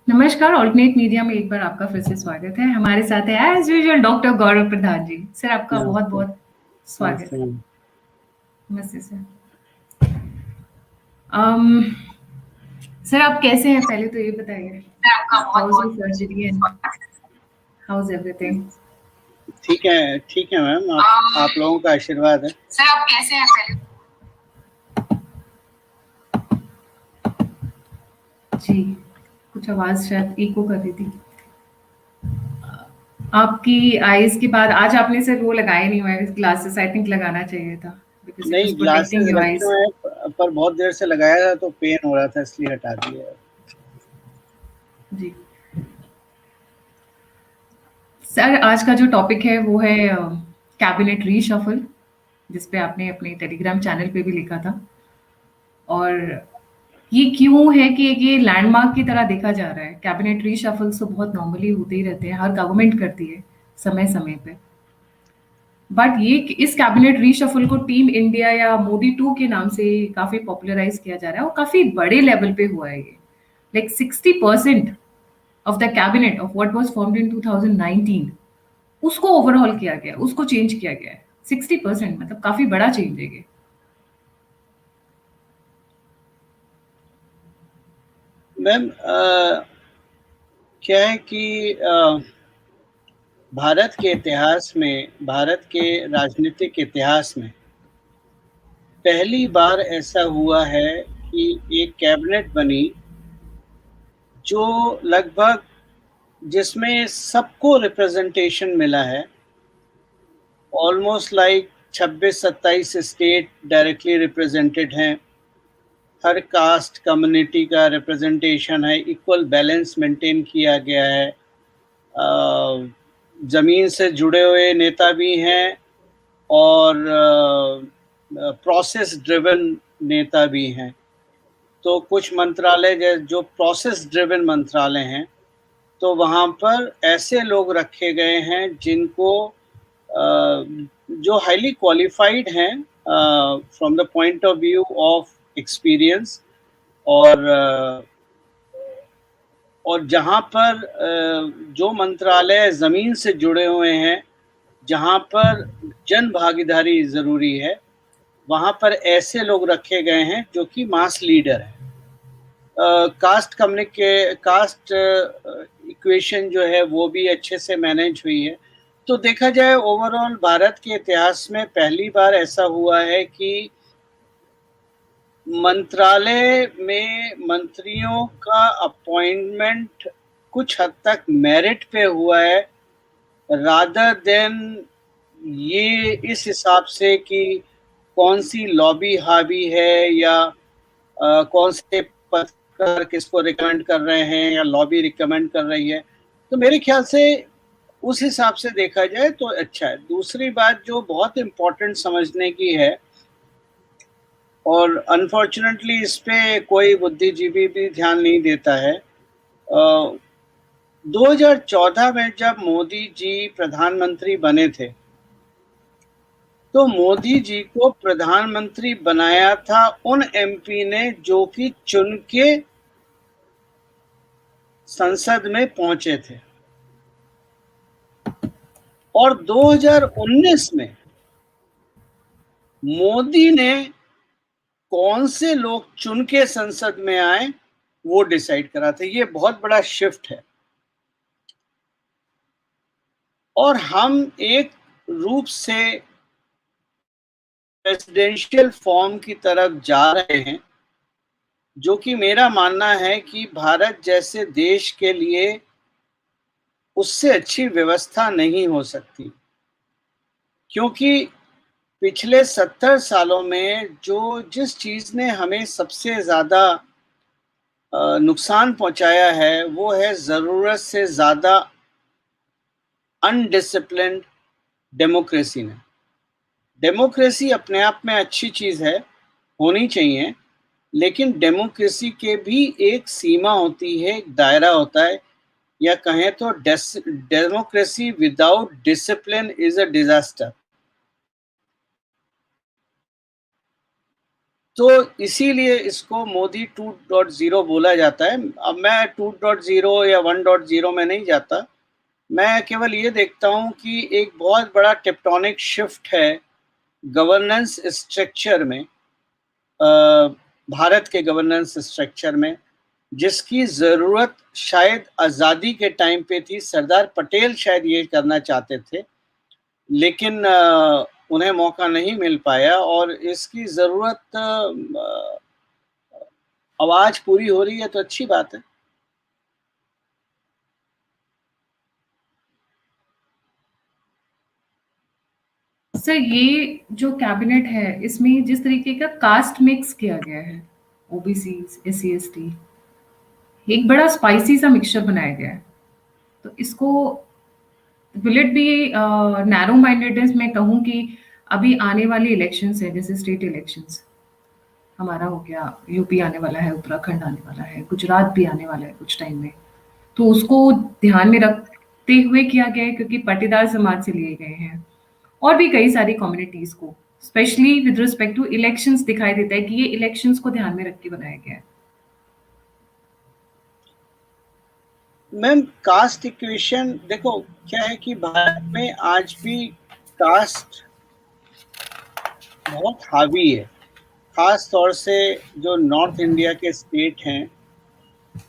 नमस्कार, alternate media में एक बार आपका फिर से स्वागत है। हमारे साथ है एज यूजुअल डॉक्टर गौरव प्रधान जी। सर आपका बहुत नमस्ते। बहुत स्वागत नमस्ते है। मैम। नमस्ते सर। अम, सर आप कैसे हैं? पहले तो ये बताइए, आपका बहुत हाउ इज योर बहुत surgery and how is everything? ठीक है मैम। आप लोगों का आशीर्वाद है। सर आप कैसे हैं पहले? जी, कुछ आवाज शायद इको कर रही थी। आपकी आईज के बाद आज आपने सर वो लगाए नहीं हुए ग्लासेस, आई थिंक लगाना चाहिए था बिकॉज इट नहीं, वाज प्रोटेक्टिंग ग्लासेस योर रखे आईज। हुए हैं पर बहुत देर से लगाया था तो पेन हो रहा था इसलिए हटा दिया। जी सर, आज का जो टॉपिक है वो है कैबिनेट रीशफल, जिस पे आपने अपने टेलीग्राम चैनल पे भी लिखा था। और ये क्यों है कि ये लैंडमार्क की तरह देखा जा रहा है? कैबिनेट रीशफल्स तो बहुत नॉर्मली होते ही रहते हैं, हर गवर्नमेंट करती है समय समय पे। बट ये इस कैबिनेट रीशफल को टीम इंडिया या मोदी टू के नाम से काफी पॉपुलराइज किया जा रहा है और काफी बड़े लेवल पे हुआ है ये। Like 60% of the cabinet of what was formed in 2019 उसको ओवरहॉल किया गया, उसको चेंज किया गया है। 60% मतलब काफी बड़ा चेंज है ये। मैम, क्या है कि भारत के इतिहास में, भारत के राजनीतिक इतिहास में पहली बार ऐसा हुआ है कि एक कैबिनेट बनी जो लगभग, जिसमें सबको रिप्रेजेंटेशन मिला है। Almost like 26-27 state directly represented हैं। हर कास्ट कम्युनिटी का रिप्रेजेंटेशन है, इक्वल बैलेंस मेंटेन किया गया है। ज़मीन से जुड़े हुए नेता भी हैं और प्रोसेस ड्रिवन नेता भी हैं। तो कुछ मंत्रालय जो प्रोसेस ड्रिवन मंत्रालय हैं, तो वहाँ पर ऐसे लोग रखे गए हैं जिनको जो हाईली क्वालिफाइड हैं from the point of view of experience. और जहाँ पर जो मंत्रालय ज़मीन से जुड़े हुए हैं, जहाँ पर जन भागीदारी ज़रूरी है, वहाँ पर ऐसे लोग रखे गए हैं जो कि मास लीडर हैं। कास्ट इक्वेशन जो है वो भी अच्छे से मैनेज हुई है। तो देखा जाए ओवरऑल भारत के इतिहास में पहली बार ऐसा हुआ है कि मंत्रालय में मंत्रियों का अपॉइंटमेंट कुछ हद तक मेरिट पे हुआ है, रादर देन ये इस हिसाब से कि कौन सी लॉबी हावी है या कौन से पत्रकार किसको रिकमेंड कर रहे हैं या लॉबी रिकमेंड कर रही है। तो मेरे ख्याल से उस हिसाब से देखा जाए तो अच्छा है। दूसरी बात जो बहुत इम्पोर्टेंट समझने की है, और अनफॉर्चुनेटली इस पे कोई बुद्धिजीवी भी ध्यान नहीं देता है। 2014 में जब मोदी जी प्रधानमंत्री बने थे, तो मोदी जी को प्रधानमंत्री बनाया था उन एमपी ने जो कि चुन के संसद में पहुंचे थे। और 2019 में मोदी ने कौन से लोग चुन के संसद में आए वो डिसाइड करा था। ये बहुत बड़ा शिफ्ट है और हम एक रूप से प्रेसिडेंशियल फॉर्म की तरफ जा रहे हैं, जो कि मेरा मानना है कि भारत जैसे देश के लिए उससे अच्छी व्यवस्था नहीं हो सकती। क्योंकि पिछले 70 सालों में जिस चीज ने हमें सबसे ज्यादा नुकसान पहुंचाया है वो है जरूरत से ज्यादा अनडिसिप्लिन्ड डेमोक्रेसी ने। डेमोक्रेसी अपने आप में अच्छी चीज है, होनी चाहिए, लेकिन डेमोक्रेसी के भी एक सीमा होती है, एक दायरा होता है। या कहें तो democracy without discipline is a disaster. तो इसीलिए इसको मोदी 2.0 बोला जाता है। अब मैं 2.0 या 1.0 में नहीं जाता, मैं केवल ये देखता हूँ कि एक बहुत बड़ा टेक्टोनिक शिफ्ट है गवर्नेंस स्ट्रक्चर में, भारत के गवर्नेंस स्ट्रक्चर में, जिसकी ज़रूरत शायद आज़ादी के टाइम पे थी। सरदार पटेल शायद ये करना चाहते थे, लेकिन उन्हें मौका नहीं मिल पाया, और इसकी ज़रूरत आवाज़ पूरी हो रही है तो अच्छी बात है। सर, ये जो कैबिनेट है, इसमें जिस तरीके का कास्ट मिक्स किया गया है, ओबीसी, एससी, एसटी, एक बड़ा स्पाइसी सा मिक्सचर बनाया गया है। तो इसको will it be narrow mindedness? मैं कहूँ कि अभी आने वाली इलेक्शंस है, जैसे स्टेट इलेक्शंस, हमारा हो गया, यूपी आने वाला है, उत्तराखंड आने वाला है, गुजरात भी आने वाला है कुछ टाइम में। तो उसको ध्यान में रखते हुए किया गया है, क्योंकि पाटीदार समाज से लिए गए हैं और भी कई सारी कम्युनिटीज को, specially with respect to elections, दिखाई देता है कि ये इलेक्शंस को ध्यान में रख के बनाया गया है। मैम, कास्ट इक्वेशन देखो, क्या है कि भारत में आज भी कास्ट बहुत हावी है, खास तौर से जो नॉर्थ इंडिया के स्टेट हैं।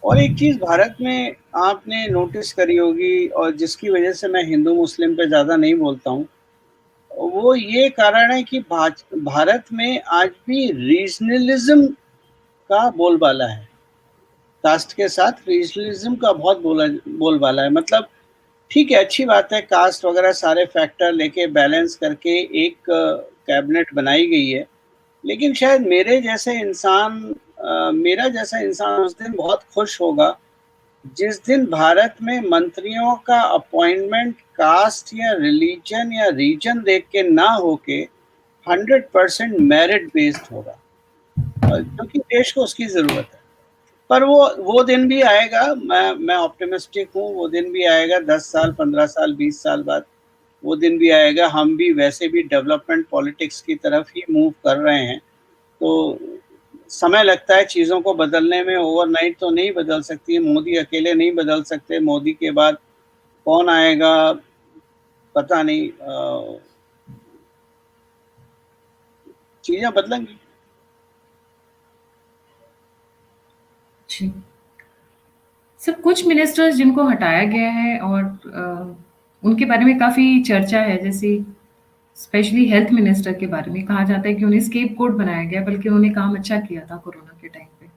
और एक चीज भारत में आपने नोटिस करी होगी, और जिसकी वजह से मैं हिंदू मुस्लिम पे ज्यादा नहीं बोलता हूँ, वो ये कारण है कि भारत में आज भी रीजनलिज्म का बोलबाला है। कास्ट के साथ रीजनलिज्म का बहुत बोलबाला है। मतलब ठीक है, अच्छी बात है, कास्ट वगैरह सारे फैक्टर लेके बैलेंस करके एक कैबिनेट बनाई गई है, लेकिन शायद मेरा जैसा इंसान उस दिन बहुत खुश होगा जिस दिन भारत में मंत्रियों का अपॉइंटमेंट कास्ट या रिलीजन या रीजन देख के ना होके 100% मेरिट बेस्ड होगा, क्योंकि देश को उसकी जरूरत है। पर वो दिन भी आएगा, मैं ऑप्टिमिस्टिक हूँ, वो दिन भी आएगा 10 साल, 15 साल, 20 साल बाद वो दिन भी आएगा। हम भी वैसे भी डेवलपमेंट पॉलिटिक्स की तरफ ही मूव कर रहे हैं, तो समय लगता है चीज़ों को बदलने में, ओवरनाइट तो नहीं बदल सकती। मोदी अकेले नहीं बदल सकते, मोदी के बाद कौन आएगा पता नहीं, चीज़ें बदलेंगी। जी सर, कुछ मिनिस्टर्स जिनको हटाया गया है और उनके बारे में काफ़ी चर्चा है, जैसे स्पेशली हेल्थ मिनिस्टर के बारे में कहा जाता है कि उन्हें स्केप गोट बनाया गया, बल्कि उन्होंने काम अच्छा किया था कोरोना के टाइम पे।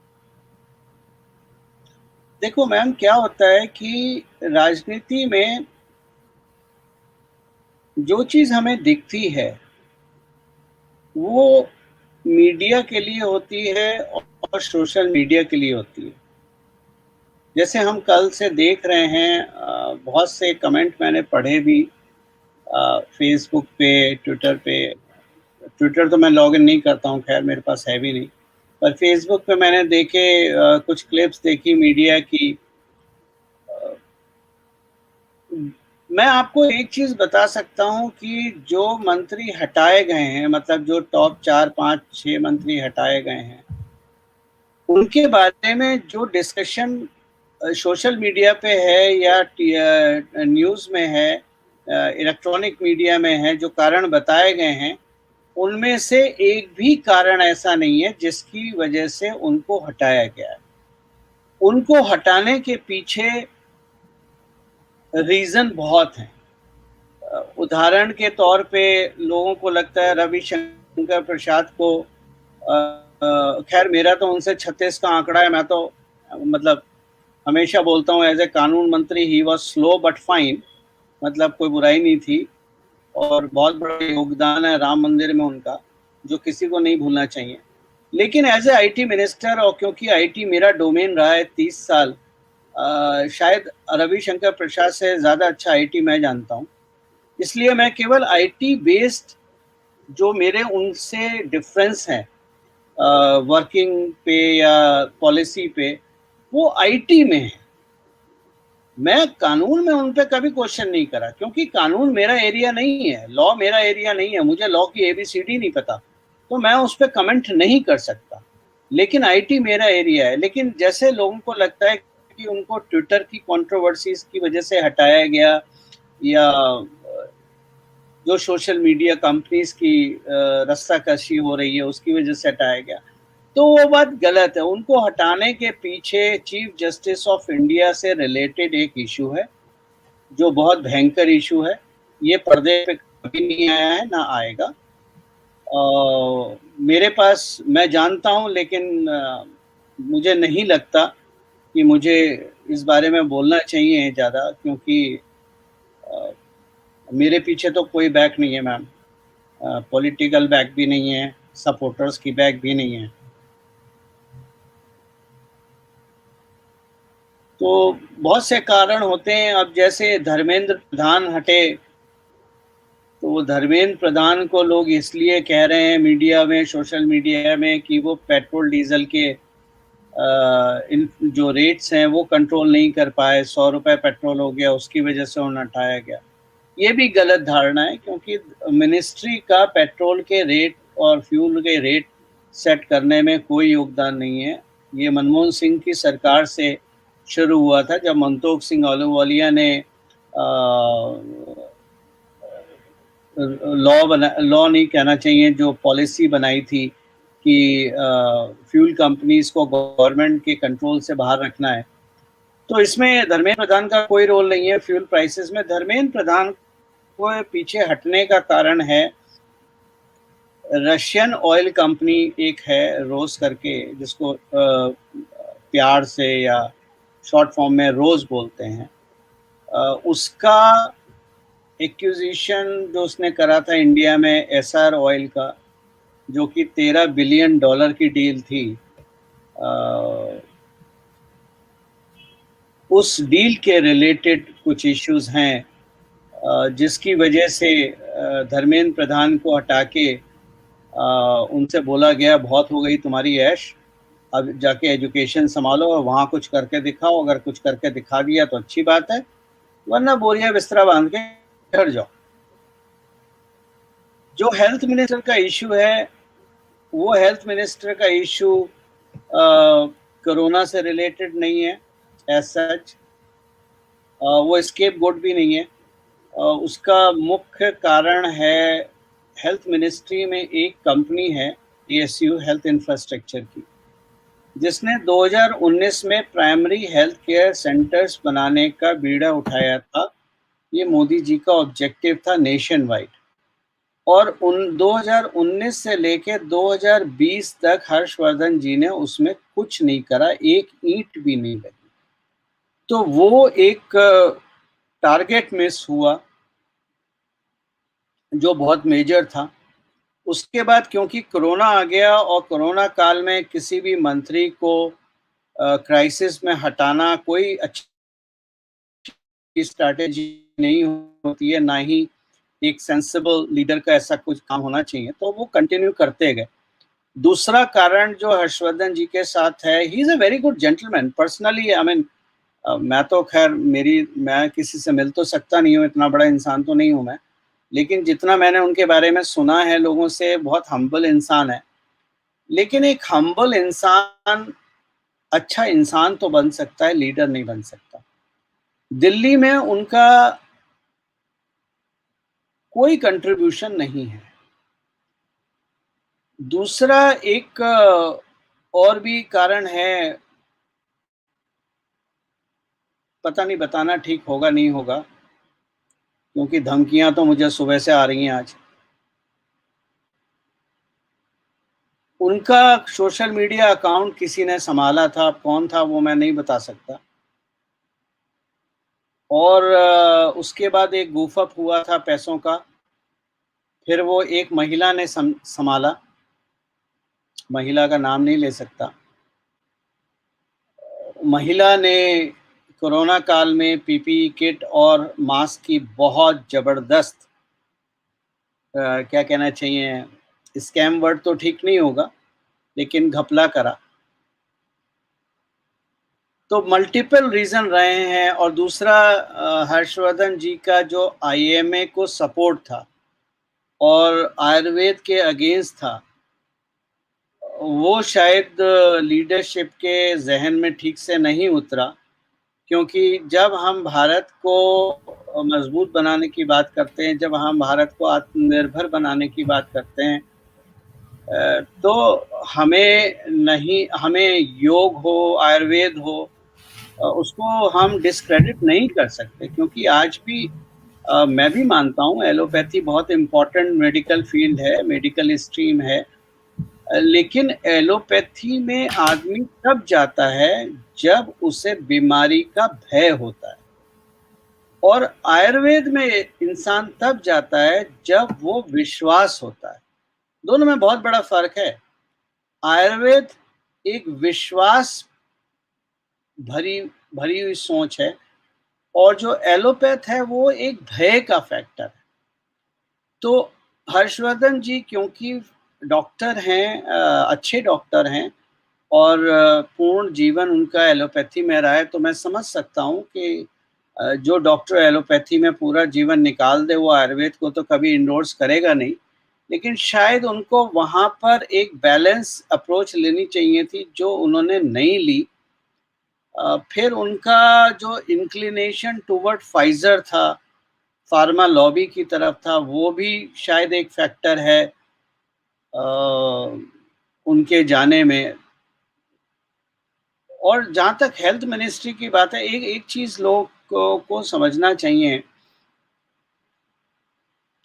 देखो मैम, क्या होता है कि राजनीति में जो चीज़ हमें दिखती है वो मीडिया के लिए होती है और सोशल मीडिया के लिए होती है। जैसे हम कल से देख रहे हैं, बहुत से कमेंट मैंने पढ़े भी फेसबुक पे, ट्विटर पे। ट्विटर तो मैं लॉगिन नहीं करता हूँ, खैर मेरे पास है भी नहीं। पर फेसबुक पे मैंने देखे, कुछ क्लिप्स देखी मीडिया की। मैं आपको एक चीज बता सकता हूँ कि जो मंत्री हटाए गए हैं, मतलब जो टॉप 4, 5, 6 मंत्री हटाए गए हैं, उनके बारे में जो डिस्कशन सोशल मीडिया पे है या न्यूज़ में है, इलेक्ट्रॉनिक मीडिया में है, जो कारण बताए गए हैं, उनमें से एक भी कारण ऐसा नहीं है जिसकी वजह से उनको हटाया गया है। उनको हटाने के पीछे रीजन बहुत हैं। उदाहरण के तौर पे लोगों को लगता है रविशंकर प्रसाद को, खैर मेरा तो उनसे 36 का आंकड़ा है। मैं तो मतलब हमेशा बोलता हूँ, एज ए कानून मंत्री he was slow but fine, मतलब कोई बुराई नहीं थी। और बहुत बड़ा योगदान है राम मंदिर में उनका, जो किसी को नहीं भूलना चाहिए। लेकिन एज ए आईटी मिनिस्टर, और क्योंकि आईटी मेरा डोमेन रहा है 30 साल, शायद रविशंकर प्रसाद से ज़्यादा अच्छा आईटी मैं जानता हूँ। इसलिए मैं केवल आईटी बेस्ड जो मेरे उनसे डिफरेंस है वर्किंग पे या पॉलिसी पे, वो आईटी में है। मैं कानून में उन पे कभी क्वेश्चन नहीं करा, क्योंकि कानून मेरा एरिया नहीं है, लॉ मेरा एरिया नहीं है, मुझे लॉ की एबीसीडी नहीं पता। तो मैं उस पर कमेंट नहीं कर सकता, लेकिन आईटी मेरा एरिया है। लेकिन जैसे लोगों को लगता है कि उनको ट्विटर की कंट्रोवर्सीज की वजह से हटाया गया, या जो सोशल मीडिया कंपनीज की रस्साकशी हो रही है उसकी वजह से हटाया गया, तो वो बात गलत है। उनको हटाने के पीछे चीफ जस्टिस ऑफ इंडिया से रिलेटेड एक इशू है, जो बहुत भयंकर इशू है। ये पर्दे पे कभी नहीं आया है, ना आएगा। मेरे पास, मैं जानता हूँ, लेकिन मुझे नहीं लगता कि मुझे इस बारे में बोलना चाहिए ज़्यादा, क्योंकि मेरे पीछे तो कोई बैक नहीं है मैम, पॉलिटिकल बैक भी नहीं है, सपोर्टर्स की बैक भी नहीं है। तो बहुत से कारण होते हैं। अब जैसे धर्मेंद्र प्रधान हटे, तो वो धर्मेंद्र प्रधान को लोग इसलिए कह रहे हैं मीडिया में, सोशल मीडिया में, कि वो पेट्रोल डीजल के इन जो रेट्स हैं वो कंट्रोल नहीं कर पाए। 100 रुपये पेट्रोल हो गया, उसकी वजह से उन्हें हटाया गया। ये भी गलत धारणा है, क्योंकि मिनिस्ट्री का पेट्रोल के रेट और फ्यूल के रेट सेट करने में कोई योगदान नहीं है। ये मनमोहन सिंह की सरकार से शुरू हुआ था, जब मंतोख सिंह अहलूवालिया ने लॉ नहीं कहना चाहिए, जो पॉलिसी बनाई थी कि फ्यूल कंपनीज को गवर्नमेंट के कंट्रोल से बाहर रखना है। तो इसमें धर्मेंद्र प्रधान का कोई रोल नहीं है फ्यूल प्राइसेस में। धर्मेंद्र प्रधान को पीछे हटने का कारण है, रशियन ऑयल कंपनी एक है रोज करके, जिसको प्यार से या शॉर्ट फॉर्म में रोज बोलते हैं, उसका एक्विजिशन जो उसने करा था इंडिया में एसआर ऑयल का, जो कि $13 बिलियन की डील थी, उस डील के रिलेटेड कुछ इश्यूज हैं, जिसकी वजह से धर्मेंद्र प्रधान को हटा के उनसे बोला गया बहुत हो गई तुम्हारी ऐश, अब जाके एजुकेशन संभालो और वहाँ कुछ करके दिखाओ। अगर कुछ करके दिखा दिया तो अच्छी बात है, वरना बोरिया बिस्तरा बांध के घर जाओ। जो हेल्थ मिनिस्टर का इशू है, वो हेल्थ मिनिस्टर का इशू कोरोना से रिलेटेड नहीं है एज सच, वो स्केप गोट भी नहीं है। उसका मुख्य कारण है, हेल्थ मिनिस्ट्री में एक कंपनी है एएसयू हेल्थ इंफ्रास्ट्रक्चर की, जिसने 2019 में प्राइमरी हेल्थ केयर सेंटर्स बनाने का बीड़ा उठाया था। ये मोदी जी का ऑब्जेक्टिव था नेशन वाइड, और 2019 से लेकर 2020 तक हर्षवर्धन जी ने उसमें कुछ नहीं करा, एक ईंट भी नहीं लगी। तो वो एक टारगेट मिस हुआ जो बहुत मेजर था। उसके बाद क्योंकि कोरोना आ गया, और कोरोना काल में किसी भी मंत्री को क्राइसिस में हटाना कोई अच्छी स्ट्रैटेजी नहीं होती है, ना ही एक सेंसिबल लीडर का ऐसा कुछ काम होना चाहिए, तो वो कंटिन्यू करते गए। दूसरा कारण जो हर्षवर्धन जी के साथ है, he is a very good gentleman personally. I mean, मैं तो खैर मैं किसी से मिल तो सकता नहीं हूँ, इतना बड़ा इंसान तो नहीं हूँ मैं, लेकिन जितना मैंने उनके बारे में सुना है लोगों से, बहुत हम्बल इंसान है। लेकिन एक हम्बल इंसान अच्छा इंसान तो बन सकता है, लीडर नहीं बन सकता। दिल्ली में उनका कोई कंट्रीब्यूशन नहीं है। दूसरा एक और भी कारण है, पता नहीं बताना ठीक होगा नहीं होगा, क्योंकि धमकियां तो मुझे सुबह से आ रही हैं आज। उनका सोशल मीडिया अकाउंट किसी ने संभाला था, कौन था वो मैं नहीं बता सकता। और उसके बाद एक गूफअप हुआ था पैसों का, फिर वो एक महिला ने संभाला, महिला का नाम नहीं ले सकता। महिला ने कोरोना काल में पीपीई किट और मास्क की बहुत जबरदस्त, क्या कहना चाहिए, स्कैम वर्ड तो ठीक नहीं होगा, लेकिन घपला करा। तो मल्टीपल रीजन रहे हैं। और दूसरा, हर्षवर्धन जी का जो आईएमए को सपोर्ट था और आयुर्वेद के अगेंस्ट था, वो शायद लीडरशिप के जहन में ठीक से नहीं उतरा, क्योंकि जब हम भारत को मजबूत बनाने की बात करते हैं, जब हम भारत को आत्मनिर्भर बनाने की बात करते हैं, तो हमें योग हो, आयुर्वेद हो, उसको हम डिस्क्रेडिट नहीं कर सकते, क्योंकि आज भी मैं भी मानता हूँ एलोपैथी बहुत इम्पोर्टेंट मेडिकल फील्ड है, मेडिकल स्ट्रीम है। लेकिन एलोपैथी में आदमी तब जाता है जब उसे बीमारी का भय होता है, और आयुर्वेद में इंसान तब जाता है जब वो विश्वास होता है। दोनों में बहुत बड़ा फर्क है। आयुर्वेद एक विश्वास भरी भरी हुई सोच है, और जो एलोपैथ है वो एक भय का फैक्टर है। तो हर्षवर्धन जी क्योंकि डॉक्टर हैं, अच्छे डॉक्टर हैं, और पूर्ण जीवन उनका एलोपैथी में रहा है, तो मैं समझ सकता हूँ कि जो डॉक्टर एलोपैथी में पूरा जीवन निकाल दे वो आयुर्वेद को तो कभी इंडोर्स करेगा नहीं। लेकिन शायद उनको वहाँ पर एक बैलेंस अप्रोच लेनी चाहिए थी, जो उन्होंने नहीं ली। फिर उनका जो इंक्लिनेशन टुवर्ड फाइजर था, फार्मा लॉबी की तरफ था, वो भी शायद एक फैक्टर है उनके जाने में। और जहाँ तक हेल्थ मिनिस्ट्री की बात है, एक चीज़ लोग को समझना चाहिए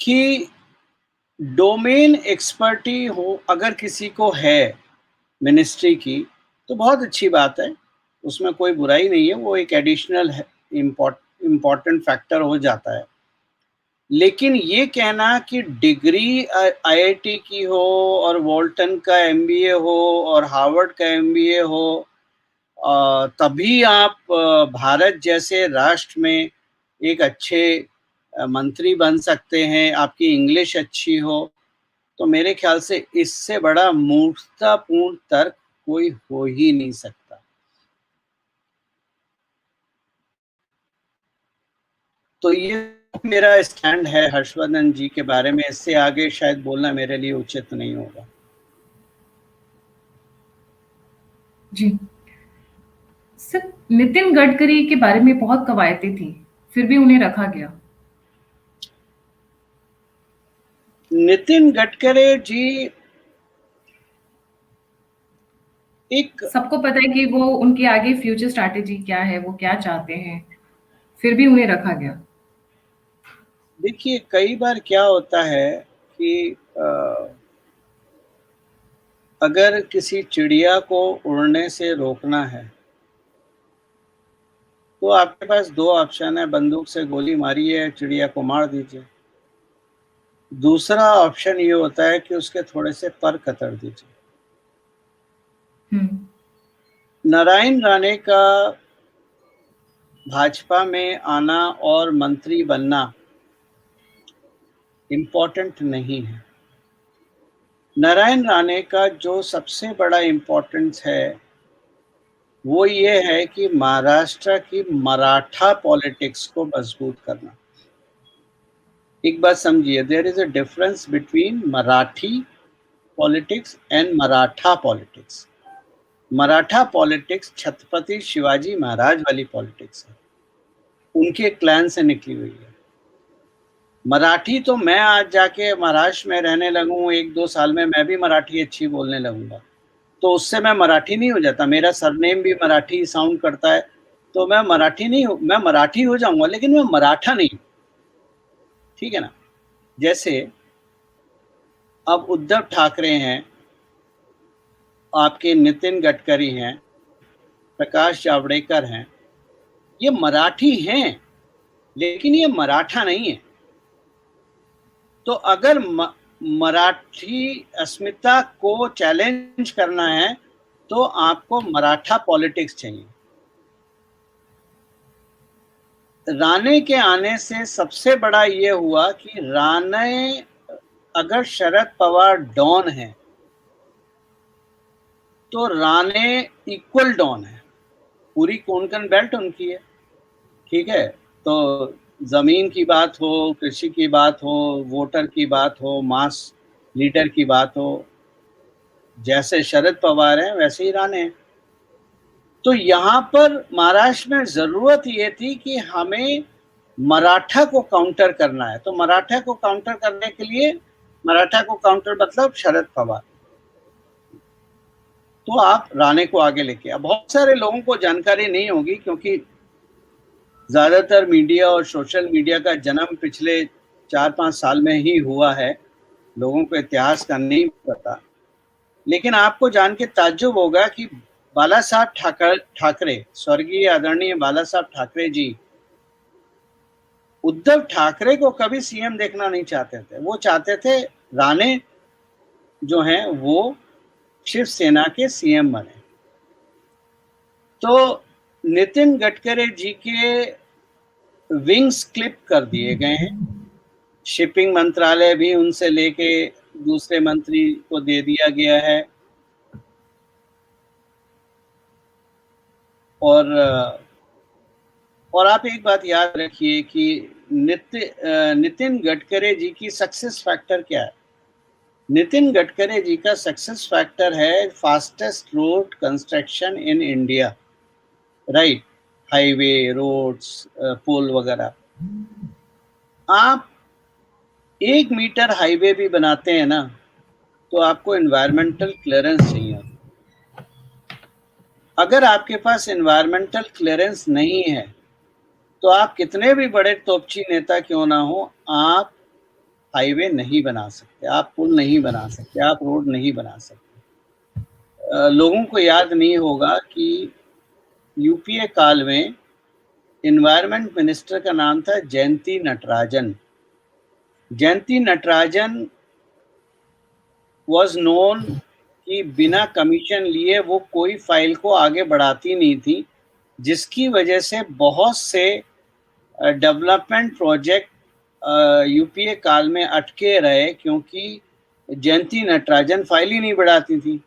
कि डोमेन एक्सपर्टी हो अगर किसी को है मिनिस्ट्री की, तो बहुत अच्छी बात है, उसमें कोई बुराई नहीं है, वो एक एडिशनल इम्पोर्टेंट फैक्टर हो जाता है। लेकिन ये कहना कि डिग्री आईआईटी की हो और वॉल्टन का एमबीए हो और हार्वर्ड का एमबीए हो, तभी आप भारत जैसे राष्ट्र में एक अच्छे मंत्री बन सकते हैं, आपकी इंग्लिश अच्छी हो, तो मेरे ख्याल से इससे बड़ा मूर्खतापूर्ण तर्क कोई हो ही नहीं सकता। तो ये मेरा स्टैंड है हर्षवर्धन जी के बारे में। इससे आगे शायद बोलना मेरे लिए उचित नहीं होगा। जी। सर, नितिन गडकरी के बारे में बहुत कवायतें थी, फिर भी उन्हें रखा गया। नितिन गडकरी जी एक, सबको पता है कि वो उनके आगे फ्यूचर स्ट्रैटेजी क्या है, वो क्या चाहते हैं, फिर भी उन्हें रखा गया। देखिए कई बार क्या होता है कि अगर किसी चिड़िया को उड़ने से रोकना है, तो आपके पास दो ऑप्शन है, बंदूक से गोली मारिए, चिड़िया को मार दीजिए। दूसरा ऑप्शन ये होता है कि उसके थोड़े से पर कतर दीजिए। नारायण राणे का भाजपा में आना और मंत्री बनना इम्पोर्टेंट नहीं है। नारायण राणे का जो सबसे बड़ा इम्पोर्टेंस है वो ये है कि महाराष्ट्र की मराठा पॉलिटिक्स को मजबूत करना। एक बात समझिए, there is a difference between Marathi politics and Maratha politics. Maratha politics Chhatrapati Shivaji Maharaj वाली पॉलिटिक्स है, उनके क्लैन से निकली हुई है। मराठी तो मैं आज जाके महाराष्ट्र में रहने लगूं, 1-2 साल में मैं भी मराठी अच्छी बोलने लगूंगा, तो उससे मैं मराठी नहीं हो जाता। मेरा सरनेम भी मराठी साउंड करता है, तो मैं मराठी नहीं हूँ, मैं मराठी हो जाऊंगा, लेकिन मैं मराठा नहीं हूँ। ठीक है ना? जैसे अब उद्धव ठाकरे हैं, आपके नितिन गडकरी हैं, प्रकाश जावड़ेकर हैं, ये मराठी हैं, लेकिन ये मराठा नहीं है। तो अगर मराठी अस्मिता को चैलेंज करना है, तो आपको मराठा पॉलिटिक्स चाहिए। राणे के आने से सबसे बड़ा ये हुआ कि राणे, अगर शरद पवार डॉन है, तो राणे इक्वल डॉन है। पूरी कोंकण बेल्ट उनकी है। ठीक है, तो जमीन की बात हो, कृषि की बात हो, वोटर की बात हो, मास लीडर की बात हो, जैसे शरद पवार हैं वैसे ही राणे हैं। तो यहाँ पर महाराष्ट्र में जरूरत ये थी कि हमें मराठा को काउंटर करना है, तो मराठा को काउंटर करने के लिए, मराठा को काउंटर मतलब शरद पवार, तो आप राणे को आगे लेके आ। बहुत सारे लोगों को जानकारी नहीं होगी क्योंकि ज्यादातर मीडिया और सोशल मीडिया का जन्म पिछले 4-5 साल में ही हुआ है, लोगों को इतिहास का नहीं पता। लेकिन आपको जान के ताज्जुब होगा कि बाला साहब ठाकरे, स्वर्गीय आदरणीय बाला साहब ठाकरे जी, उद्धव ठाकरे को कभी सीएम देखना नहीं चाहते थे। वो चाहते थे राणे जो हैं वो शिवसेना के सीएम बने। तो नितिन गडकरी जी के विंग्स क्लिप कर दिए गए हैं। शिपिंग मंत्रालय भी उनसे लेके दूसरे मंत्री को दे दिया गया है। और आप एक बात याद रखिए कि नितिन गडकरी जी की सक्सेस फैक्टर क्या है? नितिन गडकरी जी का सक्सेस फैक्टर है fastest road construction in India, right? Highway, roads, पुल वगैरह। आप 1 मीटर हाईवे भी बनाते हैं ना, तो आपको एनवायरमेंटल क्लियरेंस चाहिए। अगर आपके पास एनवायरमेंटल क्लियरेंस नहीं है तो आप कितने भी बड़े तोपची नेता क्यों ना हो, आप हाईवे नहीं बना सकते, आप पुल नहीं बना सकते, आप रोड नहीं बना सकते। लोगों को याद नहीं होगा कि यूपीए काल में एनवायरमेंट मिनिस्टर का नाम था जयंती नटराजन। जयंती नटराजन वॉज नोन कि बिना कमीशन लिए वो कोई फाइल को आगे बढ़ाती नहीं थी, जिसकी वजह से बहुत से डेवलपमेंट प्रोजेक्ट यूपीए काल में अटके रहे क्योंकि जयंती नटराजन फाइल ही नहीं बढ़ाती थी।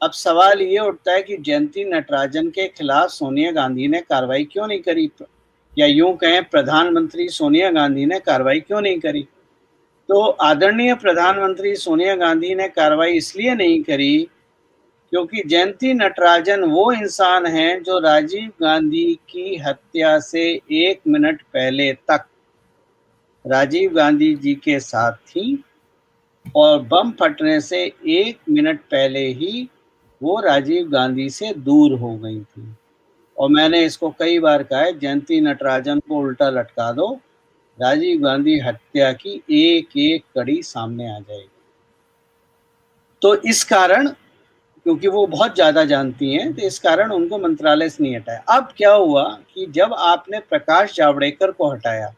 अब सवाल ये उठता है कि जयंती नटराजन के खिलाफ सोनिया गांधी ने कार्रवाई क्यों नहीं करी, या यूं कहें प्रधानमंत्री सोनिया गांधी ने कार्रवाई क्यों नहीं करी? तो आदरणीय प्रधानमंत्री सोनिया गांधी ने कार्रवाई इसलिए नहीं करी क्योंकि जयंती नटराजन वो इंसान हैं जो राजीव गांधी की हत्या से 1 मिनट पहले तक राजीव गांधी जी के साथ थी, और बम फटने से 1 मिनट पहले ही वो राजीव गांधी से दूर हो गई थी। और मैंने इसको कई बार कहा है, जयंती नटराजन को उल्टा लटका दो, राजीव गांधी हत्या की एक एक कड़ी सामने आ जाएगी। तो इस कारण, क्योंकि वो बहुत ज्यादा जानती हैं, तो इस कारण उनको मंत्रालय से नहीं हटाया। अब क्या हुआ कि जब आपने प्रकाश जावड़ेकर को हटाया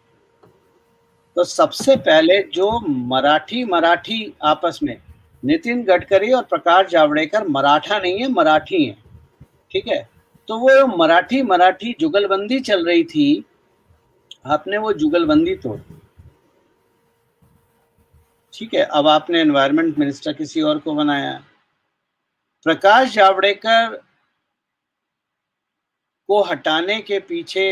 तो सबसे पहले जो मराठी आपस में, नितिन गडकरी और प्रकाश जावड़ेकर मराठा नहीं है, मराठी है, ठीक है? तो वो मराठी जुगलबंदी चल रही थी, आपने वो जुगलबंदी तोड़, ठीक है? अब आपने एनवायरमेंट मिनिस्टर किसी और को बनाया। प्रकाश जावड़ेकर को हटाने के पीछे,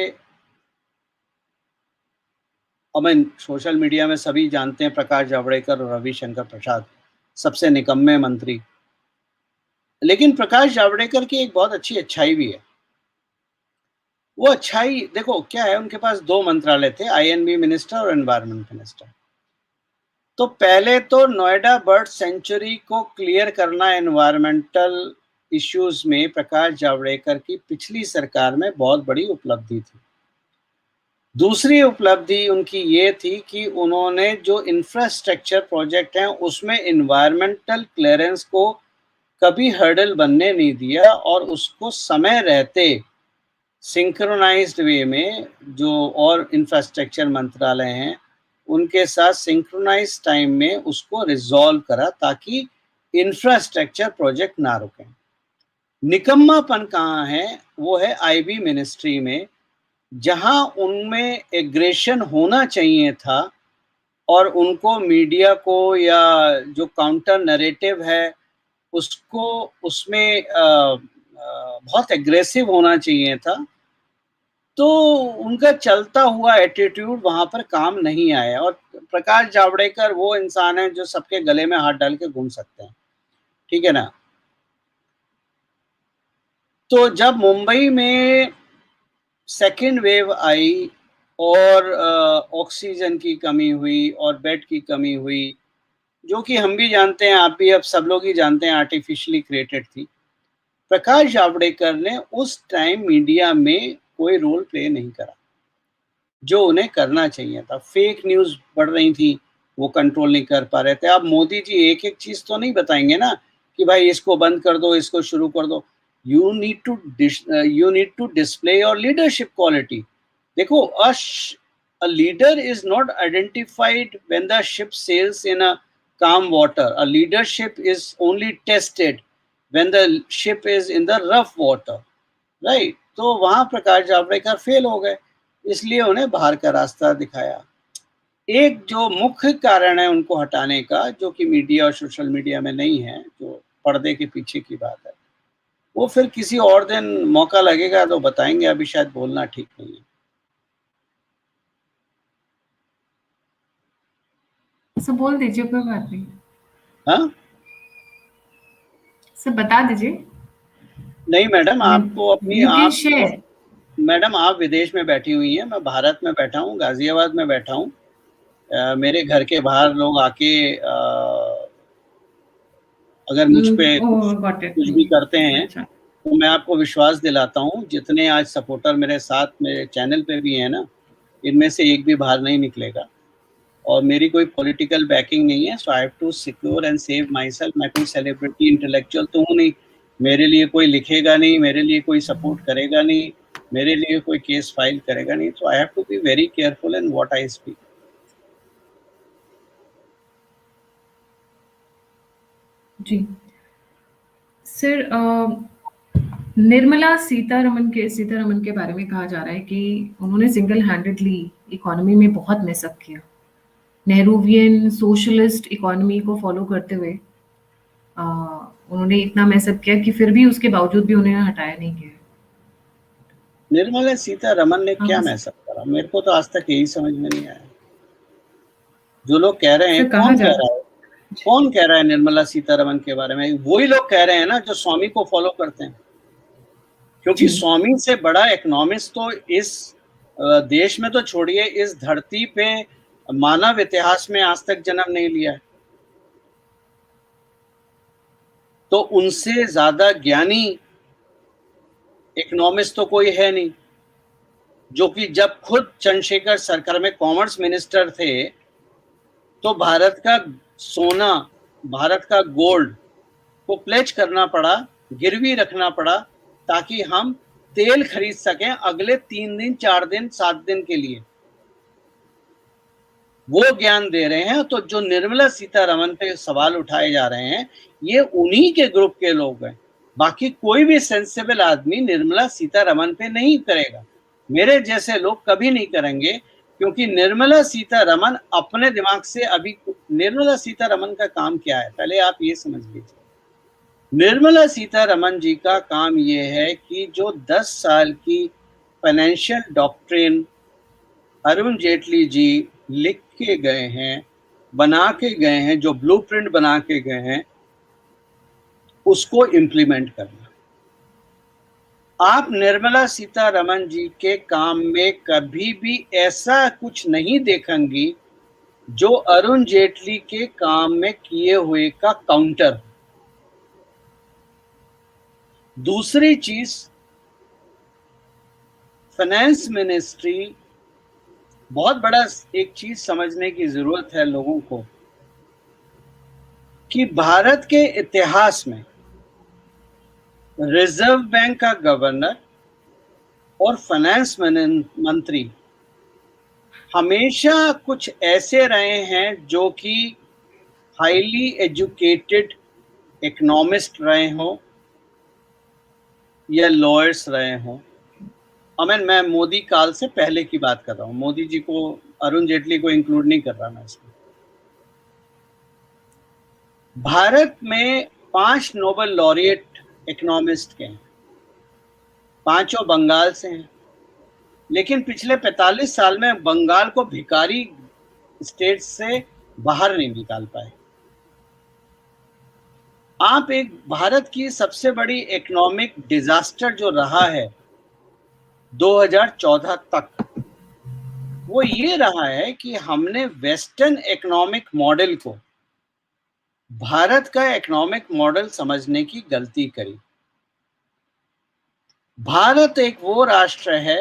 और मैं सोशल मीडिया में सभी जानते हैं प्रकाश जावड़ेकर और रविशंकर प्रसाद सबसे निकम्मे मंत्री, लेकिन प्रकाश जावड़ेकर की एक बहुत अच्छी अच्छाई भी है। वो अच्छाई देखो क्या है, उनके पास 2 मंत्रालय थे, आईएनबी मिनिस्टर और एनवायरमेंट मिनिस्टर। तो पहले तो नोएडा बर्ड सेंचुरी को क्लियर करना एनवायरमेंटल इश्यूज में प्रकाश जावड़ेकर की पिछली सरकार में बहुत बड़ी उपलब्धि थी। दूसरी उपलब्धि उनकी ये थी कि उन्होंने जो इंफ्रास्ट्रक्चर प्रोजेक्ट हैं उसमें एनवायरमेंटल क्लियरेंस को कभी हर्डल बनने नहीं दिया, और उसको समय रहते सिंक्रोनाइज्ड वे में जो और इंफ्रास्ट्रक्चर मंत्रालय हैं उनके साथ सिंक्रोनाइज टाइम में उसको रिजॉल्व करा ताकि इंफ्रास्ट्रक्चर प्रोजेक्ट ना रुकें। निकम्मापन कहाँ है? वो है आईबी मिनिस्ट्री में, जहां उनमें एग्रेशन होना चाहिए था और उनको मीडिया को या जो काउंटर नैरेटिव है उसको उसमें बहुत एग्रेसिव होना चाहिए था, तो उनका चलता हुआ एटीट्यूड वहां पर काम नहीं आया। और प्रकाश जावड़ेकर वो इंसान है जो सबके गले में हाथ डाल के घूम सकते हैं, ठीक है ना? तो जब मुंबई में सेकेंड वेव आई और ऑक्सीजन की कमी हुई और बेड की कमी हुई, जो कि हम भी जानते हैं, आप भी, अब सब लोग ही जानते हैं, आर्टिफिशियली क्रिएटेड थी। प्रकाश जावड़ेकर ने उस टाइम मीडिया में कोई रोल प्ले नहीं करा जो उन्हें करना चाहिए था। फेक न्यूज़ बढ़ रही थी, वो कंट्रोल नहीं कर पा रहे थे। अब मोदी जी एक-एक चीज़ तो नहीं बताएँगे ना कि भाई इसको बंद कर दो, इसको शुरू कर दो। You need to display your leadership quality. देखो, a leader is not identified when the ship sails in a calm water. A leadership is only tested when the ship is in the rough water. Right, तो वहां Prakash Javadekar fail हो गए, इसलिए उन्हें बाहर का रास्ता दिखाया। एक जो मुख्य कारण है उनको हटाने का, जो कि मीडिया और सोशल मीडिया में नहीं है, जो पर्दे के पीछे की बात है, वो फिर किसी और दिन मौका लगेगा तो बताएंगे, अभी शायद बोलना ठीक नहीं है। सर बोल दीजिए, कोई बात नहीं। हाँ, सर बता दीजिए। नहीं मैडम, आपको अपनी यू कैन आप तो, शेयर। मैडम आप विदेश में बैठी हुई हैं, मैं भारत में बैठा हूँ, गाजियाबाद में बैठा हूँ। मेरे घर के बाहर लोग आके अगर मुझ पे कुछ गॉट इट। कुछ भी करते हैं, अच्छा। तो मैं आपको विश्वास दिलाता हूँ, जितने आज सपोर्टर मेरे साथ मेरे चैनल पे भी हैं ना, इनमें से एक भी बाहर नहीं निकलेगा। और मेरी कोई पॉलिटिकल बैकिंग नहीं है, so I have to secure and save my self. मैं कोई सेलिब्रिटी इंटेलेक्चुअल तो हूँ नहीं, मेरे लिए कोई लिखेगा नहीं, मेरे लिए कोई सपोर्ट करेगा नहीं, मेरे लिए कोई केस फाइल करेगा नहीं। So I have to be very careful in what I speak. जी सर, निर्मला सीतारमन के बारे में कहा जा रहा है कि उन्होंने सिंगल हैंडेडली इकोनॉमी में बहुत मेसअप किया। नेहरूवियन सोशलिस्ट इकोनॉमी को फॉलो करते हुए अ, उन्होंने इतना मेसअप किया कि फिर भी उसके बावजूद भी उन्हें हटाया नहीं गया। निर्मला सीतारमन ने हाँ क्या बस। मैसअप करा, मेरे को तो आज तक यही समझ में नहीं आया। जो लोग कह रहे हैं, सर कहा कौन जा कह रहा है, कौन कह रहा है निर्मला सीतारमन के बारे में? वही लोग कह रहे हैं ना जो स्वामी को फॉलो करते हैं, क्योंकि जी स्वामी से बड़ा इकोनॉमिस्ट तो इस देश में तो छोड़िए, इस धरती पे मानव इतिहास में आज तक जन्म नहीं लिया है। तो उनसे ज्यादा ज्ञानी इकोनॉमिस्ट तो कोई है नहीं, जो कि जब खुद चंद्रशेखर सरकार में कॉमर्स मिनिस्टर थे, तो भारत का सोना, भारत का गोल्ड को प्लेज करना पड़ा, गिरवी रखना पड़ा, ताकि हम तेल खरीद सकें अगले 3 दिन, 4 दिन, 7 दिन के लिए। वो ज्ञान दे रहे हैं। तो जो निर्मला सीतारमन पे सवाल उठाए जा रहे हैं, ये उन्हीं के ग्रुप के लोग हैं। बाकी कोई भी सेंसिबल आदमी निर्मला सीतारमन पे नहीं करेगा, मेरे जैसे लोग कभी नहीं करेंगे, क्योंकि निर्मला सीतारमन अपने दिमाग से अभी, निर्मला सीतारमन का काम क्या है, पहले आप ये समझ लीजिए। निर्मला सीतारमन जी का काम ये है कि जो 10 साल की फाइनेंशियल डॉक्ट्रिन अरुण जेटली जी लिख के गए हैं, बना के गए हैं, जो ब्लूप्रिंट बना के गए हैं, उसको इम्प्लीमेंट करना। आप निर्मला सीतारमन जी के काम में कभी भी ऐसा कुछ नहीं देखेंगी जो अरुण जेटली के काम में किए हुए का काउंटर। दूसरी चीज, फाइनेंस मिनिस्ट्री, बहुत बड़ा एक चीज समझने की जरूरत है लोगों को, कि भारत के इतिहास में रिजर्व बैंक का गवर्नर और फाइनेंस मंत्री हमेशा कुछ ऐसे रहे हैं जो कि हाईली एजुकेटेड इकोनॉमिस्ट रहे हों या लॉयर्स रहे हों। मैं मोदी काल से पहले की बात कर रहा हूँ, मोदी जी को, अरुण जेटली को इंक्लूड नहीं कर रहा मैं इसमें। भारत में 5 नोबेल लॉरिएट इकोनॉमिस्ट के हैं, 5 बंगाल से हैं, लेकिन पिछले 45 साल में बंगाल को भिखारी स्टेट से बाहर नहीं निकाल पाए। आप एक भारत की सबसे बड़ी इकोनॉमिक डिजास्टर जो रहा है 2014 तक, वो ये रहा है कि हमने वेस्टर्न इकोनॉमिक मॉडल को भारत का इकोनॉमिक मॉडल समझने की गलती करी। भारत एक वो राष्ट्र है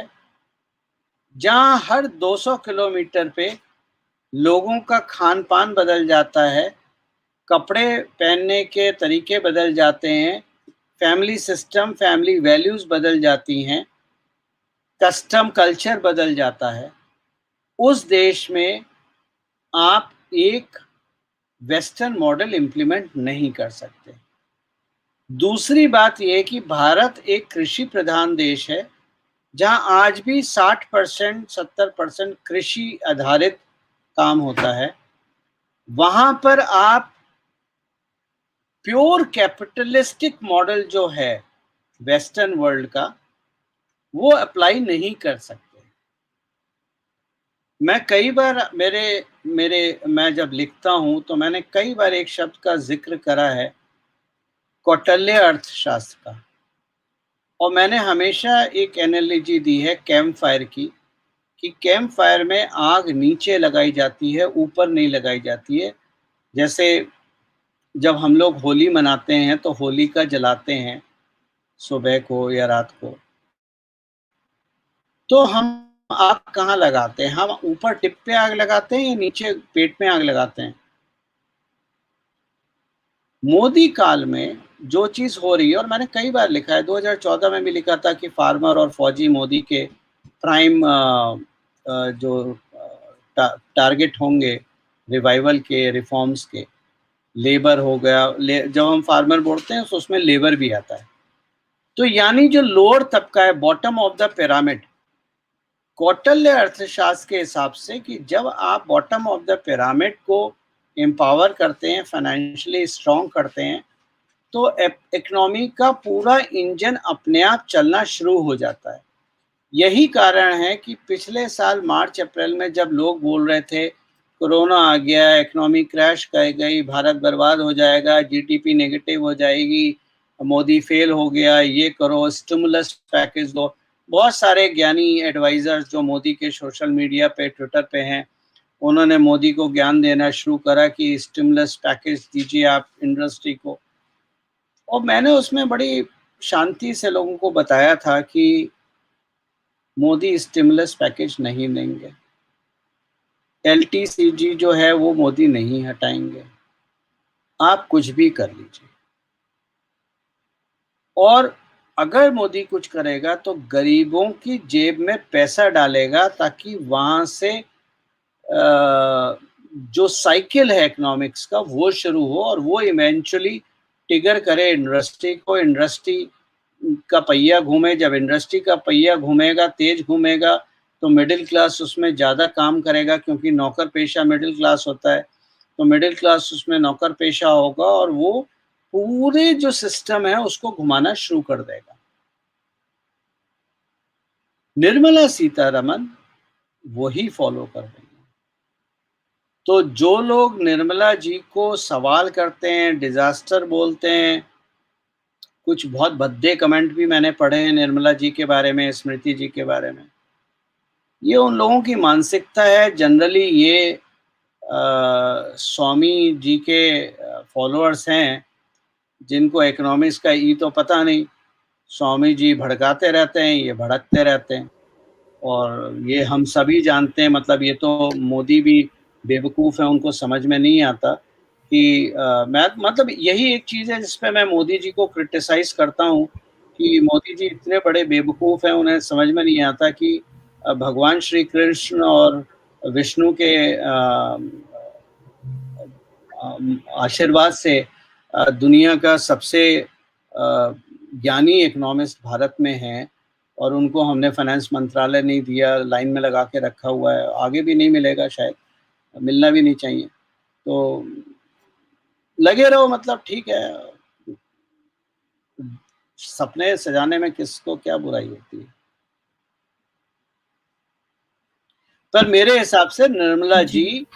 जहां हर 200 किलोमीटर पे लोगों का खान पान बदल जाता है, कपड़े पहनने के तरीके बदल जाते हैं, फैमिली सिस्टम, फैमिली वैल्यूज बदल जाती हैं, कस्टम कल्चर बदल जाता है। उस देश में आप एक वेस्टर्न मॉडल इंप्लीमेंट नहीं कर सकते। दूसरी बात यह कि भारत एक कृषि प्रधान देश है जहां आज भी 60% 70% कृषि आधारित काम होता है। वहां पर आप प्योर कैपिटलिस्टिक मॉडल जो है वेस्टर्न वर्ल्ड का, वो अप्लाई नहीं कर सकते। मैं कई बार मेरे मेरे मैं जब लिखता हूं तो मैंने कई बार एक शब्द का जिक्र करा है, कौटिल्य अर्थशास्त्र का। और मैंने हमेशा एक एनालॉजी दी है कैंप फायर की, कि कैंप फायर में आग नीचे लगाई जाती है, ऊपर नहीं लगाई जाती है। जैसे जब हम लोग होली मनाते हैं तो होलिका जलाते हैं सुबह को या रात को, तो हम आग कहाँ लगाते हैं? हम ऊपर टिप पे आग लगाते हैं या नीचे पेट में आग लगाते हैं? मोदी काल में जो चीज हो रही है, और मैंने कई बार लिखा है, 2014 में भी लिखा था कि फार्मर और फौजी मोदी के प्राइम जो टारगेट होंगे रिवाइवल के, रिफॉर्म्स के। लेबर हो गया, जब हम फार्मर बोलते हैं तो उसमें लेबर भी आता है। तो यानी जो लोअर तबका है, bottom of the pyramid, Kautilya अर्थशास्त्र के हिसाब से कि जब आप बॉटम ऑफ द पिरामिड को एम्पावर करते हैं, फाइनेंशियली स्ट्रॉन्ग करते हैं, तो इकोनॉमी का पूरा इंजन अपने आप चलना शुरू हो जाता है। यही कारण है कि पिछले साल मार्च अप्रैल में जब लोग बोल रहे थे कोरोना आ गया, इकोनॉमी क्रैश कर गई, भारत बर्बाद हो जाएगा, जीडीपी नेगेटिव हो जाएगी, मोदी फेल हो गया, ये करो, स्टिमुलस पैकेज दो। बहुत सारे ज्ञानी एडवाइजर्स जो मोदी के सोशल मीडिया पे, ट्विटर पे हैं, उन्होंने मोदी को ज्ञान देना शुरू करा कि स्टिमुलस पैकेज दीजिए आप इंडस्ट्री को। और मैंने उसमें बड़ी शांति से लोगों को बताया था कि मोदी स्टिमुलस पैकेज नहीं देंगे, एलटीसीजी जो है वो मोदी नहीं हटाएंगे, आप कुछ भी कर लीजिए। और अगर मोदी कुछ करेगा तो गरीबों की जेब में पैसा डालेगा, ताकि वहां से जो साइकिल है इकोनॉमिक्स का वो शुरू हो, और वो इवेंचुअली ट्रिगर करे इंडस्ट्री को। इंडस्ट्री का पहिया घूमे, जब इंडस्ट्री का पहिया घूमेगा, तेज घूमेगा, तो मिडिल क्लास उसमें ज़्यादा काम करेगा, क्योंकि नौकर पेशा मिडिल क्लास होता है। तो मिडिल क्लास उसमें नौकर पेशा होगा और वो पूरे जो सिस्टम है उसको घुमाना शुरू कर देगा। निर्मला सीतारमन वही फॉलो कर रही है। तो जो लोग निर्मला जी को सवाल करते हैं, डिजास्टर बोलते हैं, कुछ बहुत भद्दे कमेंट भी मैंने पढ़े हैं निर्मला जी के बारे में, स्मृति जी के बारे में, ये उन लोगों की मानसिकता है। जनरली ये स्वामी जी के फॉलोअर्स हैं, जिनको इकोनॉमिक्स का ई तो पता नहीं। स्वामी जी भड़काते रहते हैं, ये भड़कते रहते हैं, और ये हम सभी जानते हैं। मतलब ये तो मोदी भी बेवकूफ़ है, उनको समझ में नहीं आता कि मैं मतलब यही एक चीज़ है जिस पे मैं मोदी जी को क्रिटिसाइज़ करता हूँ, कि मोदी जी इतने बड़े बेवकूफ़ हैं, उन्हें समझ में नहीं आता कि भगवान श्री कृष्ण और विष्णु के आशीर्वाद से दुनिया का सबसे ज्ञानी इकोनॉमिस्ट भारत में हैं, और उनको हमने फाइनेंस मंत्रालय नहीं दिया, लाइन में लगा के रखा हुआ है, आगे भी नहीं मिलेगा, शायद मिलना भी नहीं चाहिए। तो लगे रहो, मतलब ठीक है, सपने सजाने में किसको क्या बुराई होती है। पर मेरे हिसाब से निर्मला जी। जी,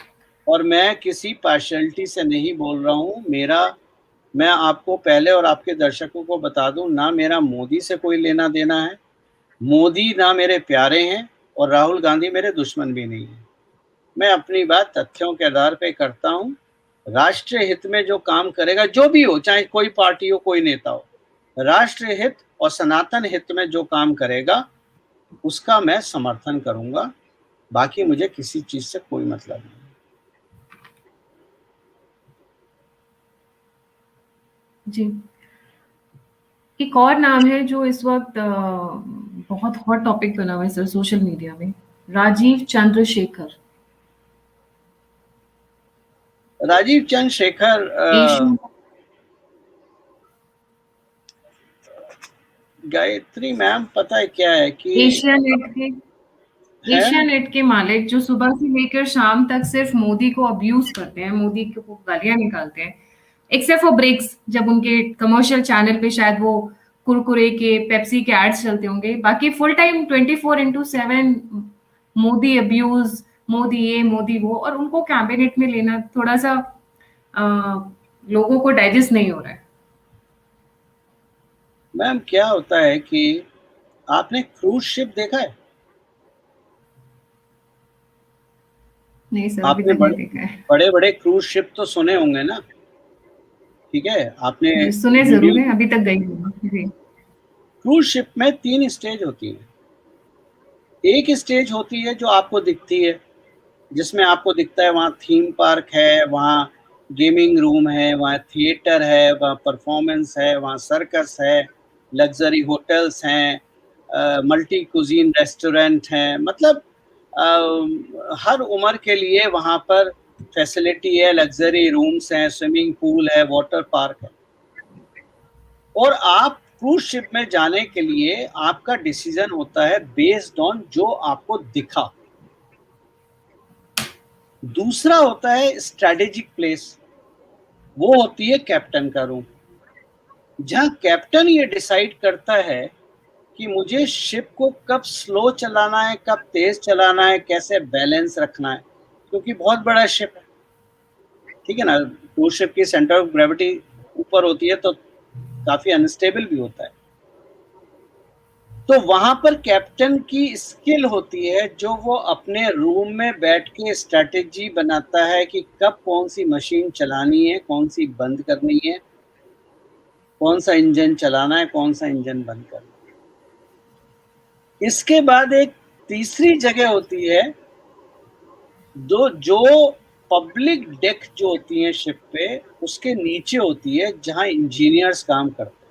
और मैं किसी पार्शियलिटी से नहीं बोल रहा हूँ, मेरा मैं आपको पहले और आपके दर्शकों को बता दूं, ना मेरा मोदी से कोई लेना देना है। मोदी ना मेरे प्यारे हैं और राहुल गांधी मेरे दुश्मन भी नहीं है। मैं अपनी बात तथ्यों के आधार पे करता हूं। राष्ट्रीय हित में जो काम करेगा, जो भी हो, चाहे कोई पार्टी हो, कोई नेता हो, राष्ट्रीय हित और सनातन हित में जो काम करेगा उसका मैं समर्थन करूंगा। बाकी मुझे किसी चीज से कोई मतलब नहीं। जी। एक और नाम है जो इस वक्त बहुत हॉट टॉपिक बना हुआ है सर सोशल मीडिया में, राजीव चंद्रशेखर। राजीव चंद्रशेखर एशियन गायत्री मैम, पता है क्या है कि एशियानेट के है, एशियानेट के मालिक जो सुबह से लेकर शाम तक सिर्फ मोदी को अब्यूज करते हैं, मोदी को गालियां निकालते हैं, एक्सेप्ट फॉर ब्रेक्स जब उनके कमर्शियल चैनल पे शायद वो कुरकुरे के, पेप्सी के एड्स चलते होंगे, बाकी full time 24/7 Modi abuse, Modi ये मोदी वो, और उनको कैबिनेट में लेना थोड़ा सा अ, लोगों को डाइजेस्ट नहीं हो रहा है। मैम क्या होता है कि आपने क्रूज शिप देखा है? नहीं सर, अभी आपने तक नहीं देखा है। बड़े बड़े क्रूज शिप तो सुने होंगे ना? ठीक है, आपने जी, सुने वीडियो, जरूर है, अभी तक गई हूँ जी। क्रूज शिप में 3 स्टेज होती है। एक स्टेज होती है जो आपको दिखती है, जिसमें आपको दिखता है वहाँ थीम पार्क है, वहाँ गेमिंग रूम है, वहाँ थिएटर है, वहाँ परफॉर्मेंस है, वहाँ सर्कस है, लग्जरी होटल्स हैं, मल्टी कुजीन रेस्टोरेंट हैं, मतलब हर उम्र के लिए वहाँ पर फैसिलिटी है, लग्जरी रूम्स हैं, स्विमिंग पूल है, वाटर पार्क है। और आप क्रूज शिप में जाने के लिए आपका डिसीजन होता है बेस्ड ऑन जो आपको दिखा। दूसरा होता है स्ट्रेटेजिक प्लेस, वो होती है कैप्टन का रूम, जहां कैप्टन ये डिसाइड करता है कि मुझे शिप को कब स्लो चलाना है, कब तेज चलाना है, कैसे बैलेंस रखना है, क्योंकि बहुत बड़ा शिप है। ठीक है ना, क्रूज शिप की सेंटर ऑफ ग्रेविटी ऊपर होती है, तो काफी अनस्टेबल भी होता है। तो वहां पर कैप्टन की स्किल होती है, जो वो अपने रूम में बैठ के स्ट्रेटेजी बनाता है कि कब कौन सी मशीन चलानी है, कौन सी बंद करनी है, कौन सा इंजन चलाना है, कौन सा इंजन बंद करना है। इसके बाद एक तीसरी जगह होती है, जो पब्लिक डेक जो होती है शिप पे, उसके नीचे होती है, जहां इंजीनियर्स काम करते हैं।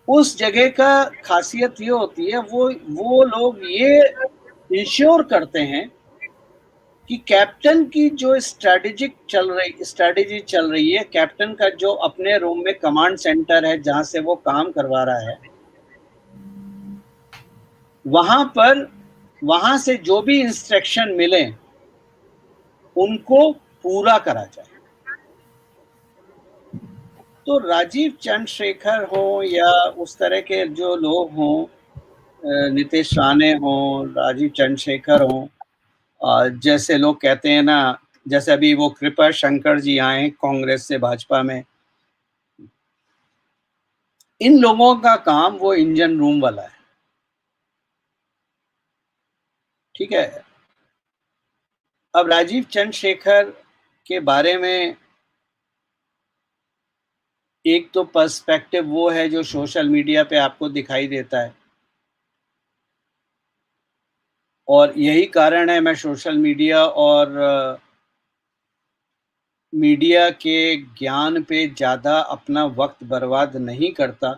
उस जगह का खासियत ये होती है, वो लोग ये इंश्योर करते हैं कि कैप्टन की जो स्ट्रेटेजी चल रही है, कैप्टन का जो अपने रूम में कमांड सेंटर है जहां से वो काम करवा रहा है, वहां से जो भी इंस्ट्रक्शन मिले उनको पूरा करा जाए। तो राजीव चंद्रशेखर हो या उस तरह के जो लोग हों, नीतीश राणे हो, राजीव चंद्रशेखर हो, जैसे लोग कहते हैं ना, जैसे अभी वो कृपा शंकर जी आए कांग्रेस से भाजपा में, इन लोगों का काम वो इंजन रूम वाला है। ठीक है। अब राजीव चंद्रशेखर के बारे में एक तो पर्सपेक्टिव वो है जो सोशल मीडिया पे आपको दिखाई देता है, और यही कारण है मैं सोशल मीडिया और मीडिया के ज्ञान पे ज़्यादा अपना वक्त बर्बाद नहीं करता,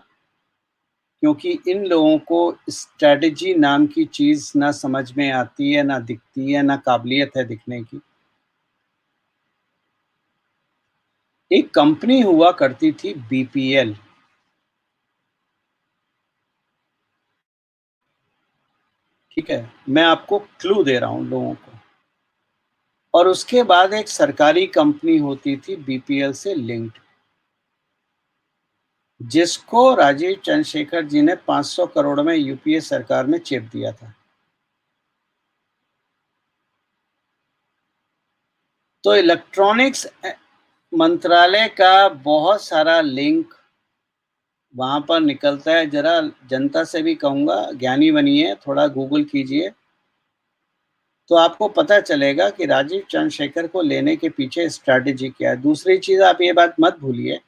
क्योंकि इन लोगों को स्ट्रैटेजी नाम की चीज़ ना समझ में आती है, ना दिखती है, ना काबिलियत है दिखने की। एक कंपनी हुआ करती थी बीपीएल, ठीक है, मैं आपको क्लू दे रहा हूं लोगों को। और उसके बाद एक सरकारी कंपनी होती थी बीपीएल से लिंक्ड, जिसको राजीव चंद्रशेखर जी ने 500 करोड़ में यूपीए सरकार में चेप दिया था। तो इलेक्ट्रॉनिक्स मंत्रालय का बहुत सारा लिंक वहां पर निकलता है। जरा जनता से भी कहूंगा, ज्ञानी बनिए, थोड़ा गूगल कीजिए, तो आपको पता चलेगा कि राजीव चंद्रशेखर को लेने के पीछे स्ट्रैटेजी क्या है। दूसरी चीज, आप ये बात मत भूलिए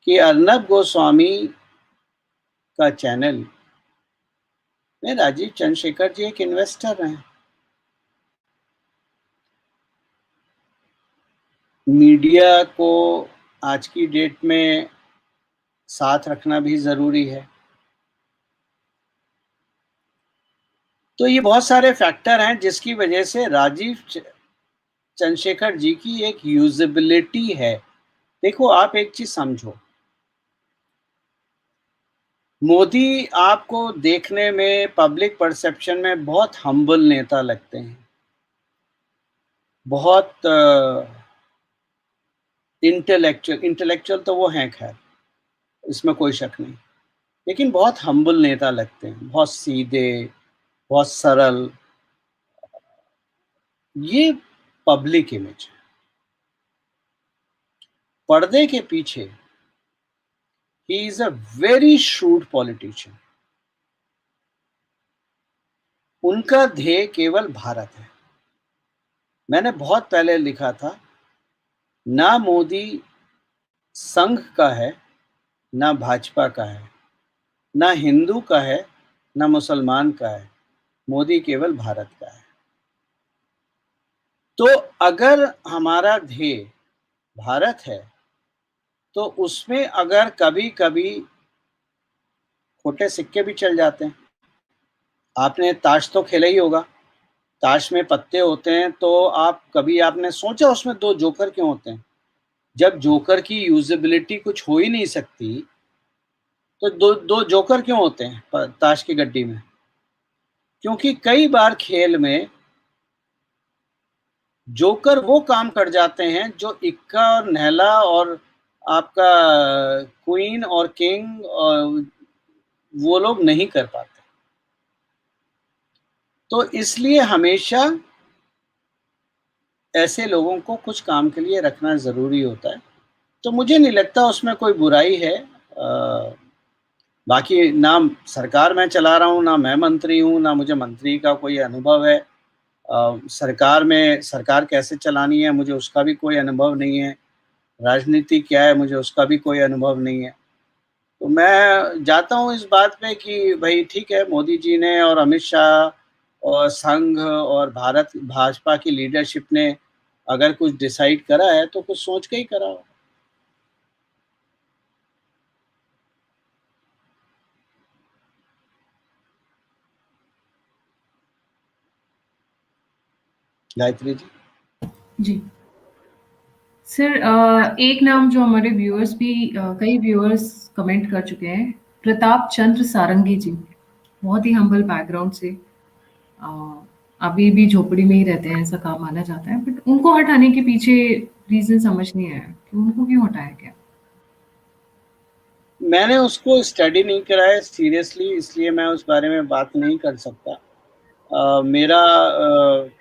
कि अर्नब गोस्वामी का चैनल में राजीव चंद्रशेखर जी एक इन्वेस्टर हैं। मीडिया को आज की डेट में साथ रखना भी जरूरी है। तो ये बहुत सारे फैक्टर हैं जिसकी वजह से राजीव चंद्रशेखर जी की एक यूजेबिलिटी है। देखो, आप एक चीज समझो, मोदी आपको देखने में, पब्लिक परसेप्शन में बहुत हम्बल नेता लगते हैं, बहुत इंटेलेक्चुअल तो वो हैं, खैर इसमें कोई शक नहीं, लेकिन बहुत हम्बल नेता लगते हैं, बहुत सीधे, बहुत सरल। ये पब्लिक इमेज है। पर्दे के पीछे he is a very shrewd politician. उनका ध्येय केवल भारत है। मैंने बहुत पहले लिखा था, ना मोदी संघ का है, ना भाजपा का है, ना हिंदू का है, ना मुसलमान का है, मोदी केवल भारत का है। तो अगर हमारा ध्येय भारत है, तो उसमें अगर कभी कभी खोटे सिक्के भी चल जाते हैं। आपने ताश तो खेला ही होगा। ताश में पत्ते होते हैं, तो आपने सोचा उसमें दो जोकर क्यों होते हैं? जब जोकर की यूजेबिलिटी कुछ हो ही नहीं सकती, तो दो दो जोकर क्यों होते हैं ताश की गड्डी में? क्योंकि कई बार खेल में जोकर वो काम कर जाते हैं जो इक्का और नहला और आपका क्वीन और किंग और वो लोग नहीं कर पाते। तो इसलिए हमेशा ऐसे लोगों को कुछ काम के लिए रखना जरूरी होता है। तो मुझे नहीं लगता उसमें कोई बुराई है। बाकी ना सरकार मैं चला रहा हूँ, ना मैं मंत्री हूँ, ना मुझे मंत्री का कोई अनुभव है। सरकार कैसे चलानी है मुझे उसका भी कोई अनुभव नहीं है। राजनीति क्या है मुझे उसका भी कोई अनुभव नहीं है। तो मैं जाता हूँ इस बात पे कि भाई ठीक है, मोदी जी ने और अमित शाह और संघ और भारत भाजपा की लीडरशिप ने अगर कुछ डिसाइड करा है तो कुछ सोच के ही करा हो। गायत्री जी। जी। सर, एक नाम जो हमारे व्यूअर्स भी, कई व्यूअर्स कमेंट कर चुके हैं, प्रताप चंद्र सारंगी जी। बहुत ही हम्बल बैकग्राउंड से, अ, अभी भी झोपड़ी में ही रहते हैं, ऐसा कहा माना जाता है, बट उनको हटाने के पीछे रीज़न समझ नहीं आया कि उनको क्यों हटाया गया? मैंने उसको स्टडी नहीं करा है सीरियसली, इसलिए मैं उस बारे में बात नहीं कर सकता। मेरा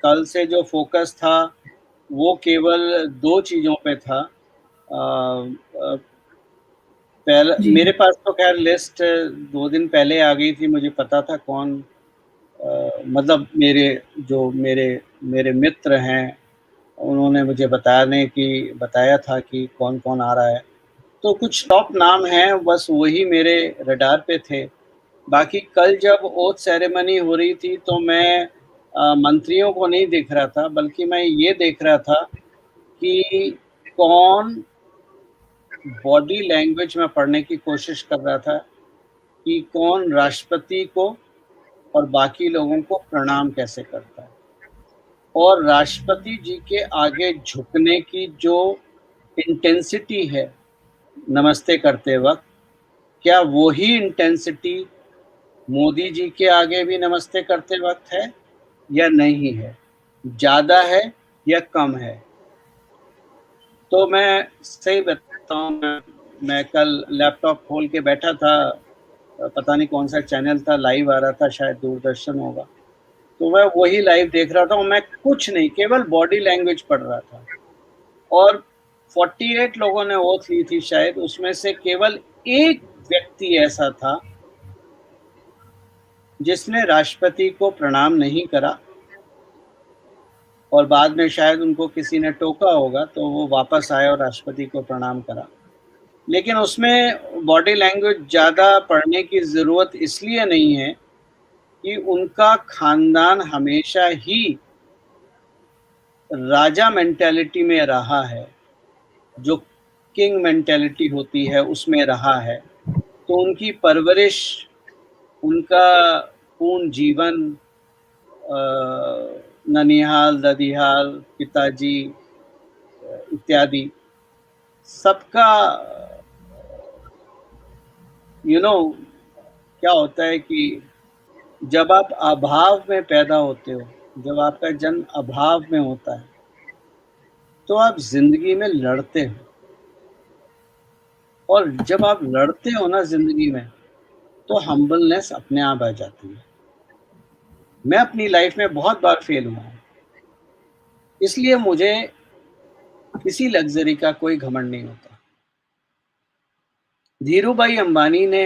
कल से जो फोकस था वो केवल दो चीज़ों पे था। पहला, जी। मेरे पास तो खैर लिस्ट 2 दिन पहले आ गई थी, मुझे पता था कौन, मतलब मेरे मेरे मित्र हैं, उन्होंने मुझे बताया था कि कौन कौन आ रहा है। तो कुछ टॉप नाम हैं, बस वही मेरे रडार पे थे। बाकी कल जब ओथ सेरेमनी हो रही थी तो मैं मंत्रियों को नहीं देख रहा था, बल्कि मैं ये देख रहा था कि कौन बॉडी लैंग्वेज में पढ़ने की कोशिश कर रहा था कि कौन राष्ट्रपति को और बाकी लोगों को प्रणाम कैसे करता है, और राष्ट्रपति जी के आगे झुकने की जो इंटेंसिटी है नमस्ते करते वक्त, क्या वही इंटेंसिटी मोदी जी के आगे भी नमस्ते करते वक्त है या नहीं है, ज्यादा है या कम है? तो मैं सही बताऊं, मैं कल लैपटॉप खोल के बैठा था, पता नहीं कौन सा चैनल था, लाइव आ रहा था, शायद दूरदर्शन होगा। तो मैं वही लाइव देख रहा था और मैं कुछ नहीं, केवल बॉडी लैंग्वेज पढ़ रहा था। और 48 लोगों ने ओथ ली थी शायद, उसमें से केवल एक व्यक्ति ऐसा था जिसने राष्ट्रपति को प्रणाम नहीं करा, और बाद में शायद उनको किसी ने टोका होगा तो वो वापस आए और राष्ट्रपति को प्रणाम करा। लेकिन उसमें बॉडी लैंग्वेज ज़्यादा पढ़ने की ज़रूरत इसलिए नहीं है कि उनका खानदान हमेशा ही राजा मेंटालिटी में रहा है, जो किंग मेंटालिटी होती है उसमें रहा है। तो उनकी परवरिश, उनका पूर्ण जीवन, ननिहाल, ददिहाल, पिताजी इत्यादि सबका क्या होता है कि जब आप अभाव में पैदा होते हो, जब आपका जन्म अभाव में होता है, तो आप जिंदगी में लड़ते हो, और जब आप लड़ते हो ना जिंदगी में, तो हम्बलनेस अपने आप आ जाती है। मैं अपनी लाइफ में बहुत बार फेल हुआ हूं, इसलिए मुझे किसी लग्जरी का कोई घमंड नहीं होता। धीरूभाई अंबानी ने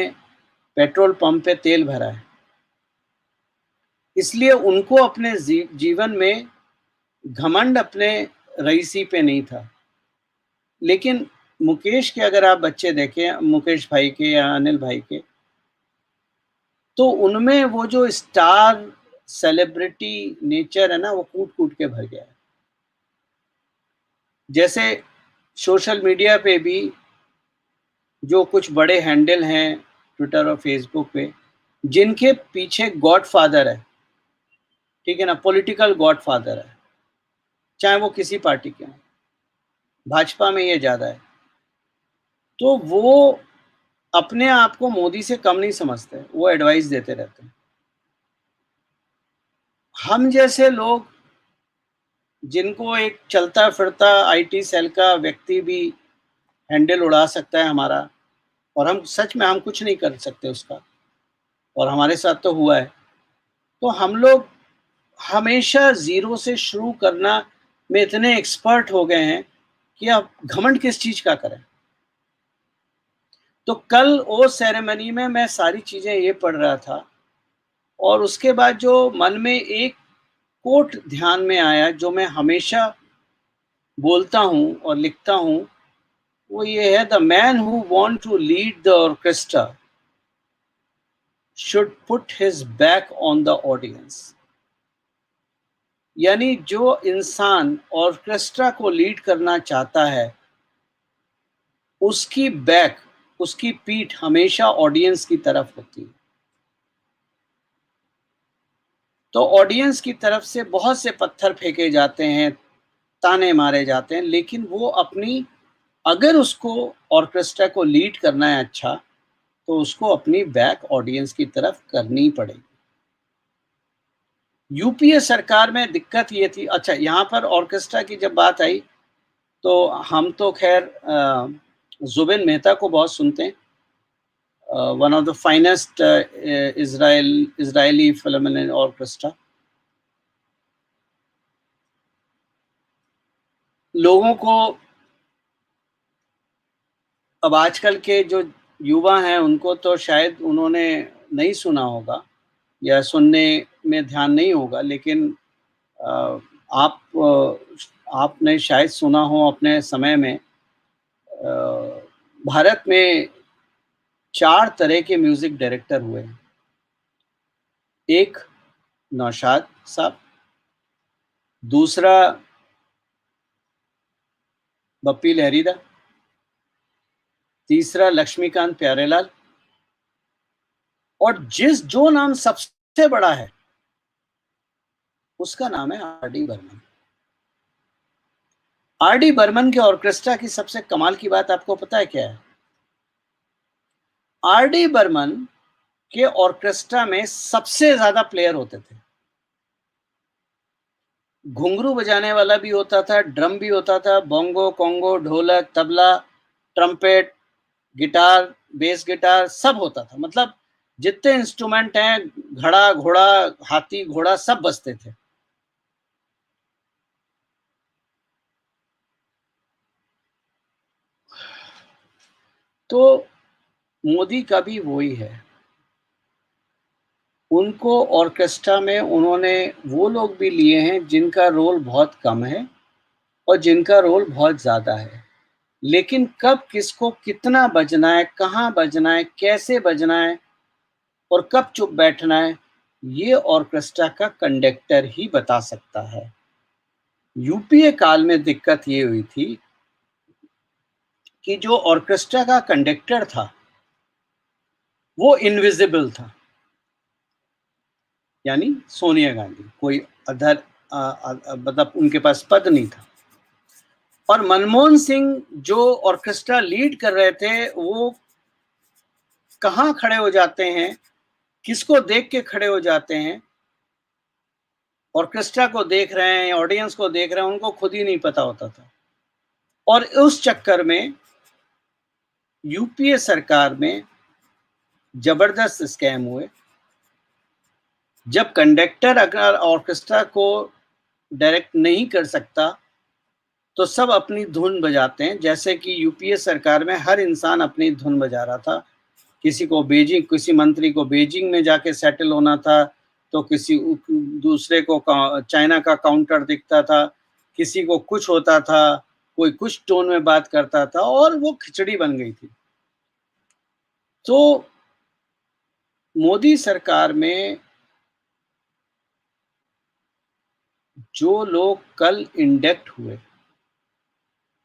पेट्रोल पंप पे तेल भरा है, इसलिए उनको अपने जीवन में घमंड अपने रईसी पे नहीं था। लेकिन मुकेश के अगर आप बच्चे देखें, मुकेश भाई के या अनिल भाई के, तो उनमें वो जो स्टार सेलिब्रिटी नेचर है ना, वो कूट कूट के भर गया है। जैसे सोशल मीडिया पे भी जो कुछ बड़े हैंडल हैं ट्विटर और फेसबुक पे, जिनके पीछे गॉडफादर है, ठीक है ना, पॉलिटिकल गॉडफादर है, चाहे वो किसी पार्टी के हों, भाजपा में ये ज्यादा है, तो वो अपने आप को मोदी से कम नहीं समझते, वो एडवाइस देते रहते हैं। हम जैसे लोग, जिनको एक चलता फिरता आईटी सेल का व्यक्ति भी हैंडल उड़ा सकता है हमारा, और हम सच में हम कुछ नहीं कर सकते उसका, और हमारे साथ तो हुआ है, तो हम लोग हमेशा जीरो से शुरू करना में इतने एक्सपर्ट हो गए हैं कि अब घमंड किस चीज का करें। तो कल वो सेरेमनी में मैं सारी चीजें ये पढ़ रहा था, और उसके बाद जो मन में एक कोट ध्यान में आया, जो मैं हमेशा बोलता हूं और लिखता हूं, वो ये है, the man who want to lead the orchestra should put his back on the audience. यानी जो इंसान ऑर्केस्ट्रा को लीड करना चाहता है, उसकी बैक, उसकी पीठ हमेशा ऑडियंस की तरफ होती है। तो ऑडियंस की तरफ से बहुत से पत्थर फेंके जाते हैं, ताने मारे जाते हैं, लेकिन वो अपनी, अगर उसको ऑर्केस्ट्रा को लीड करना है अच्छा, तो उसको अपनी बैक ऑडियंस की तरफ करनी पड़ेगी। यूपीए सरकार में दिक्कत ये थी, अच्छा यहाँ पर ऑर्केस्ट्रा की जब बात आई, तो हम तो खैर जुबिन मेहता को बहुत सुनते हैं, one of the finest Israeli film orchestra. लोगों को, अब आजकल के जो युवा हैं, उनको तो शायद उन्होंने नहीं सुना होगा या सुनने में ध्यान नहीं होगा, लेकिन आप आपने शायद सुना हो अपने समय में, भारत में 4 तरह के म्यूजिक डायरेक्टर हुए हैं। एक नौशाद साहब, दूसरा बप्पी लहरीदा, तीसरा लक्ष्मीकांत प्यारेलाल, और जो नाम सबसे बड़ा है उसका नाम है R D Burman. R D Burman के ऑर्केस्ट्रा की सबसे कमाल की बात आपको पता है क्या है? आर डी बर्मन के ऑर्केस्ट्रा में सबसे ज्यादा प्लेयर होते थे। घुंघरू बजाने वाला भी होता था, ड्रम भी होता था, बोंगो, कोंगो, ढोलक, tabla, trumpet, guitar, bass guitar, सब होता था। मतलब जितने इंस्ट्रूमेंट हैं, घड़ा घोड़ा हाथी घोड़ा सब बजते थे। तो मोदी का भी वही है, उनको ऑर्केस्ट्रा में उन्होंने वो लोग भी लिए हैं जिनका रोल बहुत कम है और जिनका रोल बहुत ज्यादा है, लेकिन कब किसको कितना बजना है, कहाँ बजना है, कैसे बजना है और कब चुप बैठना है, ये ऑर्केस्ट्रा का कंडक्टर ही बता सकता है। यूपीए काल में दिक्कत ये हुई थी कि जो ऑर्केस्ट्रा का कंडक्टर था वो इनविजिबल था, यानी सोनिया गांधी, कोई अधर मतलब उनके पास पद नहीं था। और मनमोहन सिंह जो ऑर्केस्ट्रा लीड कर रहे थे, वो कहाँ खड़े हो जाते हैं, किसको देख के खड़े हो जाते हैं, ऑर्केस्ट्रा को देख रहे हैं, ऑडियंस को देख रहे हैं, उनको खुद ही नहीं पता होता था। और उस चक्कर में यूपीए सरकार में जबरदस्त स्कैम हुए। जब कंडक्टर अगर ऑर्केस्ट्रा को डायरेक्ट नहीं कर सकता तो सब अपनी धुन बजाते हैं, जैसे कि यूपीए सरकार में हर इंसान अपनी धुन बजा रहा था। किसी को बीजिंग, किसी मंत्री को बीजिंग में जाके सेटल होना था, तो किसी दूसरे को चाइना का काउंटर दिखता था, किसी को कुछ होता था, कोई कुछ टोन में बात करता था और वो खिचड़ी बन गई थी। तो मोदी सरकार में जो लोग कल इंडक्ट हुए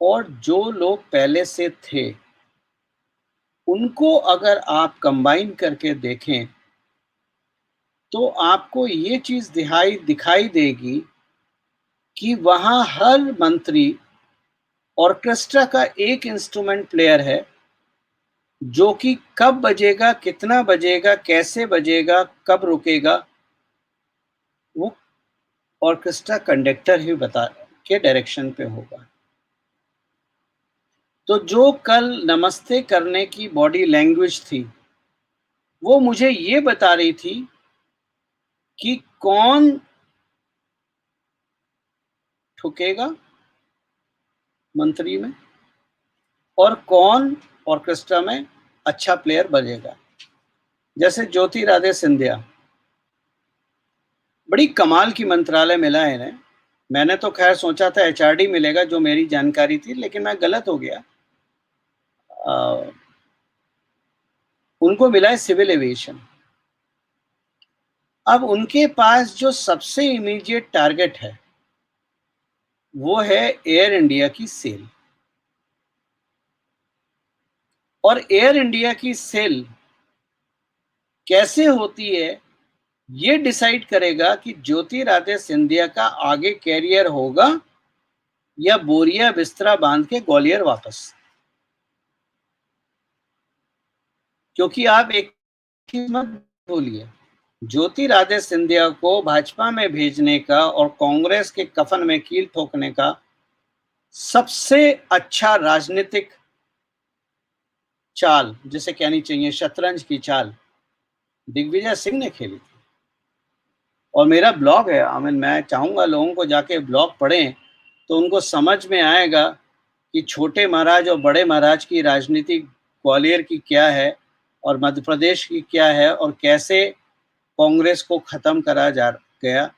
और जो लोग पहले से थे, उनको अगर आप कंबाइन करके देखें तो आपको ये चीज दिखाई देगी कि वहां हर मंत्री ऑर्केस्ट्रा का एक इंस्ट्रूमेंट प्लेयर है, जो कि कब बजेगा, कितना बजेगा, कैसे बजेगा, कब रुकेगा, वो ऑर्केस्ट्रा कंडक्टर ही बता के डायरेक्शन पे होगा। तो जो कल नमस्ते करने की बॉडी लैंग्वेज थी, वो मुझे ये बता रही थी कि कौन ठुकेगा मंत्री में और कौन ऑर्केस्ट्रा में अच्छा प्लेयर बजेगा। जैसे ज्योतिरादित्य सिंधिया, बड़ी कमाल की मंत्रालय मिला है इन्हें। मैंने तो खैर सोचा था एचआरडी मिलेगा, जो मेरी जानकारी थी, लेकिन मैं गलत हो गया। उनको मिला है सिविल एविएशन। अब उनके पास जो सबसे इमीडिएट टारगेट है वो है एयर इंडिया की सेल, और एयर इंडिया की सेल कैसे होती है ये डिसाइड करेगा कि ज्योतिरादित्य सिंधिया का आगे कैरियर होगा या बोरिया बिस्तरा बांध के ग्वालियर वापस। क्योंकि आप एक चीज मत भूलिए, ज्योतिरादित्य सिंधिया को भाजपा में भेजने का और कांग्रेस के कफन में कील ठोकने का सबसे अच्छा राजनीतिक चाल, जिसे कहनी चाहिए शतरंज की चाल, दिग्विजय सिंह ने खेली थी। और मेरा ब्लॉग है, मैं चाहूंगा लोगों को जाके ब्लॉग पढ़ें तो उनको समझ में आएगा कि छोटे महाराज और बड़े महाराज की राजनीति ग्वालियर की क्या है और मध्य प्रदेश की क्या है और कैसे कांग्रेस को खत्म करा जा गया।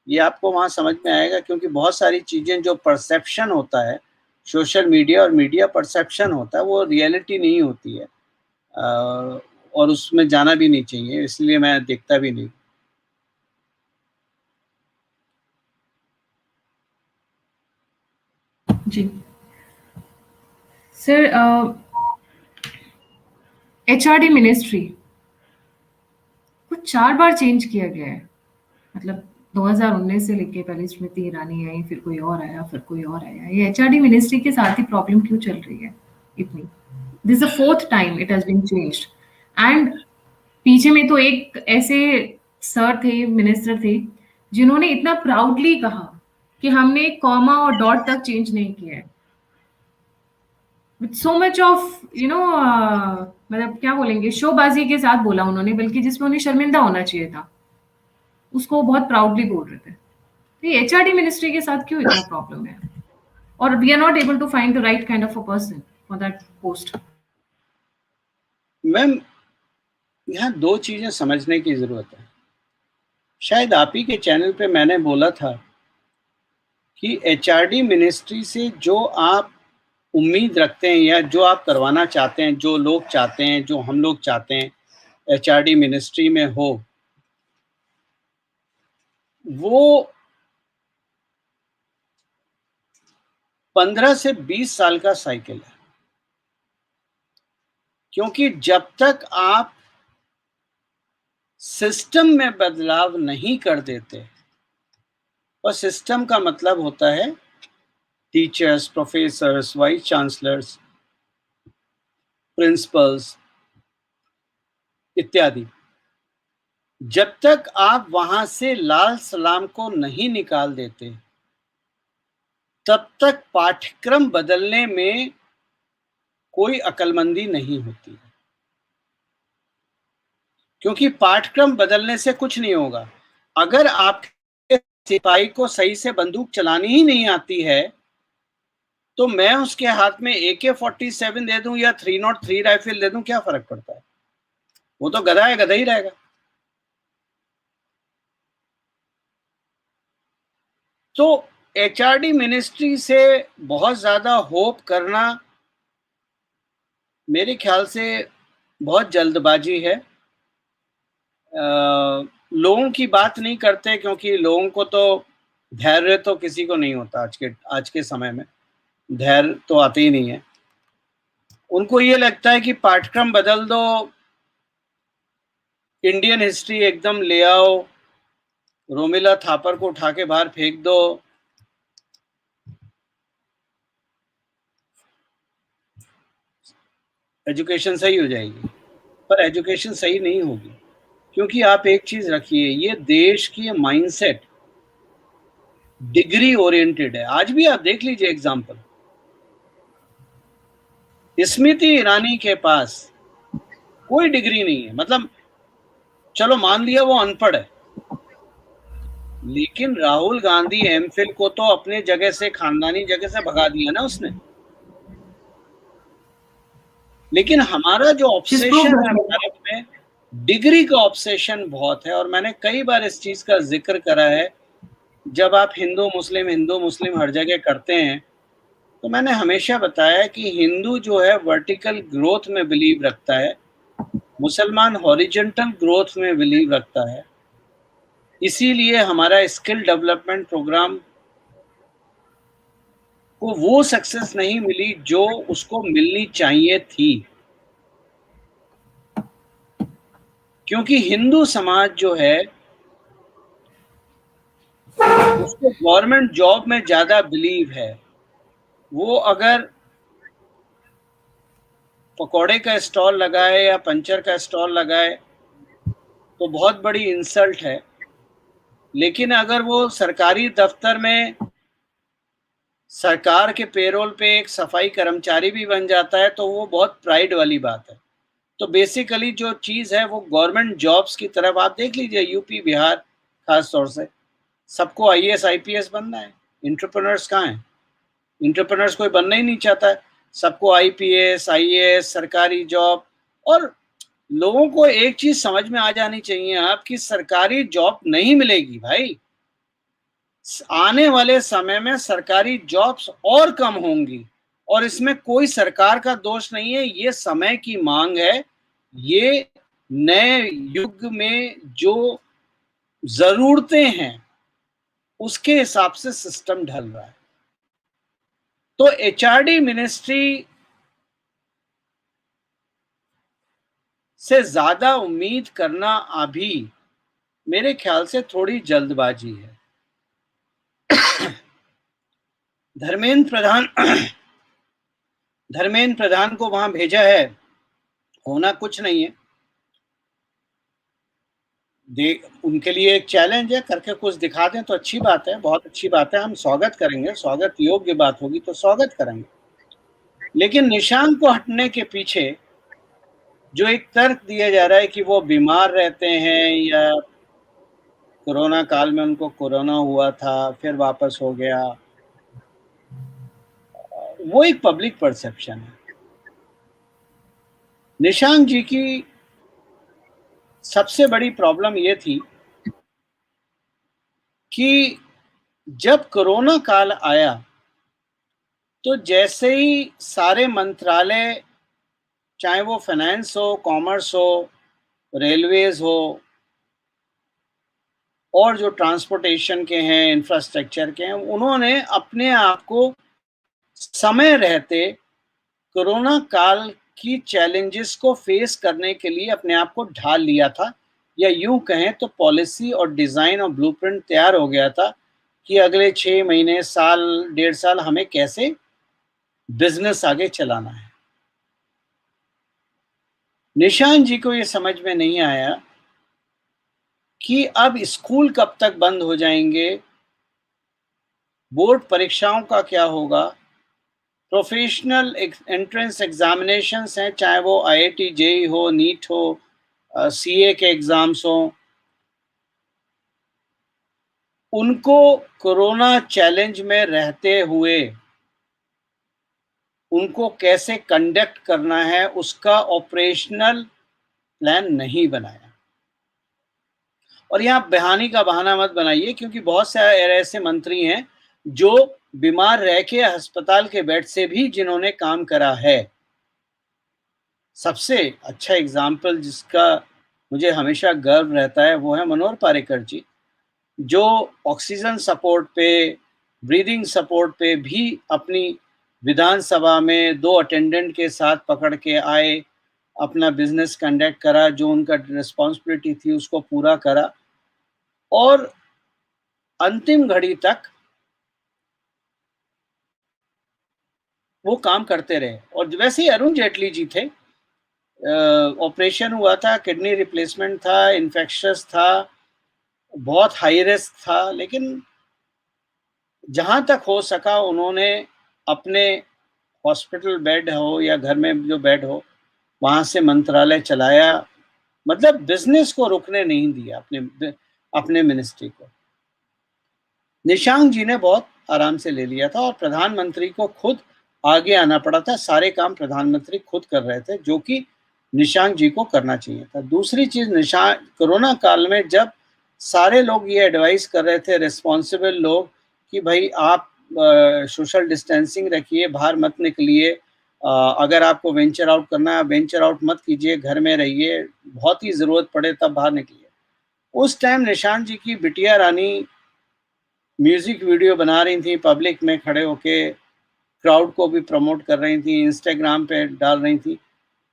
ये आपको वहाँ समझ में आएगा, क्योंकि बहुत सारी चीज़ें जो परसेप्शन होता है, सोशल मीडिया और मीडिया परसेप्शन होता है, वो रियलिटी नहीं होती है, और उसमें जाना भी नहीं चाहिए, इसलिए मैं देखता भी नहीं। जी सर, एचआरडी मिनिस्ट्री कुछ 4 बार चेंज किया गया है। मतलब 2019 से लेके पहले स्मृति ईरानी आई, फिर कोई और आया, फिर कोई और आया। ये एचआरडी मिनिस्ट्री के साथ ही प्रॉब्लम क्यों चल रही है इतनी? This is the fourth time it has been changed. And पीछे में तो एक ऐसे सर थे, मिनिस्टर थे, जिन्होंने इतना प्राउडली कहा कि हमने कॉमा और डॉट तक चेंज नहीं किया है। विथ सो मच ऑफ मतलब क्या बोलेंगे, शोबाजी के साथ बोला उन्होंने, बल्कि जिसमें उन्हें शर्मिंदा होना चाहिए था, उसको वो बहुत प्राउडली बोल रहे थे। तो ये एचआरडी मिनिस्ट्री के साथ क्यों इतना प्रॉब्लम है? और we are not able to find the right kind of a person for that post. Ma'am, यहाँ 2 चीज़ें समझने की ज़रूरत है। शायद आप ही के चैनल पे मैंने बोला था कि एचआरडी मिनिस्ट्री से जो आप उम्मीद रखते हैं या जो आप करवाना चाहते हैं, जो लोग चाहते हैं, जो हम लोग चाहते हैं एचआरडी मिनिस्ट्री में हो, वो 15 से 20 साल का साइकिल है। क्योंकि जब तक आप सिस्टम में बदलाव नहीं कर देते, और सिस्टम का मतलब होता है teachers, professors, vice chancellors, principals इत्यादि, जब तक आप वहां से लाल सलाम को नहीं निकाल देते, तब तक पाठ्यक्रम बदलने में कोई अक्लमंदी नहीं होती। क्योंकि पाठ्यक्रम बदलने से कुछ नहीं होगा। अगर आपके सिपाही को सही से बंदूक चलानी ही नहीं आती है, तो मैं उसके हाथ में AK-47 दे दूं या 303 राइफल दे दूं, क्या फर्क पड़ता है? वो तो गधा है, गधा ही रहेगा। तो एचआरडी मिनिस्ट्री से बहुत ज्यादा होप करना मेरे ख्याल से बहुत जल्दबाजी है। लोगों की बात नहीं करते, क्योंकि लोगों को तो धैर्य तो किसी को नहीं होता। आज के समय में धैर्य तो आते ही नहीं है। उनको ये लगता है कि पाठ्यक्रम बदल दो, इंडियन हिस्ट्री एकदम ले आओ, रोमिला थापर को उठा के बाहर फेंक दो, एजुकेशन सही हो जाएगी। पर एजुकेशन सही नहीं होगी, क्योंकि आप एक चीज रखिए, ये देश की माइंडसेट डिग्री ओरिएंटेड है। आज भी आप देख लीजिए एग्जाम्पल, स्मृति ईरानी के पास कोई डिग्री नहीं है। मतलब चलो मान लिया वो अनपढ़ है, लेकिन राहुल गांधी एमफिल को तो अपने जगह से, खानदानी जगह से भगा दिया ना उसने। लेकिन हमारा जो ऑब्सेशन है भारत में, डिग्री का ऑब्सेशन बहुत है। और मैंने कई बार इस चीज का जिक्र करा है, जब आप हिंदू मुस्लिम हर जगह करते हैं, तो मैंने हमेशा बताया कि हिंदू जो है वर्टिकल ग्रोथ में बिलीव रखता है, मुसलमान हॉरिजेंटल ग्रोथ में बिलीव रखता है। इसीलिए हमारा स्किल डेवलपमेंट प्रोग्राम को वो सक्सेस नहीं मिली जो उसको मिलनी चाहिए थी। क्योंकि हिंदू समाज जो है उसको गवर्नमेंट जॉब में ज्यादा बिलीव है। वो अगर पकौड़े का स्टॉल लगाए या पंचर का स्टॉल लगाए तो बहुत बड़ी इंसल्ट है, लेकिन अगर वो सरकारी दफ्तर में सरकार के पेरोल पे एक सफाई कर्मचारी भी बन जाता है तो वो बहुत प्राइड वाली बात है। तो बेसिकली जो चीज़ है वो गवर्नमेंट जॉब्स की तरफ आप देख लीजिए, यूपी बिहार खास तौर से सबको IAS IPS बनना है। इंटरप्रेनर्स कहाँ हैं? इंटरप्रेनर्स कोई बनना ही नहीं चाहता है, सबको IPS IAS सरकारी जॉब। और लोगों को एक चीज समझ में आ जानी चाहिए, आपकी सरकारी जॉब नहीं मिलेगी भाई। आने वाले समय में सरकारी जॉब्स और कम होंगी, और इसमें कोई सरकार का दोष नहीं है, ये समय की मांग है। ये नए युग में जो जरूरतें हैं उसके हिसाब से सिस्टम ढल रहा है। तो HRD मिनिस्ट्री से ज्यादा उम्मीद करना अभी मेरे ख्याल से थोड़ी जल्दबाजी है। धर्मेंद्र प्रधान को वहां भेजा है, होना कुछ नहीं है। उनके लिए एक चैलेंज है, करके कुछ दिखा दें तो अच्छी बात है, बहुत अच्छी बात है। हम स्वागत करेंगे, स्वागत योग्य बात होगी तो स्वागत करेंगे। लेकिन निशांक को हटने के पीछे जो एक तर्क दिया जा रहा है कि वो बीमार रहते हैं या कोरोना काल में उनको कोरोना हुआ था फिर वापस हो गया, वो एक पब्लिक परसेप्शन है। निशांक जी की सबसे बड़ी प्रॉब्लम ये थी कि जब कोरोना काल आया तो जैसे ही सारे मंत्रालय, चाहे वो फाइनेंस हो, कॉमर्स हो, रेलवेज हो और जो ट्रांसपोर्टेशन के हैं, इंफ्रास्ट्रक्चर के हैं, उन्होंने अपने आप को समय रहते कोरोना काल की चैलेंजेस को फेस करने के लिए अपने आप को ढाल लिया था, या यूं कहें तो पॉलिसी और डिजाइन और ब्लूप्रिंट तैयार हो गया था कि अगले 6 महीने, साल, 1.5 साल हमें कैसे बिजनेस आगे चलाना है। निशांत जी को ये समझ में नहीं आया कि अब स्कूल कब तक बंद हो जाएंगे, बोर्ड परीक्षाओं का क्या होगा, प्रोफेशनल एंट्रेंस एग्जामिनेशंस हैं, चाहे वो आईआईटी, जेई हो, नीट हो, सीए के एग्जाम्स हो, उनको कोरोना चैलेंज में रहते हुए उनको कैसे कंडक्ट करना है उसका ऑपरेशनल प्लान नहीं बनाया। और यहाँ बहाने का बहाना मत बनाइए, क्योंकि बहुत से ऐसे मंत्री हैं जो बीमार रह के अस्पताल के बेड से भी जिन्होंने काम करा है। सबसे अच्छा एग्जाम्पल जिसका मुझे हमेशा गर्व रहता है वो है मनोहर पार्रिकर जी, जो ऑक्सीजन सपोर्ट पे, ब्रीदिंग सपोर्ट पे भी अपनी विधानसभा में 2 अटेंडेंट के साथ पकड़ के आए, अपना बिजनेस कंडक्ट करा, जो उनका रिस्पॉन्सिबिलिटी थी उसको पूरा करा और अंतिम घड़ी तक वो काम करते रहे। और वैसे ही अरुण जेटली जी थे, ऑपरेशन हुआ था, किडनी रिप्लेसमेंट था, इन्फेक्शस था, बहुत हाई रिस्क था, लेकिन जहां तक हो सका उन्होंने अपने हॉस्पिटल बेड हो या घर में जो बेड हो वहां से मंत्रालय चलाया, मतलब बिजनेस को रुकने नहीं दिया अपने मिनिस्ट्री को। निशांक जी ने बहुत आराम से ले लिया था और प्रधानमंत्री को खुद आगे आना पड़ा था, सारे काम प्रधानमंत्री खुद कर रहे थे, जो कि निशांक जी को करना चाहिए था। दूसरी चीज, निशांक कोरोना काल में जब सारे लोग ये एडवाइस कर रहे थे, रिस्पॉन्सिबल लोग, कि भाई आप सोशल डिस्टेंसिंग रखिए, बाहर मत निकलिए, अगर आपको वेंचर आउट करना है वेंचर आउट मत कीजिए, घर में रहिए, बहुत ही जरूरत पड़े तब बाहर निकलिए। उस टाइम निशांत जी की बिटिया रानी म्यूजिक वीडियो बना रही थी, पब्लिक में खड़े होके क्राउड को भी प्रमोट कर रही थी, इंस्टाग्राम पे डाल रही थी।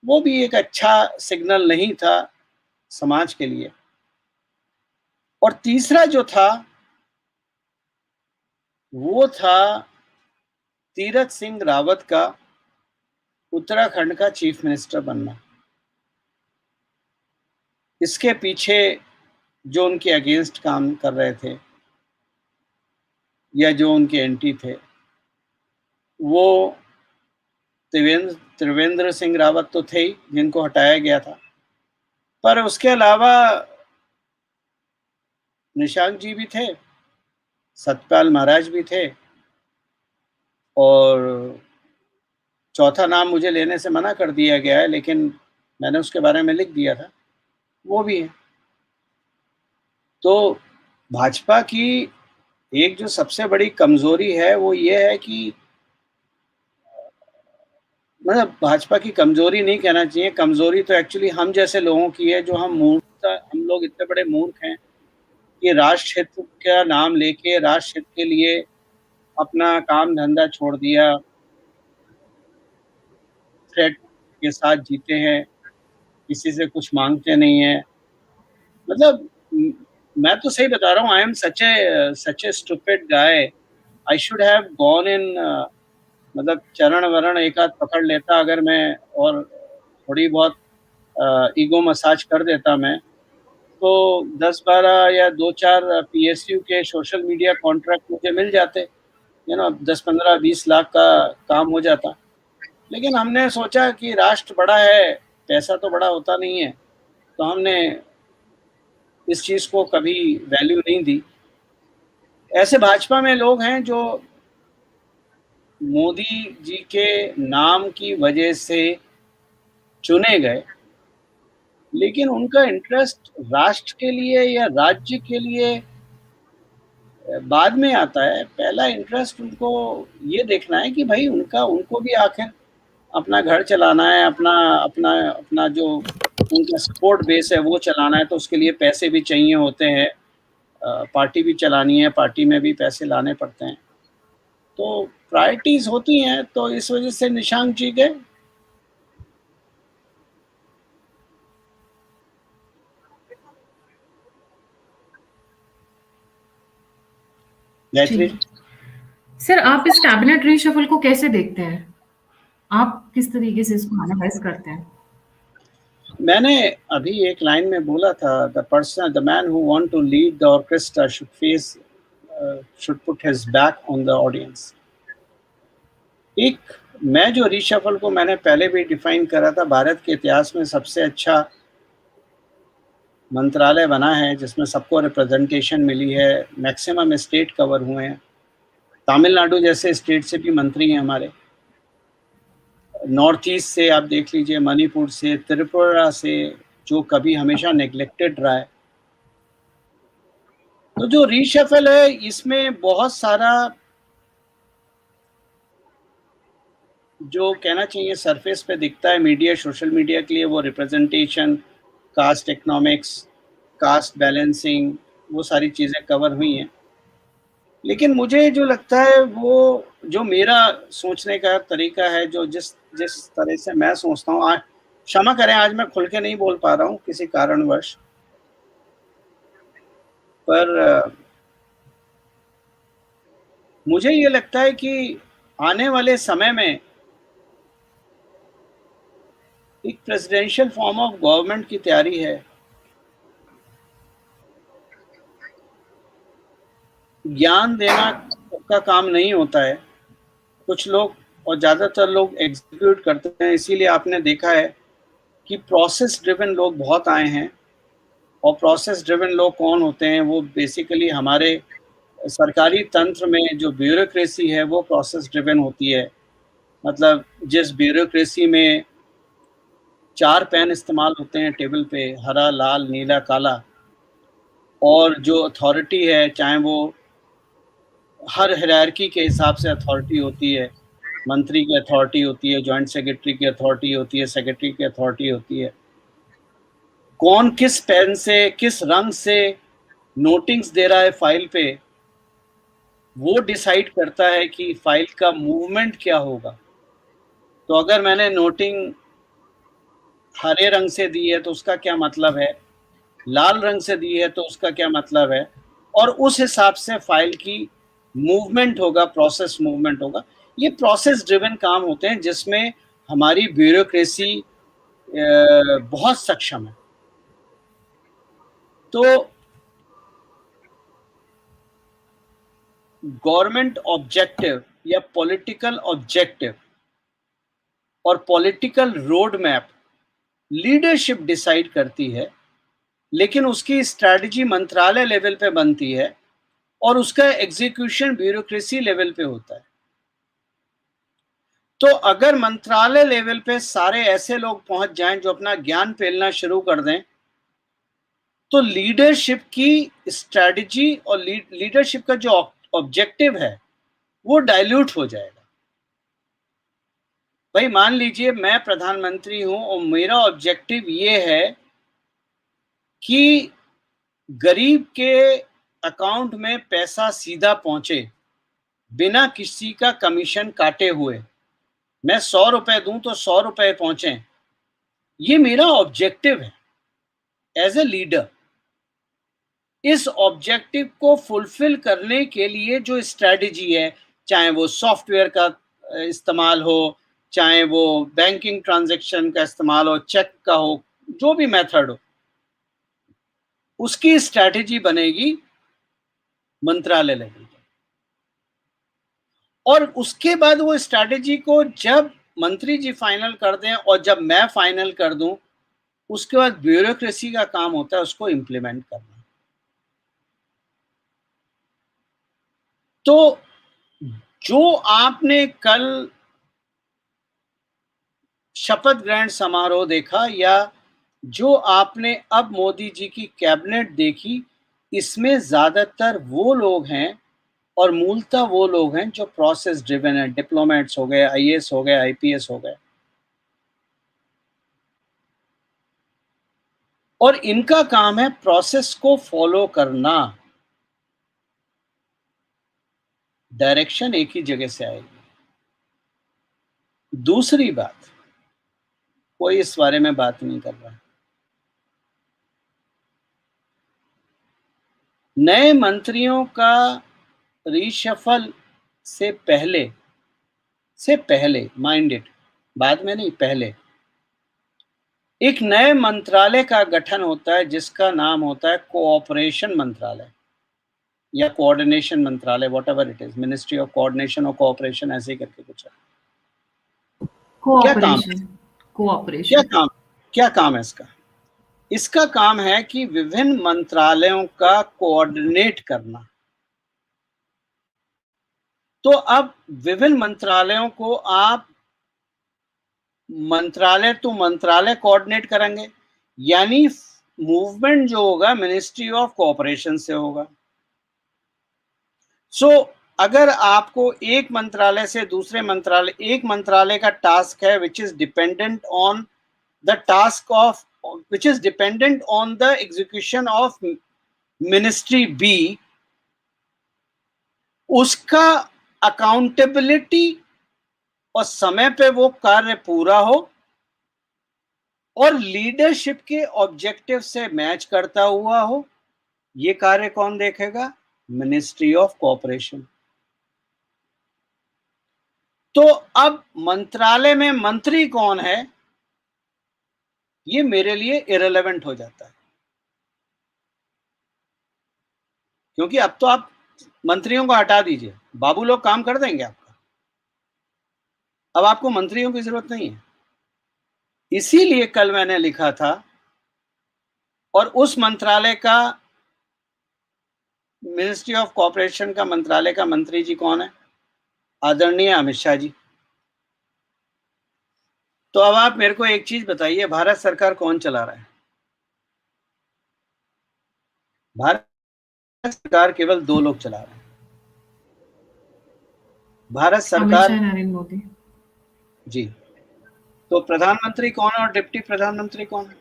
वो भी एक अच्छा सिग्नल नहीं था समाज के लिए। और तीसरा जो था वो था तीरथ सिंह रावत का उत्तराखंड का चीफ मिनिस्टर बनना। इसके पीछे जो उनके अगेंस्ट काम कर रहे थे या जो उनके एंटी थे वो त्रिवेंद्र सिंह रावत तो थे ही, जिनको हटाया गया था, पर उसके अलावा निशांक जी भी थे, सतपाल महाराज भी थे, और चौथा नाम मुझे लेने से मना कर दिया गया है, लेकिन मैंने उसके बारे में लिख दिया था, वो भी है। तो भाजपा की एक जो सबसे बड़ी कमजोरी है वो ये है कि, मतलब भाजपा की कमजोरी नहीं कहना चाहिए, कमजोरी तो एक्चुअली हम जैसे लोगों की है, जो हम लोग इतने बड़े मूर्ख हैं कि राष्ट्र हित का नाम लेके राष्ट्र हित के लिए अपना काम धंधा छोड़ दिया, थ्रेट के साथ जीते हैं, किसी से कुछ मांगते नहीं है। मतलब मैं तो सही बता रहा हूँ, I am such A stupid guy, I should have gone in, मतलब चरण वरण एक आध पकड़ लेता अगर मैं, और थोड़ी बहुत ईगो मसाज कर देता मैं, तो 10-12 या 2-4 पीएसयू के सोशल मीडिया कॉन्ट्रैक्ट मुझे मिल जाते, 10-15-20 लाख का काम हो जाता। लेकिन हमने सोचा कि राष्ट्र बड़ा है, पैसा तो बड़ा होता नहीं है, तो हमने इस चीज़ को कभी वैल्यू नहीं दी। ऐसे भाजपा में लोग हैं जो मोदी जी के नाम की वजह से चुने गए, लेकिन उनका इंटरेस्ट राष्ट्र के लिए या राज्य के लिए बाद में आता है। पहला इंटरेस्ट उनको ये देखना है कि भाई उनको भी आखिर अपना घर चलाना है, अपना अपना अपना जो उनका सपोर्ट बेस है वो चलाना है, तो उसके लिए पैसे भी चाहिए होते हैं। पार्टी भी चलानी है, पार्टी में भी पैसे लाने पड़ते हैं, तो प्रायोरिटीज होती हैं। तो इस वजह से निशंक जी गए। गायत्री, जी। सर, आप इस कैबिनेट रीशफल को कैसे देखते हैं? आप किस तरीके से इसको एनालाइज़ करते हैं? मैंने अभी एक लाइन में बोला था, the man who want to lead the orchestra should put his back on the audience. एक मैं जो रीशफल को मैंने पहले भी डिफाइन करा था, भारत के इतिहास में सबसे अच्छा मंत्रालय बना है जिसमें सबको रिप्रेजेंटेशन मिली है, मैक्सिमम स्टेट कवर हुए हैं। तमिलनाडु जैसे स्टेट से भी मंत्री हैं हमारे, नॉर्थ ईस्ट से आप देख लीजिए, मणिपुर से, त्रिपुरा से, जो कभी हमेशा नेग्लेक्टेड रहा है। तो जो रीशफल है इसमें बहुत सारा जो कहना चाहिए सरफेस पे दिखता है मीडिया, सोशल मीडिया के लिए, वो representation, caste economics, caste balancing, वो सारी चीज़ें कवर हुई हैं। लेकिन मुझे जो लगता है, वो जो मेरा सोचने का तरीका है, जो जिस जिस तरह से मैं सोचता हूँ, आज क्षमा करें आज मैं खुल के नहीं बोल पा रहा हूँ किसी कारणवश, पर मुझे ये लगता है कि आने वाले समय में एक प्रेसिडेंशियल फॉर्म ऑफ गवर्नमेंट की तैयारी है। ज्ञान देना का काम नहीं होता है, कुछ लोग और ज़्यादातर लोग एग्जीक्यूट करते हैं। इसीलिए आपने देखा है कि प्रोसेस ड्रिवन लोग बहुत आए हैं, और प्रोसेस ड्रिवन लोग कौन होते हैं? वो बेसिकली हमारे सरकारी तंत्र में जो ब्यूरोक्रेसी है वो प्रोसेस ड्रिवन होती है। मतलब जिस ब्यूरोक्रेसी में 4 पेन इस्तेमाल होते हैं टेबल पे, हरा, लाल, नीला, काला, और जो अथॉरिटी है, चाहे वो हर हायरार्की के हिसाब से अथॉरिटी होती है, मंत्री की अथॉरिटी होती है, जॉइंट सेक्रेटरी की अथॉरिटी होती है, सेक्रेटरी की अथॉरिटी होती है, कौन किस पेन से, किस रंग से नोटिंग्स दे रहा है फाइल पे, वो डिसाइड करता है कि फाइल का मूवमेंट क्या होगा। तो अगर मैंने नोटिंग हरे रंग से दी है तो उसका क्या मतलब है, लाल रंग से दी है तो उसका क्या मतलब है, और उस हिसाब से फाइल की मूवमेंट होगा, प्रोसेस मूवमेंट होगा। ये प्रोसेस ड्रिवन काम होते हैं जिसमें हमारी ब्यूरोक्रेसी बहुत सक्षम है। तो गवर्नमेंट ऑब्जेक्टिव या पॉलिटिकल ऑब्जेक्टिव और political road map leadership decide करती है, लेकिन उसकी स्ट्रैटेजी मंत्रालय लेवल पे बनती है और उसका एग्जीक्यूशन ब्यूरोक्रेसी लेवल पे होता है। तो अगर मंत्रालय लेवल पे सारे ऐसे लोग पहुंच जाएं जो अपना ज्ञान फैलाना शुरू कर दें, तो लीडरशिप की स्ट्रैटेजी और लीडरशिप का जो ऑब्जेक्टिव है वो डाइल्यूट हो जाएगा। भाई मान लीजिए मैं प्रधानमंत्री हूं और मेरा ऑब्जेक्टिव ये है कि गरीब के अकाउंट में पैसा सीधा पहुंचे बिना किसी का कमीशन काटे हुए। मैं 100 रुपए दूं तो 100 रुपए पहुंचे, ये मेरा ऑब्जेक्टिव है एज ए लीडर। इस ऑब्जेक्टिव को फुलफिल करने के लिए जो स्ट्रेटजी है, चाहे वो सॉफ्टवेयर का इस्तेमाल हो, चाहे वो बैंकिंग ट्रांजैक्शन का इस्तेमाल हो, चेक का हो, जो भी मेथड हो, उसकी स्ट्रेटजी बनेगी मंत्रालय लेवल पर। और उसके बाद वो स्ट्रेटजी को जब मंत्री जी फाइनल कर दें और जब मैं फाइनल कर दूं, उसके बाद ब्यूरोक्रेसी का काम होता है उसको इम्प्लीमेंट करना। तो जो आपने कल शपथ ग्रहण समारोह देखा या जो आपने अब मोदी जी की कैबिनेट देखी, इसमें ज्यादातर वो लोग हैं और मूलतः वो लोग हैं जो प्रोसेस ड्रिवन है। डिप्लोमेट्स हो गए, आईएएस हो गए, आईपीएस हो गए, और इनका काम है प्रोसेस को फॉलो करना। डायरेक्शन एक ही जगह से आएगी। दूसरी बात, कोई इस बारे में बात नहीं कर रहा। नए मंत्रियों का रीशफल से पहले माइंड इट, बाद में नहीं, पहले एक नए मंत्रालय का गठन होता है जिसका नाम होता है कोऑपरेशन मंत्रालय या कोऑर्डिनेशन मंत्रालय, whatever it is, ministry of coordination और कोऑपरेशन, ऐसे करके कुछ है। क्या काम है? Cooperation, cooperation. क्या काम है इसका? इसका काम है कि विभिन्न मंत्रालयों का कोऑर्डिनेट करना। तो अब विभिन्न मंत्रालयों को आप मंत्रालय टू मंत्रालय कोऑर्डिनेट करेंगे, यानी मूवमेंट जो होगा मिनिस्ट्री ऑफ कोऑपरेशन से होगा। सो अगर आपको एक मंत्रालय से दूसरे मंत्रालय, एक मंत्रालय का टास्क है which is dependent on the task of, which is dependent on the execution of ministry B, उसका अकाउंटेबिलिटी और समय पे वो कार्य पूरा हो और लीडरशिप के ऑब्जेक्टिव से मैच करता हुआ हो, ये कार्य कौन देखेगा? Ministry of cooperation. तो अब मंत्रालय में मंत्री कौन है, ये मेरे लिए इरेलेवेंट हो जाता है, क्योंकि अब तो आप मंत्रियों को हटा दीजिए, बाबू लोग काम कर देंगे आपका। अब आपको मंत्रियों की जरूरत नहीं है। इसीलिए कल मैंने लिखा था, और उस मंत्रालय का, मिनिस्ट्री ऑफ कोऑपरेशन का मंत्रालय का मंत्री जी कौन है? आदरणीय अमित शाह जी। तो अब आप मेरे को एक चीज बताइए, भारत सरकार कौन चला रहा है? भारत सरकार केवल दो लोग चला रहे हैं। भारत अमित सरकार, शाह, नरेंद्र मोदी जी। तो प्रधानमंत्री कौन है और डिप्टी प्रधानमंत्री कौन है?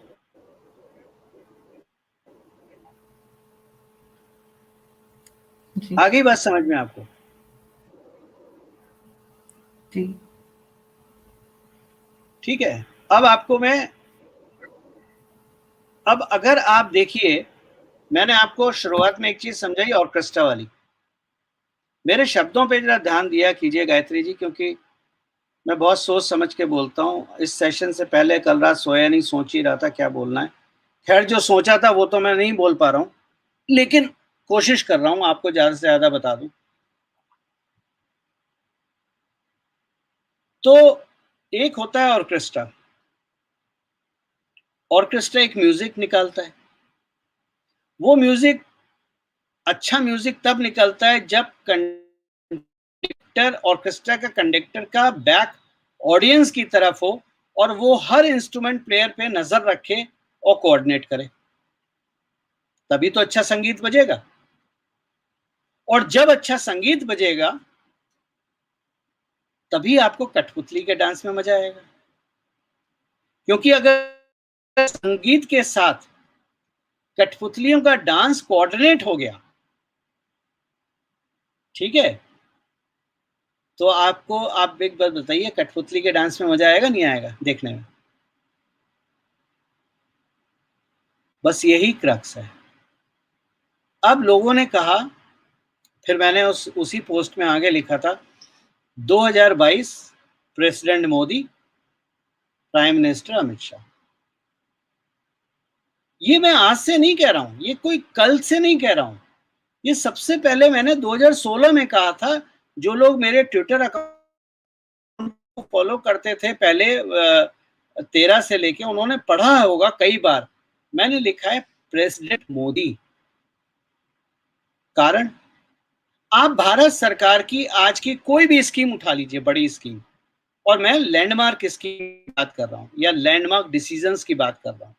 जी आगे बात समझ में आपको? जी। ठीक है। अब आपको मैं, अब अगर आप देखिए, मैंने आपको शुरुआत में एक चीज समझाई, ऑर्केस्ट्रा वाली। मेरे शब्दों पे जरा ध्यान दिया कीजिए गायत्री जी, क्योंकि मैं बहुत सोच समझ के बोलता हूँ। इस सेशन से पहले कल रात सोया नहीं, सोच ही रहा था क्या बोलना है। खैर, जो सोचा था वो तो मैं नहीं बोल पा रहा हूँ, लेकिन कोशिश कर रहा हूँ आपको ज्यादा से ज्यादा बता दूं। तो एक होता है ऑर्केस्ट्रा। ऑर्केस्ट्रा एक म्यूजिक निकालता है। वो म्यूजिक, अच्छा म्यूजिक तब निकलता है जब कंडक्टर, ऑर्केस्ट्रा का कंडक्टर का बैक ऑडियंस की तरफ हो और वो हर इंस्ट्रूमेंट प्लेयर पे नजर रखे और कोऑर्डिनेट करे, तभी तो अच्छा संगीत बजेगा। और जब अच्छा संगीत बजेगा तभी आपको कठपुतली के डांस में मजा आएगा, क्योंकि अगर संगीत के साथ कठपुतलियों का डांस कोऑर्डिनेट हो गया, ठीक है, तो आपको, आप एक बात बताइए, कठपुतली के डांस में मजा आएगा नहीं आएगा देखने में? बस यही क्रक्स है। अब लोगों ने कहा, फिर मैंने उसी पोस्ट में आगे लिखा था, 2022 president Modi, prime minister Amit Shah. ये मैं आज से नहीं कह रहा हूं, ये कोई कल से नहीं कह रहा हूं, ये सबसे पहले मैंने 2016 में कहा था। जो लोग मेरे ट्विटर अकाउंट फॉलो करते थे पहले 13 से लेके, उन्होंने पढ़ा होगा कई बार। मैंने लिखा है प्रेसिडेंट मोदी। कारण, आप भारत सरकार की आज की कोई भी स्कीम उठा लीजिए, बड़ी स्कीम, और मैं लैंडमार्क स्कीम की बात कर रहा हूं या लैंडमार्क डिसीजंस की बात कर रहा हूं,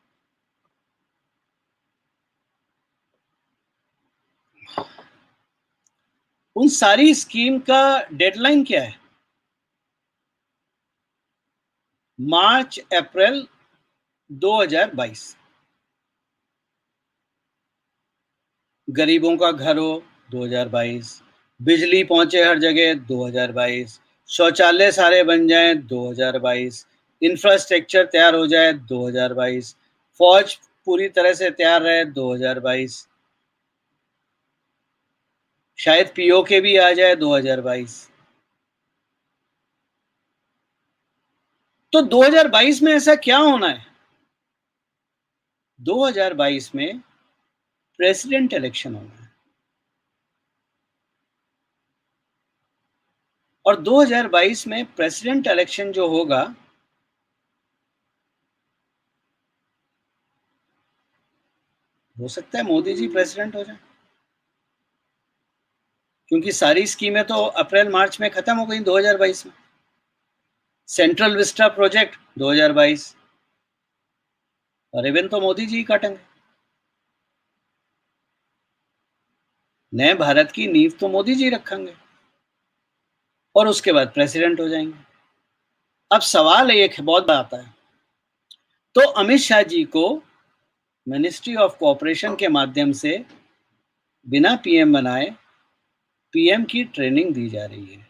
उन सारी स्कीम का डेडलाइन क्या है? मार्च अप्रैल 2022। गरीबों का घर हो 2022, बिजली पहुंचे हर जगह 2022, शौचालय सारे बन जाएं 2022, इंफ्रास्ट्रक्चर तैयार हो जाए 2022, फौज पूरी तरह से तैयार रहे 2022, शायद पीओके भी आ जाए 2022। तो 2022 में ऐसा क्या होना है? 2022 में प्रेसिडेंट इलेक्शन होना है, और 2022 में प्रेसिडेंट इलेक्शन जो होगा, हो सकता है मोदी जी प्रेसिडेंट हो जाए, क्योंकि सारी स्कीमें तो अप्रैल मार्च में खत्म हो गई 2022 में। सेंट्रल विस्टा प्रोजेक्ट 2022, रिबन तो मोदी जी ही काटेंगे। नए भारत की नींव तो मोदी जी रखेंगे, और उसके बाद प्रेसिडेंट हो जाएंगे। अब सवाल एक बहुत बड़ा आता है, तो अमित शाह जी को मिनिस्ट्री ऑफ कोऑपरेशन के माध्यम से बिना पीएम बनाए पीएम की ट्रेनिंग दी जा रही है।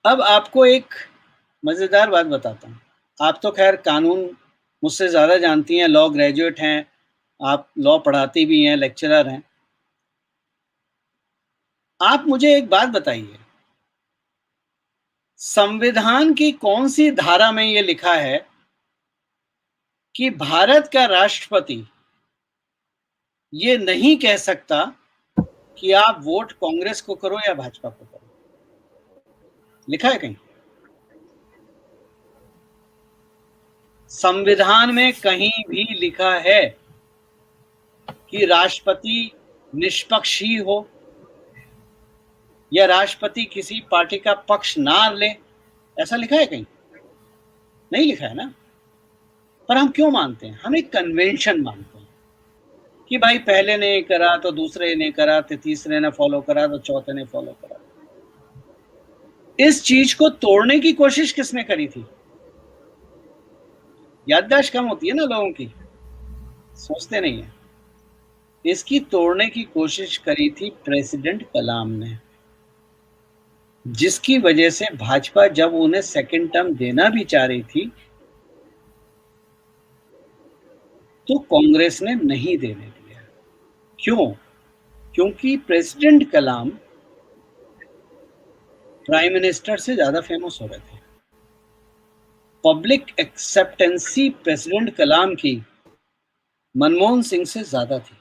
अब आपको एक मजेदार बात बताता हूं। आप तो खैर कानून मुझसे ज्यादा जानती हैं, लॉ ग्रेजुएट हैं, आप लॉ पढ़ाती भी हैं, लेक्चरर हैं। आप मुझे एक बात बताइए, संविधान की कौन सी धारा में यह लिखा है कि भारत का राष्ट्रपति ये नहीं कह सकता कि आप वोट कांग्रेस को करो या भाजपा को करो? लिखा है कहीं? संविधान में कहीं भी लिखा है कि राष्ट्रपति निष्पक्ष ही हो, या राष्ट्रपति किसी पार्टी का पक्ष ना ले? ऐसा लिखा है कहीं? नहीं लिखा है ना। पर हम क्यों मानते हैं? हम एक कन्वेंशन मानते हैं कि भाई पहले ने करा तो दूसरे ने करा, तो तीसरे ने फॉलो करा तो चौथे ने फॉलो करा। इस चीज को तोड़ने की कोशिश किसने करी थी? याददाश्त कम होती है ना लोगों की, सोचते नहीं है। इसकी तोड़ने की कोशिश करी थी प्रेसिडेंट कलाम ने, जिसकी वजह से भाजपा जब उन्हें सेकंड टर्म देना भी चाह रही थी तो कांग्रेस ने नहीं देने दिया। क्यों? क्योंकि प्रेसिडेंट कलाम प्राइम मिनिस्टर से ज्यादा फेमस हो रहे थे। पब्लिक एक्सेप्टेंसी प्रेसिडेंट कलाम की मनमोहन सिंह से ज्यादा थी।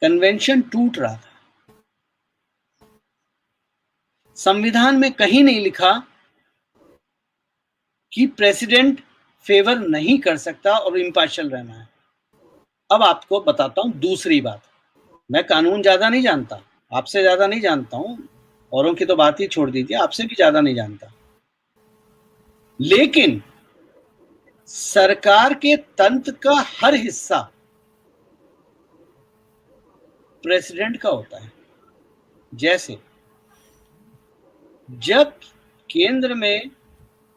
कन्वेंशन टूट रहा था। संविधान में कहीं नहीं लिखा कि प्रेसिडेंट फेवर नहीं कर सकता और इम्पार्शियल रहना है। अब आपको बताता हूं दूसरी बात। मैं कानून ज्यादा नहीं जानता, आपसे ज्यादा नहीं जानता हूं, औरों की तो बात ही छोड़ दीजिए, आपसे भी ज्यादा नहीं जानता, लेकिन सरकार के तंत्र का हर हिस्सा प्रेसिडेंट का होता है। जैसे जब केंद्र में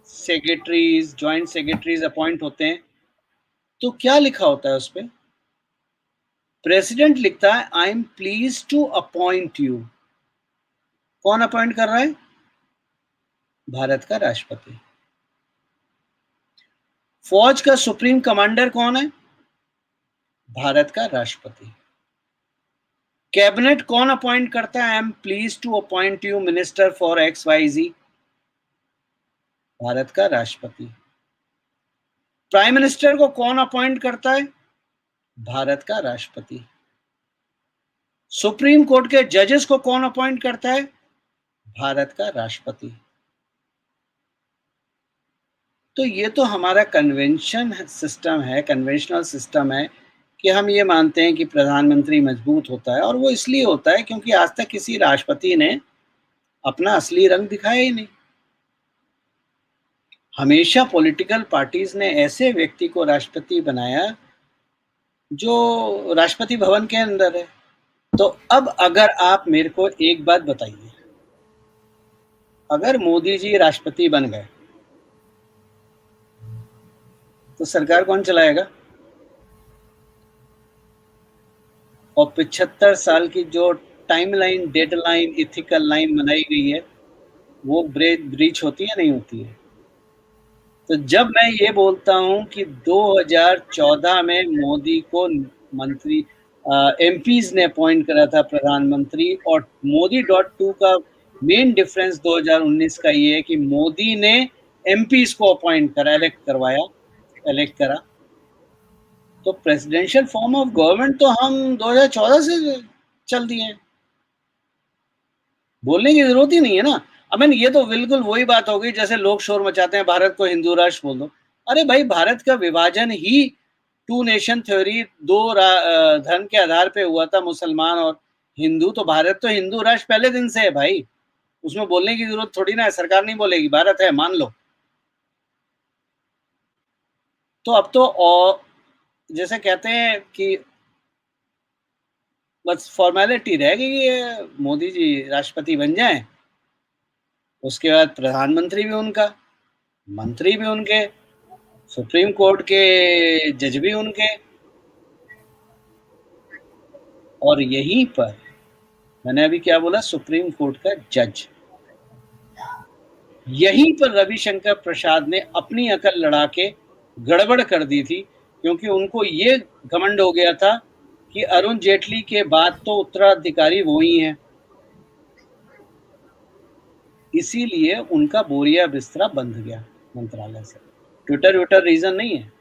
सेक्रेटरीज, ज्वाइंट सेक्रेटरीज अपॉइंट होते हैं तो क्या लिखा होता है उस पर? प्रेसिडेंट लिखता है I am please to appoint you. कौन अपॉइंट कर रहा है? भारत का राष्ट्रपति। फौज का सुप्रीम कमांडर कौन है? भारत का राष्ट्रपति। कैबिनेट कौन अपॉइंट करता है? I am please to appoint you minister for X Y Z. Bharat का राष्ट्रपति। प्राइम मिनिस्टर को कौन अपॉइंट करता है? भारत का राष्ट्रपति। सुप्रीम कोर्ट के जजेस को कौन अपॉइंट करता है? भारत का राष्ट्रपति। तो ये तो हमारा कन्वेंशनल सिस्टम है कि हम ये मानते हैं कि प्रधानमंत्री मजबूत होता है, और वो इसलिए होता है क्योंकि आज तक किसी राष्ट्रपति ने अपना असली रंग दिखाया ही नहीं। हमेशा पॉलिटिकल पार्टीज ने ऐसे व्यक्ति को राष्ट्रपति बनाया जो राष्ट्रपति भवन के अंदर है। तो अब अगर आप मेरे को एक बात बताइए, अगर मोदी जी राष्ट्रपति बन गए तो सरकार कौन चलाएगा? और 75 साल की जो टाइमलाइन, डेडलाइन, इथिकल लाइन बनाई गई है, वो ब्रीच होती है नहीं होती है? तो जब मैं ये बोलता हूं कि 2014 में मोदी को मंत्री एमपीज ने अपॉइंट करा था प्रधानमंत्री, और मोदी.2 का मेन डिफरेंस 2019 का ये है कि मोदी ने एमपीज को अपॉइंट करा, इलेक्ट करा। तो प्रेसिडेंशियल फॉर्म ऑफ गवर्नमेंट तो हम 2014 से चल दिए हैं, बोलने की जरूरत ही नहीं है ना। अमीन, ये तो बिल्कुल वही बात हो गई जैसे लोग शोर मचाते हैं भारत को हिंदू राष्ट्र बोल दो। अरे भाई, भारत का विभाजन ही टू नेशन थ्योरी, दो धर्म के आधार पे हुआ था, मुसलमान और हिंदू। तो भारत तो हिंदू राष्ट्र पहले दिन से है भाई, उसमें बोलने की जरूरत थोड़ी ना है। सरकार नहीं बोलेगी, भारत है, मान लो। तो अब तो और जैसे कहते हैं कि बस फॉर्मेलिटी रह गई है, मोदी जी राष्ट्रपति बन जाएं, उसके बाद प्रधानमंत्री भी उनका, मंत्री भी उनके, सुप्रीम कोर्ट के जज भी उनके। और यहीं पर मैंने अभी क्या बोला, सुप्रीम कोर्ट का जज, यहीं पर रविशंकर प्रसाद ने अपनी अकल लड़ा के गड़बड़ कर दी थी, क्योंकि उनको ये घमंड हो गया था कि अरुण जेटली के बाद तो उत्तराधिकारी वो ही हैं, इसीलिए उनका बोरिया बिस्तरा बंध गया मंत्रालय से। ट्विटर रीजन नहीं है।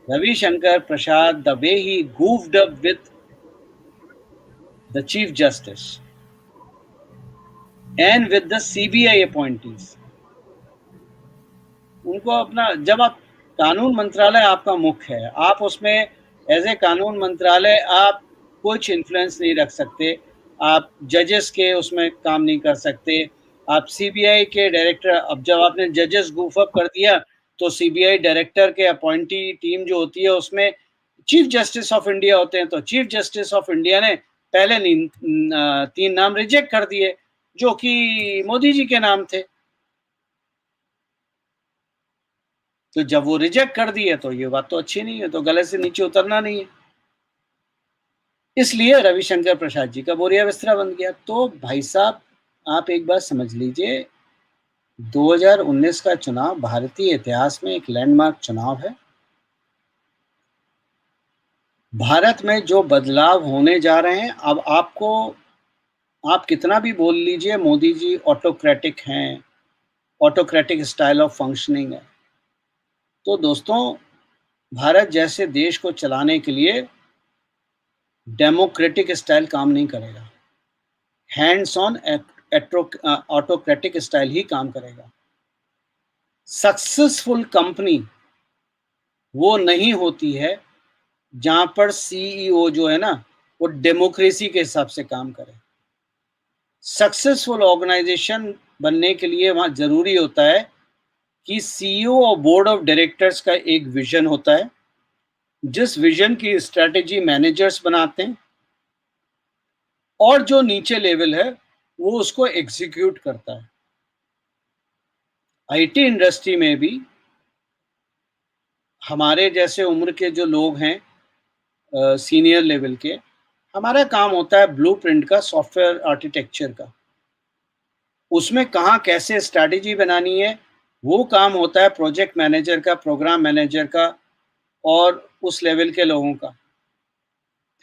रविशंकर प्रसाद, the way he goofed up with the Chief Justice and with the CBI appointees, उनको अपना, जब आप कानून मंत्रालय आपका मुख्य है, आप उसमें एज ए कानून मंत्रालय आप कुछ इन्फ्लुएंस नहीं रख सकते, आप जजेस के उसमें काम नहीं कर सकते, आप सीबीआई के डायरेक्टर, अब जब आपने जजेस गूफ अप कर दिया तो सीबीआई डायरेक्टर के अपॉइंटी टीम जो होती है उसमें चीफ जस्टिस ऑफ इंडिया होते हैं। तो चीफ जस्टिस ऑफ इंडिया ने पहले 3 नाम रिजेक्ट कर दिए जो कि मोदी जी के नाम थे। तो जब वो रिजेक्ट कर दिए तो ये बात तो अच्छी नहीं है, तो गले से नीचे उतरना नहीं है, इसलिए रविशंकर प्रसाद जी का बोरिया बिस्तरा बन गया। तो भाई साहब, आप एक बात समझ लीजिए, 2019 का चुनाव भारतीय इतिहास में एक लैंडमार्क चुनाव है। भारत में जो बदलाव होने जा रहे हैं, अब आपको, आप कितना भी बोल लीजिए मोदी जी ऑटोक्रेटिक हैं, ऑटोक्रेटिक स्टाइल ऑफ फंक्शनिंग है, तो दोस्तों भारत जैसे देश को चलाने के लिए डेमोक्रेटिक स्टाइल काम नहीं करेगा, हैंड्स ऑन ऑटोक्रेटिक स्टाइल ही काम करेगा। सक्सेसफुल कंपनी वो नहीं होती है जहां पर सीईओ जो है ना वो डेमोक्रेसी के हिसाब से काम करे। सक्सेसफुल ऑर्गेनाइजेशन बनने के लिए वहां जरूरी होता है कि सीईओ और बोर्ड ऑफ डायरेक्टर्स का एक विजन होता है, जिस विजन की स्ट्रेटेजी मैनेजर्स बनाते हैं, और जो नीचे लेवल है वो उसको एग्जीक्यूट करता है। आईटी इंडस्ट्री में भी हमारे जैसे उम्र के जो लोग हैं, सीनियर लेवल के, हमारा काम होता है ब्लूप्रिंट का, सॉफ्टवेयर आर्किटेक्चर का, उसमें कहाँ कैसे स्ट्रैटेजी बनानी है वो काम होता है प्रोजेक्ट मैनेजर का, प्रोग्राम मैनेजर का और उस लेवल के लोगों का।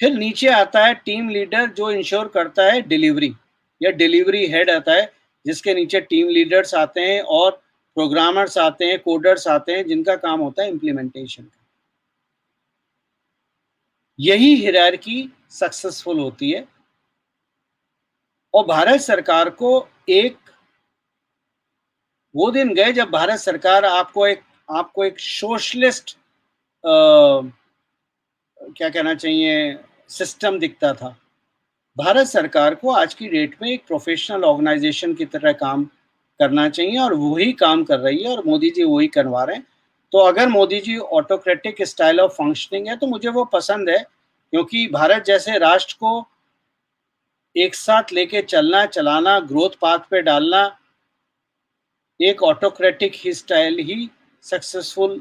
फिर नीचे आता है टीम लीडर जो इंश्योर करता है डिलीवरी, या डिलीवरी हेड आता है जिसके नीचे टीम लीडर्स आते हैं और प्रोग्रामर्स आते हैं, कोडर्स आते हैं, जिनका काम होता है इम्प्लीमेंटेशन का। यही हायरार्की सक्सेसफुल होती है। और भारत सरकार को एक वो दिन गए जब भारत सरकार आपको एक सोशलिस्ट क्या कहना चाहिए सिस्टम दिखता था। भारत सरकार को आज की डेट में एक प्रोफेशनल ऑर्गेनाइजेशन की तरह काम करना चाहिए और वही काम कर रही है और मोदी जी वही करवा रहे हैं। तो अगर Modi ji autocratic style of functioning है तो मुझे वो पसंद है, क्योंकि भारत जैसे राष्ट्र को एक साथ लेके चलना, चलाना, ग्रोथ पाथ पे डालना एक ऑटोक्रेटिक ही स्टाइल ही सक्सेसफुल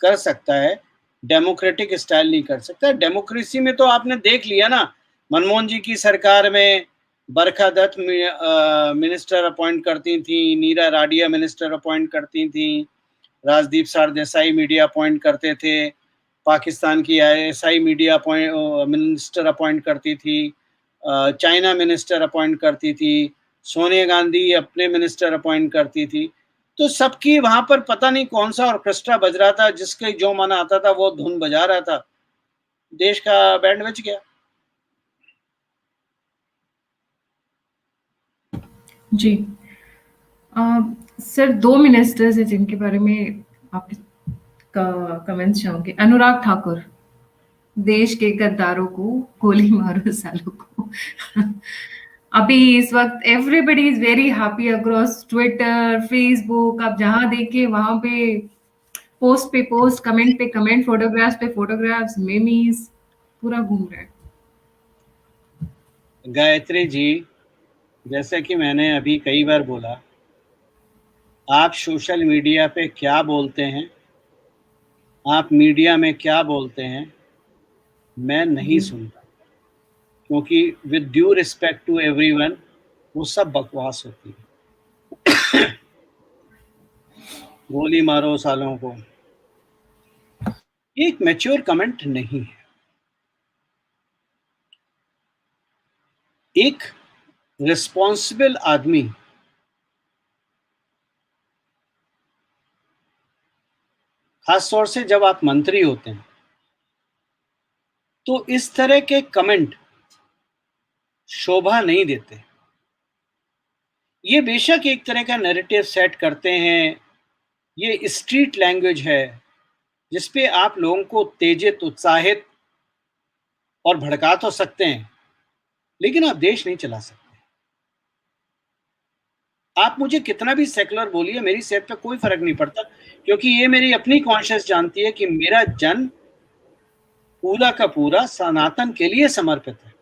कर सकता है, डेमोक्रेटिक स्टाइल नहीं कर सकता। डेमोक्रेसी में तो आपने देख लिया ना, मनमोहन जी की सरकार में बरखा दत्त मिनिस्टर अपॉइंट करती थी, नीरा राडिया मिनिस्टर अपॉइंट करती थी, राजदीप सरदेसाई मीडिया अपॉइंट करते थे, पाकिस्तान की आईएसआई मीडिया मिनिस्टर अपॉइंट करती थी, चाइना मिनिस्टर अपॉइंट करती थी, सोनिया गांधी अपने मिनिस्टर अपॉइंट करती थी। तो सबकी वहां पर पता नहीं कौन सा ऑर्केस्ट्रा बज रहा था, जिसके जो मन आता था वो धुन बजा रहा था, देश का बैंड बज गया। जी। सर 2 मिनिस्टर्स हैं जिनके बारे में आपके कमेंट्स चाहूँगी। अनुराग ठाकुर, देश के गद्दारों को गोली मारो सालों को। अभी इस वक़्त everybody is very happy across Twitter, Facebook, आप जहाँ देखिए वहाँ पे पोस्ट पे पोस्ट, कमेंट पे कमेंट, फोटोग्राफ्स पे फोटोग्राफ्स, मेमीज़ पूरा घूम रहा है। गायत्री जी, जैसे कि मैंने अभी कई बार बोला, आप सोशल मीडिया पे क्या बोलते हैं, आप मीडिया में क्या बोलते हैं, मैं नहीं जी। सुनता, क्योंकि with due respect to everyone वो सब बकवास होती है। गोली मारो सालों को, ये एक मैच्योर कमेंट नहीं है। एक रिस्पॉन्सिबल आदमी खास तौर से जब आप मंत्री होते हैं तो इस तरह के कमेंट शोभा नहीं देते। ये बेशक एक तरह का नैरेटिव सेट करते हैं, ये स्ट्रीट लैंग्वेज है जिसपे आप लोगों को उत्तेजित, उत्साहित और भड़का तो सकते हैं, लेकिन आप देश नहीं चला सकते। आप मुझे कितना भी सेकुलर बोलिए, मेरी सेहत पे कोई फर्क नहीं पड़ता, क्योंकि ये मेरी अपनी कॉन्शियस जानती है कि मेरा जन्म पूरा का पूरा सनातन के लिए समर्पित है।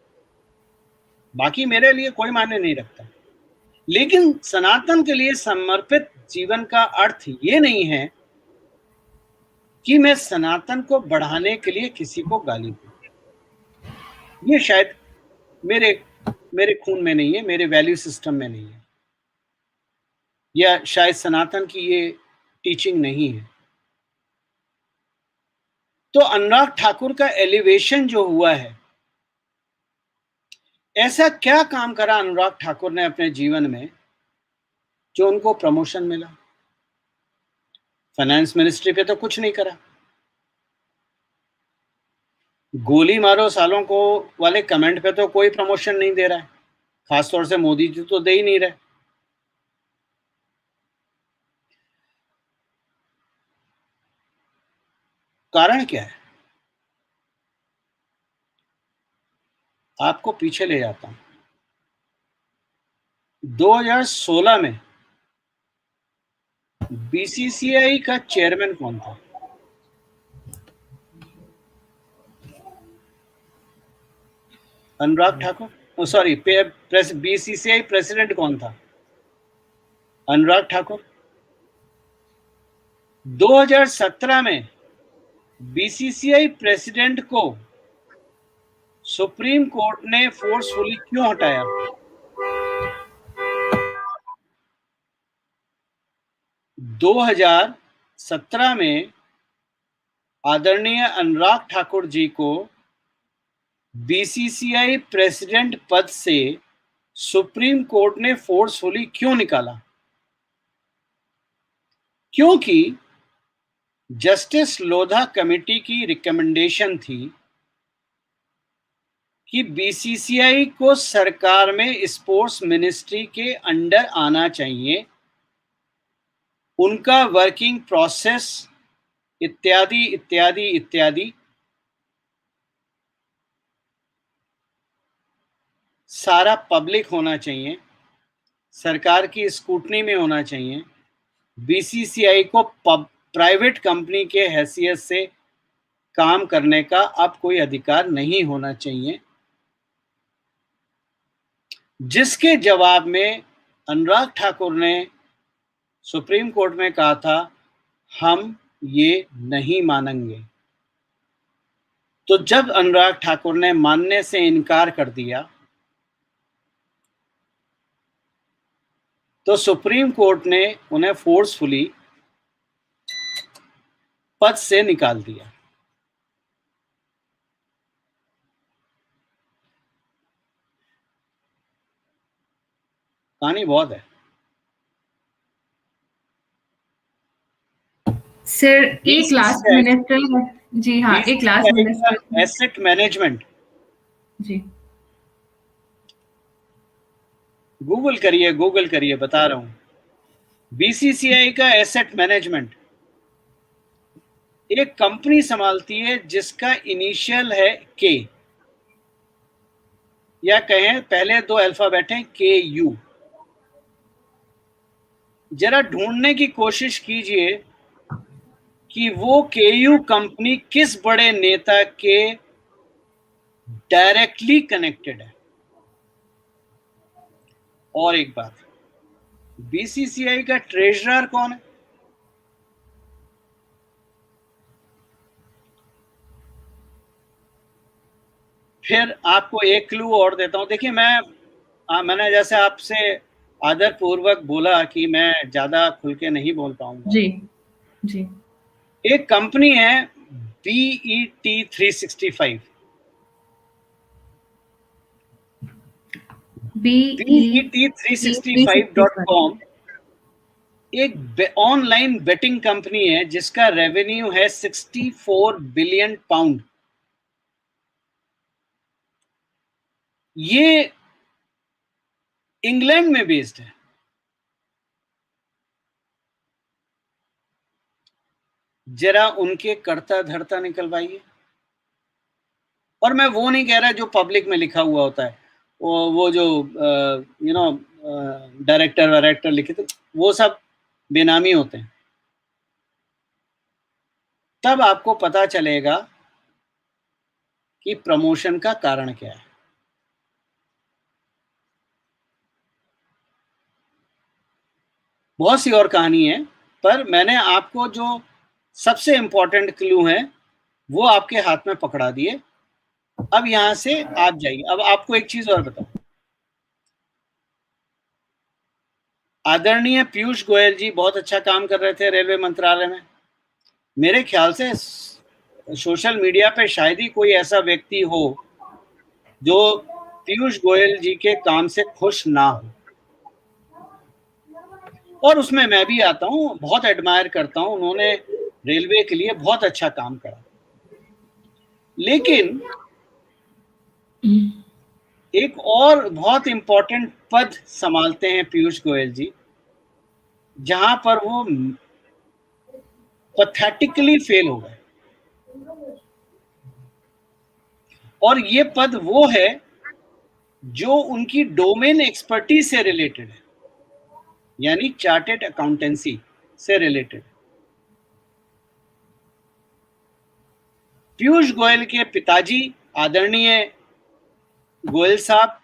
बाकी मेरे लिए कोई मायने नहीं रखता, लेकिन सनातन के लिए समर्पित जीवन का अर्थ ये नहीं है कि मैं सनातन को बढ़ाने के लिए किसी को गाली दूं। ये शायद मेरे मेरे खून में नहीं है, मेरे वैल्यू सिस्टम में नहीं है, या शायद सनातन की ये टीचिंग नहीं है। तो अनुराग ठाकुर का एलिवेशन जो हुआ है, ऐसा क्या काम करा अनुराग ठाकुर ने अपने जीवन में जो उनको प्रमोशन मिला? फाइनेंस मिनिस्ट्री पे तो कुछ नहीं करा। गोली मारो सालों को वाले कमेंट पे तो कोई प्रमोशन नहीं दे रहा है, खासतौर से मोदी जी तो दे ही नहीं रहे। कारण क्या है? आपको पीछे ले जाता हूं। 2016 में बीसीसीआई का चेयरमैन कौन था? Anurag Thakur. Sorry, BCCI president कौन था? अनुराग ठाकुर। 2017 में बीसीसीआई प्रेसिडेंट को सुप्रीम कोर्ट ने फोर्सफुली क्यों हटाया? 2017 में आदरणीय अनुराग ठाकुर जी को बीसीसीआई प्रेसिडेंट पद से सुप्रीम कोर्ट ने फोर्सफुली क्यों निकाला? क्योंकि जस्टिस लोधा कमेटी की रिकमेंडेशन थी कि बीसीसीआई को सरकार में स्पोर्ट्स मिनिस्ट्री के अंडर आना चाहिए, उनका वर्किंग प्रोसेस इत्यादि इत्यादि इत्यादि सारा पब्लिक होना चाहिए, सरकार की स्क्रूटनी में होना चाहिए। बीसीसीआई को प्राइवेट कंपनी के हैसियत से काम करने का अब कोई अधिकार नहीं होना चाहिए, जिसके जवाब में अनुराग ठाकुर ने सुप्रीम कोर्ट में कहा था, हम ये नहीं मानेंगे। तो जब अनुराग ठाकुर ने मानने से इनकार कर दिया, तो सुप्रीम कोर्ट ने उन्हें फोर्सफुली पद से निकाल दिया। कहानी बहुत है सर। एक लास्ट मिनिस्टर, जी हाँ, एक लास्ट मिनिस्टर, एसेट मैनेजमेंट, जी गूगल करिए, बता रहा हूं। बीसीसीआई का एसेट मैनेजमेंट एक कंपनी संभालती है जिसका इनिशियल है के, या कहें पहले दो अल्फाबेट हैं KU। जरा ढूंढने की कोशिश कीजिए कि वो KU कंपनी किस बड़े नेता के डायरेक्टली कनेक्टेड है। और एक बात, बीसीसीआई का ट्रेजरर कौन है? फिर आपको एक क्लू और देता हूं। देखिए, मैंने जैसे आपसे आदर पूर्वक बोला कि मैं ज्यादा खुल के नहीं बोल पाऊंगा। जी जी। एक कंपनी है BET 365, BET365.com एक ऑनलाइन बेटिंग कंपनी है जिसका रेवेन्यू है 64 बिलियन पाउंड। ये इंग्लैंड में बेस्ड है। जरा उनके कर्ता धर्ता निकलवाइए। और मैं वो नहीं कह रहा जो पब्लिक में लिखा हुआ होता है, वो जो डायरेक्टर वायरेक्टर लिखे थे, वो सब बेनामी होते हैं। तब आपको पता चलेगा कि प्रमोशन का कारण क्या है। बहुत सी और कहानी है, पर मैंने आपको जो सबसे इंपॉर्टेंट क्लू है वो आपके हाथ में पकड़ा दिए। अब यहां से आप जाइए। अब आपको एक चीज और बताऊं, आदरणीय पीयूष गोयल जी बहुत अच्छा काम कर रहे थे रेलवे मंत्रालय में। मेरे ख्याल से सोशल मीडिया पे शायद ही कोई ऐसा व्यक्ति हो जो पीयूष गोयल जी के काम से खुश ना हो, और उसमें मैं भी आता हूं। बहुत एडमायर करता हूं, उन्होंने रेलवे के लिए बहुत अच्छा काम करा। लेकिन एक और बहुत इंपॉर्टेंट पद संभालते हैं पीयूष गोयल जी, जहां पर वो पैथेटिकली फेल हो गए। और ये पद वो है जो उनकी डोमेन एक्सपर्टीज से रिलेटेड है, यानी चार्टेड अकाउंटेंसी से रिलेटेड। पीयूष गोयल के पिताजी आदरणीय गोयल साहब,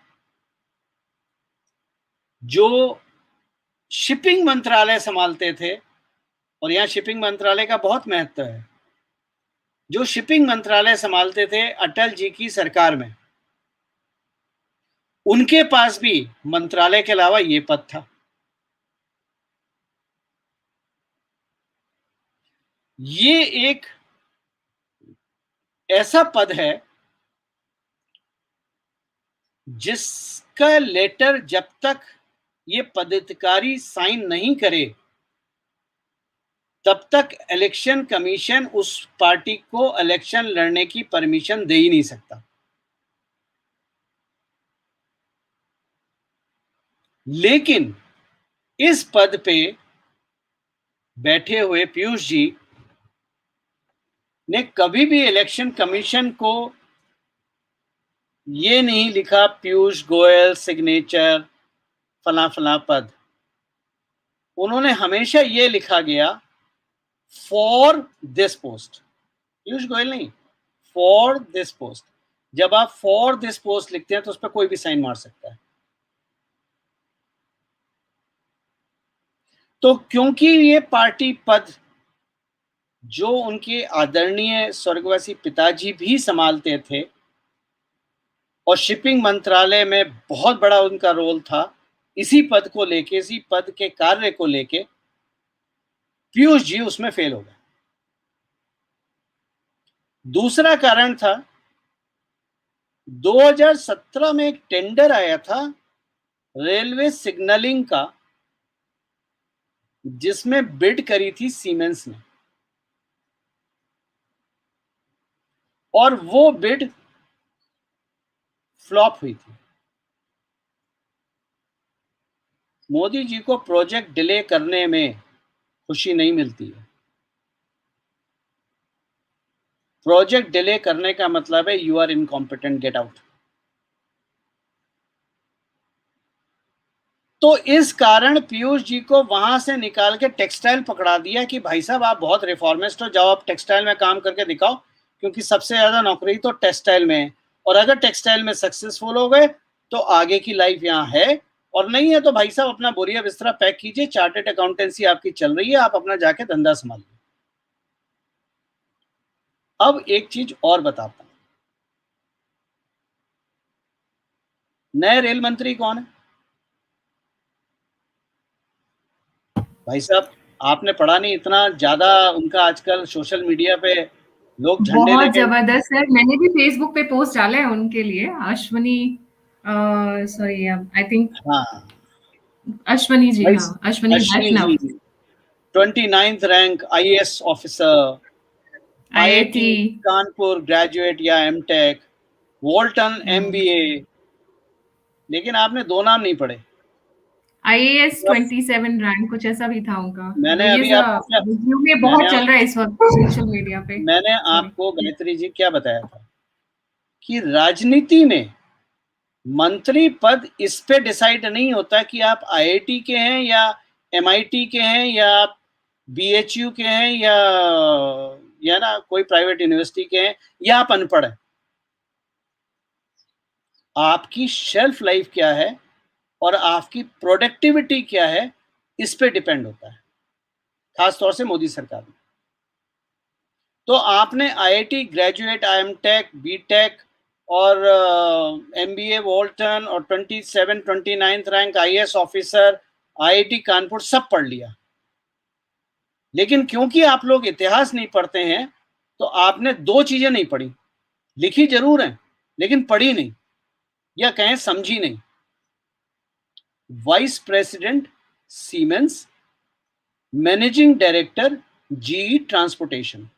जो शिपिंग मंत्रालय संभालते थे, और यहां शिपिंग मंत्रालय का बहुत महत्व है, जो शिपिंग मंत्रालय संभालते थे अटल जी की सरकार में, उनके पास भी मंत्रालय के अलावा ये पद था। ये एक ऐसा पद है जिसका लेटर जब तक ये पदाधिकारी साइन नहीं करे, तब तक इलेक्शन कमीशन उस पार्टी को इलेक्शन लड़ने की परमिशन दे ही नहीं सकता। लेकिन इस पद पे बैठे हुए पीयूष जी ने कभी भी इलेक्शन कमीशन को ये नहीं लिखा पीयूष गोयल सिग्नेचर फला फला पद। उन्होंने हमेशा ये लिखा गया for this post, Piyush Goyal नहीं, फॉर दिस पोस्ट। जब आप फॉर दिस पोस्ट लिखते हैं तो उस पर कोई भी साइन मार सकता है। तो क्योंकि ये पार्टी पद जो उनके आदरणीय स्वर्गवासी पिताजी भी संभालते थे और शिपिंग मंत्रालय में बहुत बड़ा उनका रोल था, इसी पद को लेके, इसी पद के कार्य को लेके पीयूष जी उसमें फेल हो गए। दूसरा कारण था 2017 में एक टेंडर आया था रेलवे सिग्नलिंग का, जिसमें बिड करी थी सीमेंस ने, और वो बिड फ्लॉप हुई थी। मोदी जी को प्रोजेक्ट डिले करने में खुशी नहीं मिलती है। प्रोजेक्ट डिले करने का मतलब है you are incompetent, get out. तो इस कारण पीयूष जी को वहां से निकाल के टेक्सटाइल पकड़ा दिया कि भाई साहब आप बहुत रिफॉर्मिस्ट हो, जाओ आप टेक्सटाइल में काम करके दिखाओ, क्योंकि सबसे ज्यादा नौकरी तो टेक्सटाइल में है, और अगर टेक्सटाइल में सक्सेसफुल हो गए तो आगे की लाइफ यहाँ है, और नहीं है तो भाई साहब अपना बोरिया बिस्तरा पैक कीजिए, चार्टेड अकाउंटेंसी आपकी चल रही है, आप अपना जाके धंधा संभालिए। अब एक चीज और बताता हूं, नए रेल मंत्री कौन है? भाई साहब आपने पढ़ा नहीं, इतना ज्यादा उनका आजकल सोशल मीडिया पे लोग झंडे बहुत लेके। जबरदस्त सर, मैंने भी फेसबुक पे पोस्ट डाला है उनके लिए। अश्वनी, सॉरी आई थिंक हाँ अश्वनी जी, भाई, हाँ अश्वनी अश्विनी वैष्णव, जी 29th rank IAS officer, IIT. IIT Kanpur graduate या एमटेक, वोल्टन एमबीए। लेकिन आपने दो नाम नहीं पढ़े। आईएएस अब 27 रैंक कुछ ऐसा भी था उनका। मैंने ये अभी सब आपको क्या, रिज्यूमे मैंने बहुत चल रहा है इस वक्त सोशल मीडिया पे। मैंने सॉरी। आपको गायत्री जी क्या बताया था कि राजनीति में मंत्री पद इस पे डिसाइड नहीं होता कि आप आईआईटी के हैं या एमआईटी के हैं या आप बीएचयू के हैं या ना कोई प्राइवेट यूनिवर्सिटी के हैं या आप अनपढ़ हैं। आपकी शेल्फ लाइफ क्या है और आपकी प्रोडक्टिविटी क्या है, इस पे डिपेंड होता है, खासतौर से मोदी सरकार में। तो आपने आईआईटी ग्रेजुएट, आईएमटेक, बीटेक और एमबीए वोल्टन और 29th rank IAS officer, IIT Kanpur सब पढ़ लिया, लेकिन क्योंकि आप लोग इतिहास नहीं पढ़ते हैं तो आपने दो चीजें नहीं पढ़ी, लिखी जरूर है लेकिन पढ़ी नहीं, या कहें समझी नहीं। Vice president siemens, managing director GE transportation.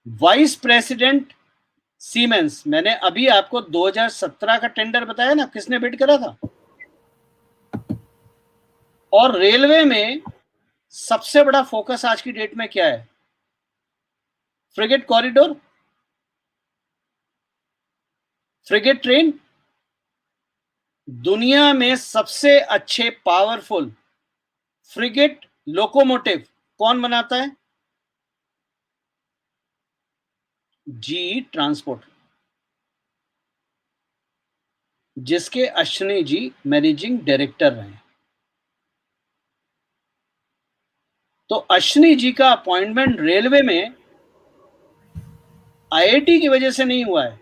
Vice president siemens, मैंने अभी आपको 2017 का टेंडर बताया ना, किसने बिड करा था। और रेलवे में सबसे बड़ा फोकस आज की डेट में क्या है? Frigate corridor, frigate train. दुनिया में सबसे अच्छे पावरफुल फ्रिगेट लोकोमोटिव कौन बनाता है? जीई ट्रांसपोर्ट, जिसके अश्विनी जी मैनेजिंग डायरेक्टर रहे। तो अश्विनी जी का अपॉइंटमेंट रेलवे में आईआईटी की वजह से नहीं हुआ है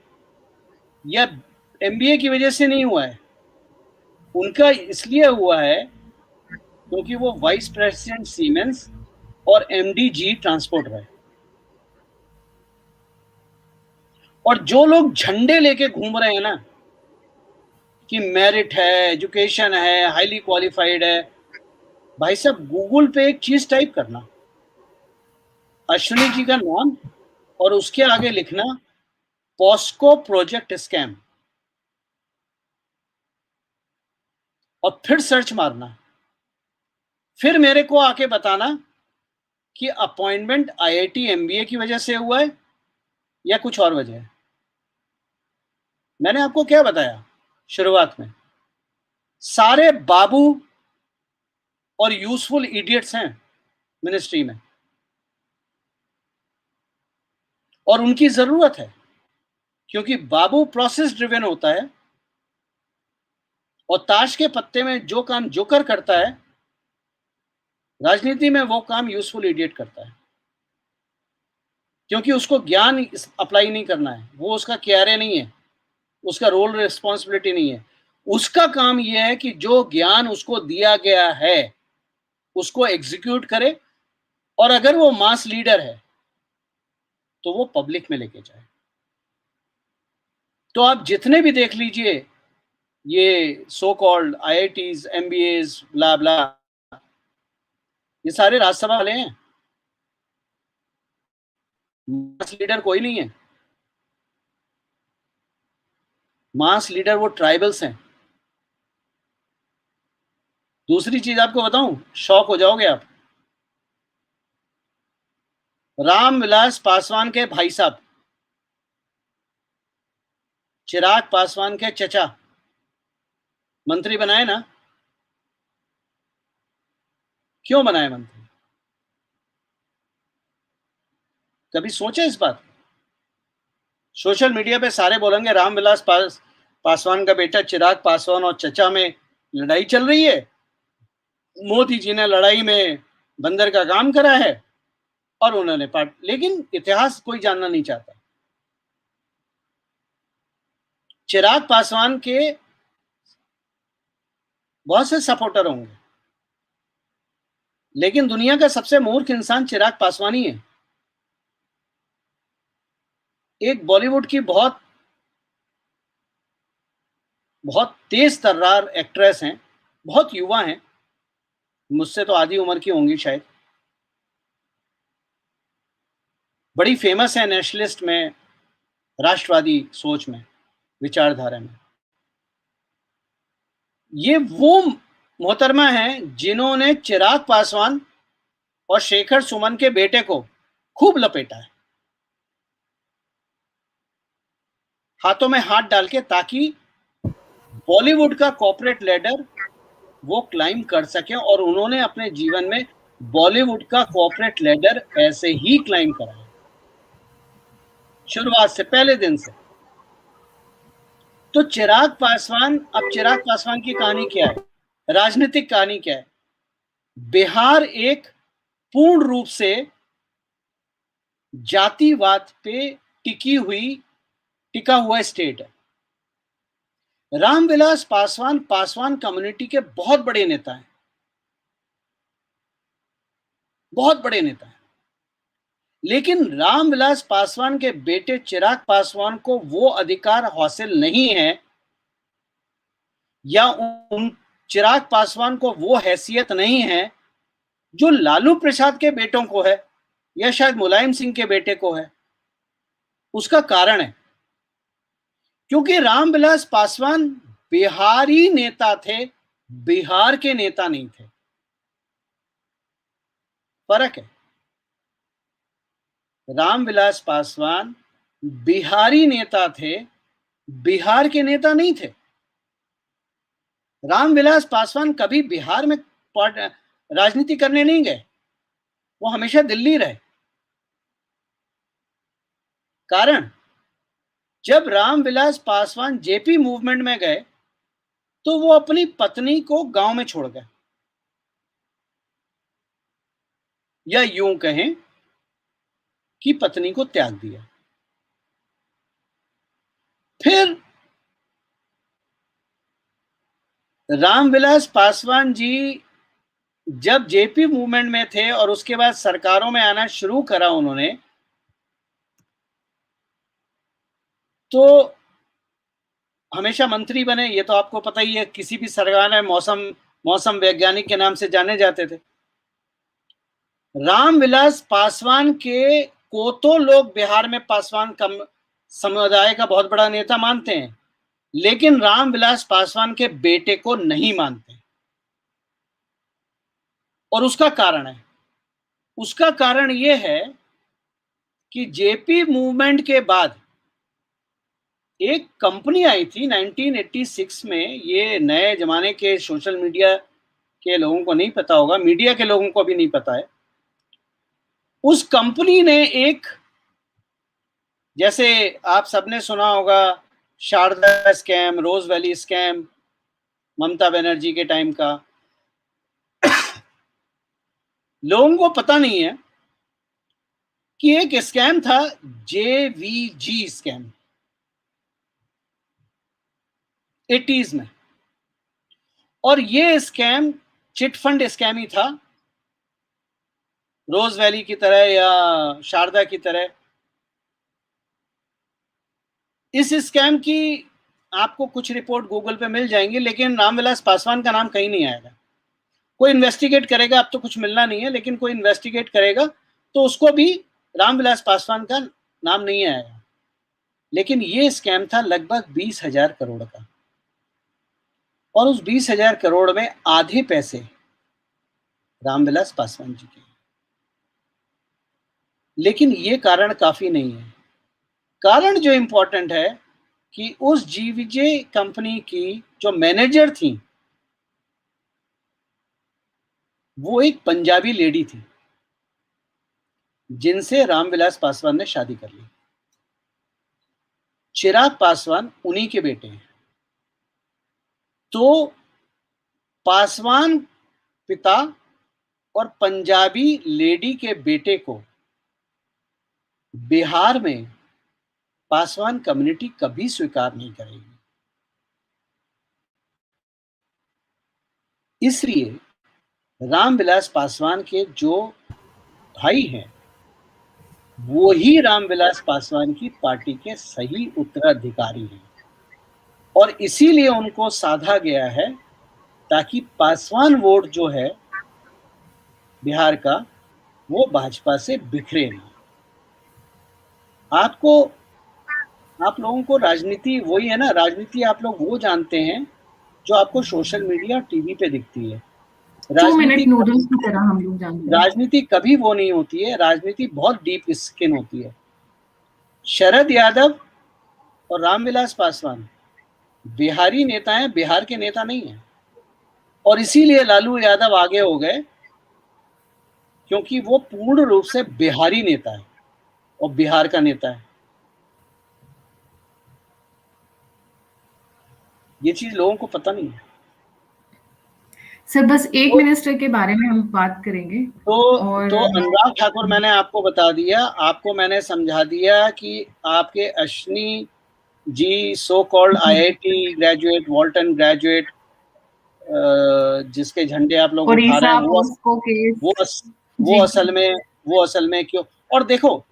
या एमबीए की वजह से नहीं हुआ है, उनका इसलिए हुआ है क्योंकि वो वाइस प्रेसिडेंट सीमेंस और एमडी जी ट्रांसपोर्ट रहे। और जो लोग झंडे लेके घूम रहे हैं ना कि मेरिट है, एजुकेशन है, हाईली क्वालिफाइड है, भाई साहब गूगल पे एक चीज टाइप करना, अश्विनी जी का नाम, और उसके आगे लिखना पॉस्को प्रोजेक्ट स्कैम, और फिर सर्च मारना, फिर मेरे को आके बताना कि अपॉइंटमेंट आईआईटी एमबीए की वजह से हुआ है या कुछ और वजह है। मैंने आपको क्या बताया शुरुआत में, सारे बाबू और यूजफुल इडियट्स हैं मिनिस्ट्री में, और उनकी जरूरत है, क्योंकि बाबू प्रोसेस ड्रिवन होता है और ताश के पत्ते में जो काम जोकर करता है, राजनीति में वो काम यूजफुल इडियट करता है, क्योंकि उसको ज्ञान अप्लाई नहीं करना है, वो उसका क्यारे नहीं है, उसका रोल रिस्पॉन्सिबिलिटी नहीं है। उसका काम यह है कि जो ज्ञान उसको दिया गया है उसको एग्जीक्यूट करे, और अगर वो मास लीडर है तो वो पब्लिक में लेके जाए। तो आप जितने भी देख लीजिए ये सो कॉल्ड आईआईटीज, एमबीएज, ब्ला ब्ला, ये सारे राज्यसभा वाले हैं, मास लीडर कोई नहीं है। मास लीडर वो ट्राइबल्स हैं। दूसरी चीज आपको बताऊं, शॉक हो जाओगे आप, रामविलास पासवान के भाई साहब, चिराग पासवान के चचा मंत्री बनाए ना। क्यों बनाए मंत्री, कभी सोचे इस बात? सोशल मीडिया पे सारे बोलेंगे रामविलास पासवान का बेटा चिराग पासवान और चचा में लड़ाई चल रही है, मोदी जी ने लड़ाई में बंदर का काम करा है और उन्होंने लेकिन इतिहास कोई जानना नहीं चाहता। चिराग पासवान के बहुत से सपोर्टर होंगे, लेकिन दुनिया का सबसे मूर्ख इंसान चिराग पासवान ही है। एक बॉलीवुड की बहुत बहुत तेज तर्रार एक्ट्रेस हैं, बहुत युवा हैं, मुझसे तो आधी उम्र की होंगी शायद, बड़ी फेमस है नेशनलिस्ट में, राष्ट्रवादी सोच में, विचारधारा में। ये वो मोहतरमा है जिन्होंने चिराग पासवान और शेखर सुमन के बेटे को खूब लपेटा है हाथों में हाथ डाल के, ताकि बॉलीवुड का कॉर्पोरेट लैडर वो क्लाइम कर सके, और उन्होंने अपने जीवन में बॉलीवुड का कॉर्पोरेट लैडर ऐसे ही क्लाइम करा है शुरुआत से, पहले दिन से। तो चिराग पासवान, अब चिराग पासवान की कहानी क्या है, राजनीतिक कहानी क्या है? बिहार एक पूर्ण रूप से जातिवाद पे टिका हुआ स्टेट है। रामविलास पासवान पासवान कम्युनिटी के बहुत बड़े नेता हैं, बहुत बड़े नेता हैं, लेकिन रामविलास पासवान के बेटे चिराग पासवान को वो अधिकार हासिल नहीं है, या उन चिराग पासवान को वो हैसियत नहीं है जो लालू प्रसाद के बेटों को है, या शायद मुलायम सिंह के बेटे को है। उसका कारण है क्योंकि रामविलास पासवान बिहारी नेता थे, बिहार के नेता नहीं थे। फर्क है, रामविलास पासवान बिहारी नेता थे, बिहार के नेता नहीं थे। रामविलास पासवान कभी बिहार में राजनीति करने नहीं गए, वो हमेशा दिल्ली रहे। कारण, जब रामविलास पासवान जेपी मूवमेंट में गए तो वो अपनी पत्नी को गांव में छोड़ गए, या यूं कहें कि पत्नी को त्याग दिया। फिर रामविलास पासवान जी जब जेपी मूवमेंट में थे और उसके बाद सरकारों में आना शुरू करा उन्होंने, तो हमेशा मंत्री बने, ये तो आपको पता ही है, किसी भी सरकार में मौसम वैज्ञानिक के नाम से जाने जाते थे। रामविलास पासवान को तो लोग बिहार में पासवान समुदाय का बहुत बड़ा नेता मानते हैं, लेकिन रामविलास पासवान के बेटे को नहीं मानते। और उसका कारण ये है कि जेपी मूवमेंट के बाद एक कंपनी आई थी 1986 में। ये नए जमाने के सोशल मीडिया के लोगों को नहीं पता होगा, मीडिया के लोगों को भी नहीं पता है। उस कंपनी ने एक, जैसे आप सबने सुना होगा शारदा स्कैम, रोज वैली स्कैम, ममता बनर्जी के टाइम का, लोगों को पता नहीं है कि एक स्कैम था जेवीजी स्कैम 80s में। और ये स्कैम चिट फंड स्कैम ही था, रोज वैली की तरह या शारदा की तरह। इस स्कैम की आपको कुछ रिपोर्ट गूगल पे मिल जाएंगी, लेकिन रामविलास पासवान का नाम कहीं नहीं आएगा। कोई इन्वेस्टिगेट करेगा, अब तो कुछ मिलना नहीं है, लेकिन कोई इन्वेस्टिगेट करेगा तो उसको भी रामविलास पासवान का नाम नहीं आएगा। लेकिन ये स्कैम था लगभग 20,000 करोड़ का, और उस 20,000 करोड़ में आधे पैसे रामविलास पासवान जी के। लेकिन ये कारण काफी नहीं है। कारण जो इंपॉर्टेंट है कि उस जीवीजे कंपनी की जो मैनेजर थी वो एक पंजाबी लेडी थी, जिनसे रामविलास पासवान ने शादी कर ली। चिराग पासवान उन्हीं के बेटे हैं। तो पासवान पिता और पंजाबी लेडी के बेटे को बिहार में पासवान कम्युनिटी कभी स्वीकार नहीं करेगी। इसलिए रामविलास पासवान के जो भाई हैं वो ही रामविलास पासवान की पार्टी के सही उत्तराधिकारी हैं, और इसीलिए उनको साधा गया है ताकि पासवान वोट जो है बिहार का वो भाजपा से बिखरे ना। आप लोगों को राजनीति वही है ना, राजनीति आप लोग वो जानते हैं जो आपको सोशल मीडिया टीवी पे दिखती है। 2 मिनट नूडल्स की तरह हम लोग जानते हैं। राजनीति कभी वो नहीं होती है, राजनीति बहुत डीप स्किन होती है। शरद यादव और रामविलास पासवान बिहारी नेता हैं, बिहार के नेता नहीं है। और इसीलिए लालू यादव आगे हो गए, क्योंकि वो पूर्ण रूप से बिहारी नेता है और बिहार का नेता है। ये चीज लोगों को पता नहीं है। सर बस एक मिनिस्टर के बारे में हम बात करेंगे। तो अनुराग ठाकुर मैंने आपको बता दिया, आपको मैंने समझा दिया कि आपके Ashwini ji so called IIT graduate, Wharton graduate, जिसके झंडे आप लोग उठा रहे हैं, वो असल में क्यों। और देखो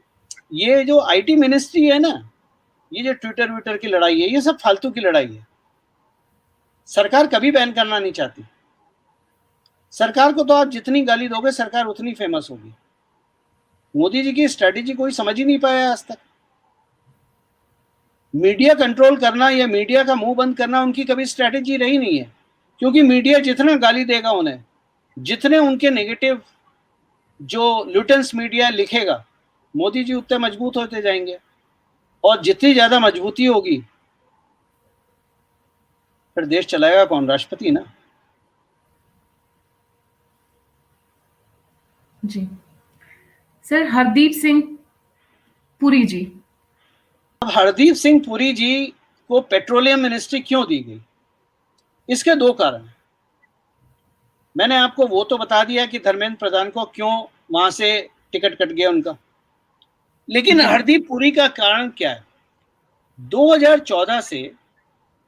ये जो आईटी मिनिस्ट्री है ना, ये जो ट्विटर की लड़ाई है, ये सब फालतू की लड़ाई है। सरकार कभी बैन करना नहीं चाहती। सरकार को तो आप जितनी गाली दोगे सरकार उतनी फेमस होगी। मोदी जी की स्ट्रेटेजी कोई समझ ही नहीं पाया आज तक। मीडिया कंट्रोल करना या मीडिया का मुंह बंद करना उनकी कभी स्ट्रेटेजी रही नहीं है, क्योंकि मीडिया जितना गाली देगा उन्हें, जितने उनके नेगेटिव जो लुटेंस मीडिया लिखेगा, मोदी जी उतने मजबूत होते जाएंगे। और जितनी ज्यादा मजबूती होगी फिर देश चलाएगा कौन? राष्ट्रपति ना। जी सर, हरदीप सिंह पुरी जी। अब हरदीप सिंह पुरी जी को पेट्रोलियम मिनिस्ट्री क्यों दी गई? इसके दो कारण हैं। मैंने आपको वो तो बता दिया कि धर्मेंद्र प्रधान को क्यों वहां से टिकट कट गया उनका, लेकिन हरदीप पुरी का कारण क्या है? 2014 से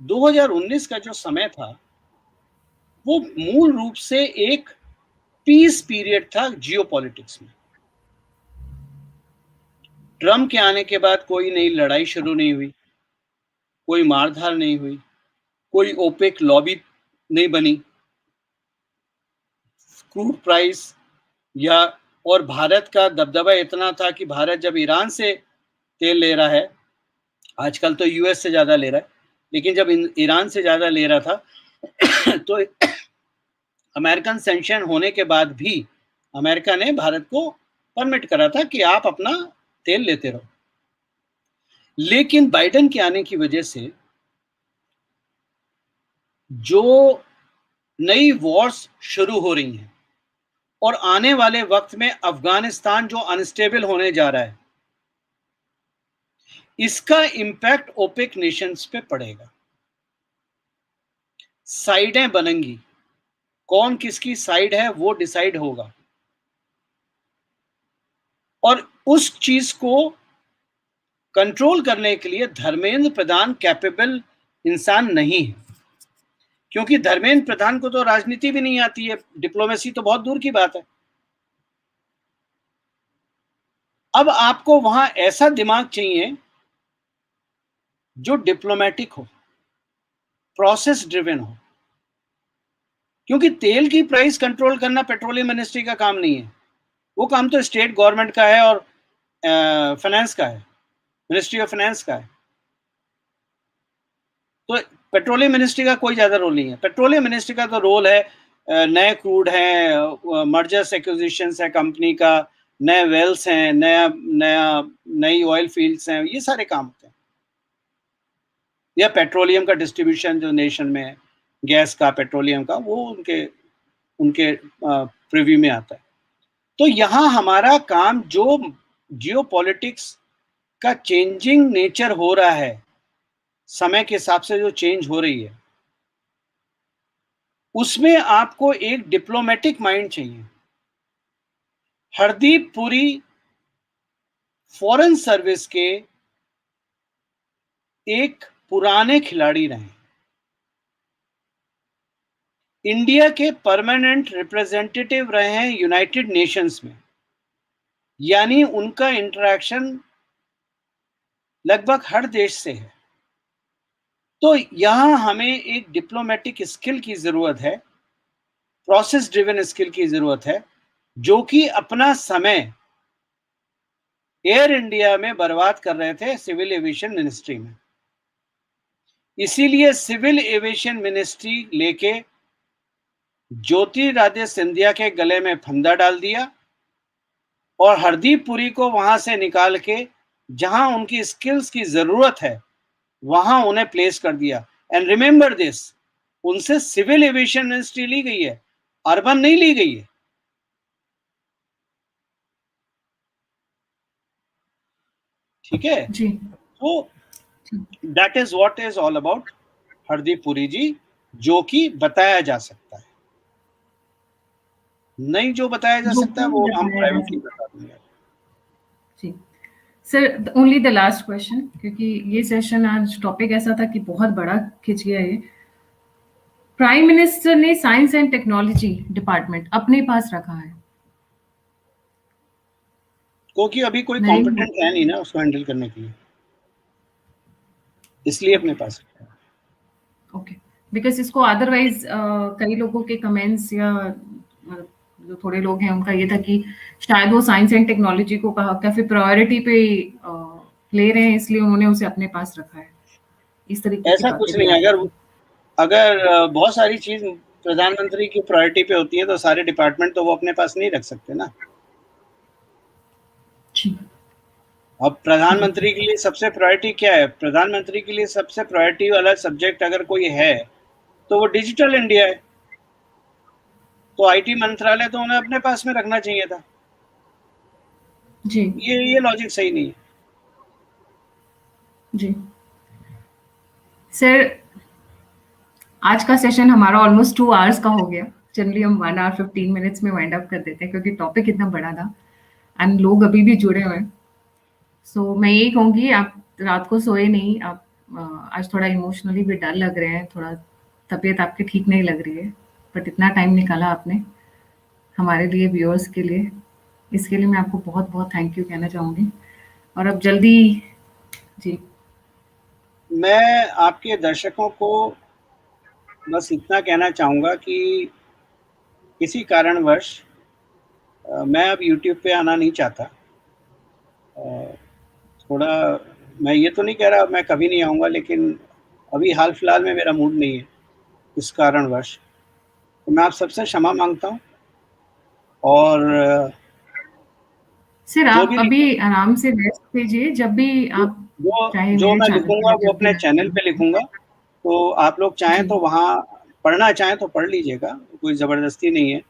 2019 का जो समय था वो मूल रूप से एक पीस पीरियड था जियोपॉलिटिक्स में। ट्रम्प के आने के बाद कोई नई लड़ाई शुरू नहीं हुई, कोई मारधार नहीं हुई, कोई ओपेक लॉबी नहीं बनी, क्रूड प्राइस या और भारत का दबदबा इतना था कि भारत जब ईरान से तेल ले रहा है, आजकल तो यूएस से ज्यादा ले रहा है, लेकिन जब ईरान से ज्यादा ले रहा था तो अमेरिकन सैंक्शन होने के बाद भी अमेरिका ने भारत को परमिट करा था कि आप अपना तेल लेते रहो। लेकिन बाइडेन के आने की वजह से जो नई वॉर्स शुरू हो रही हैं और आने वाले वक्त में अफगानिस्तान जो अनस्टेबल होने जा रहा है, इसका इंपैक्ट ओपेक नेशंस पे पड़ेगा। साइडें बनेंगी, कौन किसकी साइड है वो डिसाइड होगा, और उस चीज को कंट्रोल करने के लिए धर्मेंद्र प्रधान कैपेबल इंसान नहीं है, क्योंकि धर्मेंद्र प्रधान को तो राजनीति भी नहीं आती है, डिप्लोमेसी तो बहुत दूर की बात है। अब आपको वहां ऐसा दिमाग चाहिए जो डिप्लोमेटिक हो, प्रोसेस ड्रिवन हो, क्योंकि तेल की प्राइस कंट्रोल करना पेट्रोलियम मिनिस्ट्री का काम नहीं है, वो काम तो स्टेट गवर्नमेंट का है और फाइनेंस का है, मिनिस्ट्री ऑफ फाइनेंस का है। तो पेट्रोलियम मिनिस्ट्री का कोई ज्यादा रोल नहीं है। पेट्रोलियम मिनिस्ट्री का तो रोल है नए क्रूड है, मर्जर्स एक्विजिशंस है कंपनी का, नए वेल्स हैं, नई ऑयल फील्ड्स हैं, ये सारे काम होते हैं। या पेट्रोलियम का डिस्ट्रीब्यूशन जो नेशन में है, गैस का, पेट्रोलियम का, वो उनके उनके प्रिव्यू में आता है। तो यहाँ हमारा काम जो जियोपॉलिटिक्स का चेंजिंग नेचर हो रहा है, समय के हिसाब से जो चेंज हो रही है, उसमें आपको एक डिप्लोमेटिक माइंड चाहिए। हरदीप पुरी फॉरेन सर्विस के एक पुराने खिलाड़ी रहे, इंडिया के परमानेंट रिप्रेजेंटेटिव रहे हैं यूनाइटेड नेशंस में, यानी उनका इंटरेक्शन लगभग हर देश से है। तो यहां हमें एक डिप्लोमेटिक स्किल की जरूरत है, प्रोसेस ड्रिवन स्किल की जरूरत है, जो कि अपना समय एयर इंडिया में बर्बाद कर रहे थे सिविल एविएशन मिनिस्ट्री में। इसीलिए सिविल एविएशन मिनिस्ट्री लेके ज्योतिरादित्य सिंधिया के गले में फंदा डाल दिया और हरदीप पुरी को वहां से निकाल के जहां उनकी स्किल्स की जरूरत है वहां उन्हें प्लेस कर दिया। एंड रिमेंबर दिस, उनसे सिविल एविएशन मिनिस्ट्री ली गई है, अर्बन नहीं ली गई है। ठीक है, जी। तो that is what is all about Hardeep Puri ji, जो कि बताया जा सकता है। नहीं जो बताया जा जो सकता है भी वो हम बताया जा प्राइवेटली सकता बता देंगे। जी। Sir only the last question, क्योंकि ये सेशन आज टॉपिक ऐसा था कि बहुत बड़ा खिंच गया ये। प्राइम मिनिस्टर ने साइंस एंड टेक्नोलॉजी डिपार्टमेंट अपने पास रखा है, क्योंकि अभी कोई नरेंद्र कॉम्पिटेंट मोदी। है नहीं ना उसको हैंडल करने के लिए, इसलिए अपने ओके। पास रखा है। ओके, बिकॉज इसको अदरवाइज कई लोगों के कमेंट्स या जो थोड़े लोग हैं उनका ये था कि शायद वो साइंस एंड टेक्नोलॉजी को काफी प्रायोरिटी पे ले रहे हैं, इसलिए उन्होंने उसे अपने पास रखा है। इस तरीके की ऐसा बातें कुछ भी नहीं आ है। रही अगर थी। अगर बहुत सारी चीज प्रधानमंत्री की प्रायोरिटी पे होती है तो सारे डिपार्टमेंट तो वो अपने पास नहीं रख सकते ना। जी। अब प्रधानमंत्री के लिए सबसे प्रायोरिटी क्या है? प्रधानमंत्री के लिए सबसे प्रायोरिटी वाला सब्जेक्ट अगर कोई है तो वो डिजिटल इंडिया है, तो आईटी मंत्रालय तो उन्हें अपने पास में रखना चाहिए था। जी। ये लॉजिक सही नहीं है। जी। सर आज का सेशन हमारा ऑलमोस्ट 2 आवर्स का हो गया। जनरली हम 1 आवर 15 मिनट्स में वाइंड अप कर देते हैं, क्योंकि टॉपिक इतना बड़ा था एंड लोग अभी भी जुड़े हुए हैं। सो मैं यही कहूँगी, आप रात को सोए नहीं, आप आज थोड़ा इमोशनली भी डल लग रहे हैं, थोड़ा तबीयत आपकी ठीक नहीं लग रही है, बट इतना टाइम निकाला आपने हमारे लिए, व्यूअर्स के लिए, इसके लिए मैं आपको बहुत बहुत थैंक यू कहना चाहूँगी। और अब जल्दी जी। मैं आपके दर्शकों को बस इतना कहना चाहूँगा कि किसी कारणवश मैं अब यूट्यूब पे आना नहीं चाहता। थोड़ा मैं ये तो नहीं कह रहा मैं कभी नहीं आऊँगा, लेकिन अभी हाल फिलहाल में मेरा मूड नहीं है इस कारणवश। तो मैं आप सबसे क्षमा मांगता हूँ। और सर जो आप भी अभी आराम से रेस्ट कीजिए, जब भी जो आप जो चाहे जो मेरे मैं चैनल पे लिखूँगा या वो जब भी अपने आप चैनल पे लिखूँगा, तो आप लोग चाहें जी, तो वहाँ पढ़ना चाहें तो पढ़ लीजिएगा, कोई ज़बरदस्ती नहीं है।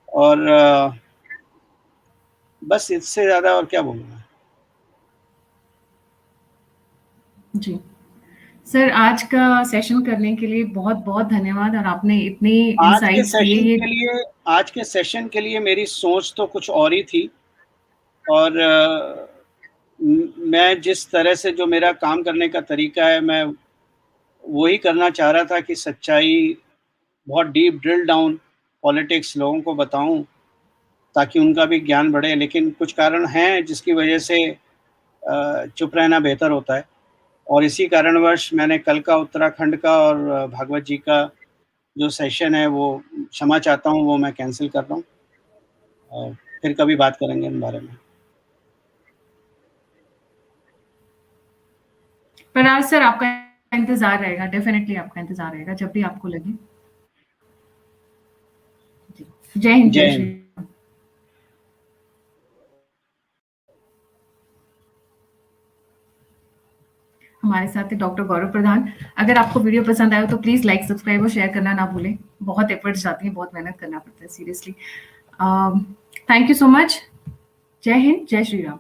और बस इससे ज़्यादा और क्या बोलूँ मैं? जी। सर आज का सेशन करने के लिए बहुत-बहुत धन्यवाद और आपने इतने इनसाइट्स दिए ये आज के सेशन के लिए मेरी सोच तो कुछ और ही थी। और मैं जिस तरह से जो मेरा काम करने का तरीका है, मैं वही करना चाह रहा था कि सच्चाई, बहुत डीप ड्रिल डाउन पॉलिटिक्स लोगों को बताऊँ, ताकि उनका भी ज्ञान बढ़े। लेकिन कुछ कारण हैं जिसकी वजह से चुप रहना बेहतर होता है। और इसी कारणवश मैंने कल का उत्तराखंड का और भागवत जी का जो सेशन है, वो क्षमा चाहता हूँ, वो मैं कैंसल कर रहा हूँ। और फिर कभी बात करेंगे इन बारे में। पर आज सर आपका इंतज़ार रहेगा, डेफ़िनिटली आपका इंतज़ार रहेगा जब भी आपको लगे। जी। जय हिंद, जय जय श्री हिंद। राम। हमारे साथ थे डॉक्टर गौरव प्रधान। अगर आपको वीडियो पसंद आया हो तो प्लीज़ लाइक, सब्सक्राइब और शेयर करना ना भूलें। बहुत एफर्ट्स जाती हैं, बहुत मेहनत करना पड़ता है seriously. Thank you so much. जय हिंद, जय श्री राम।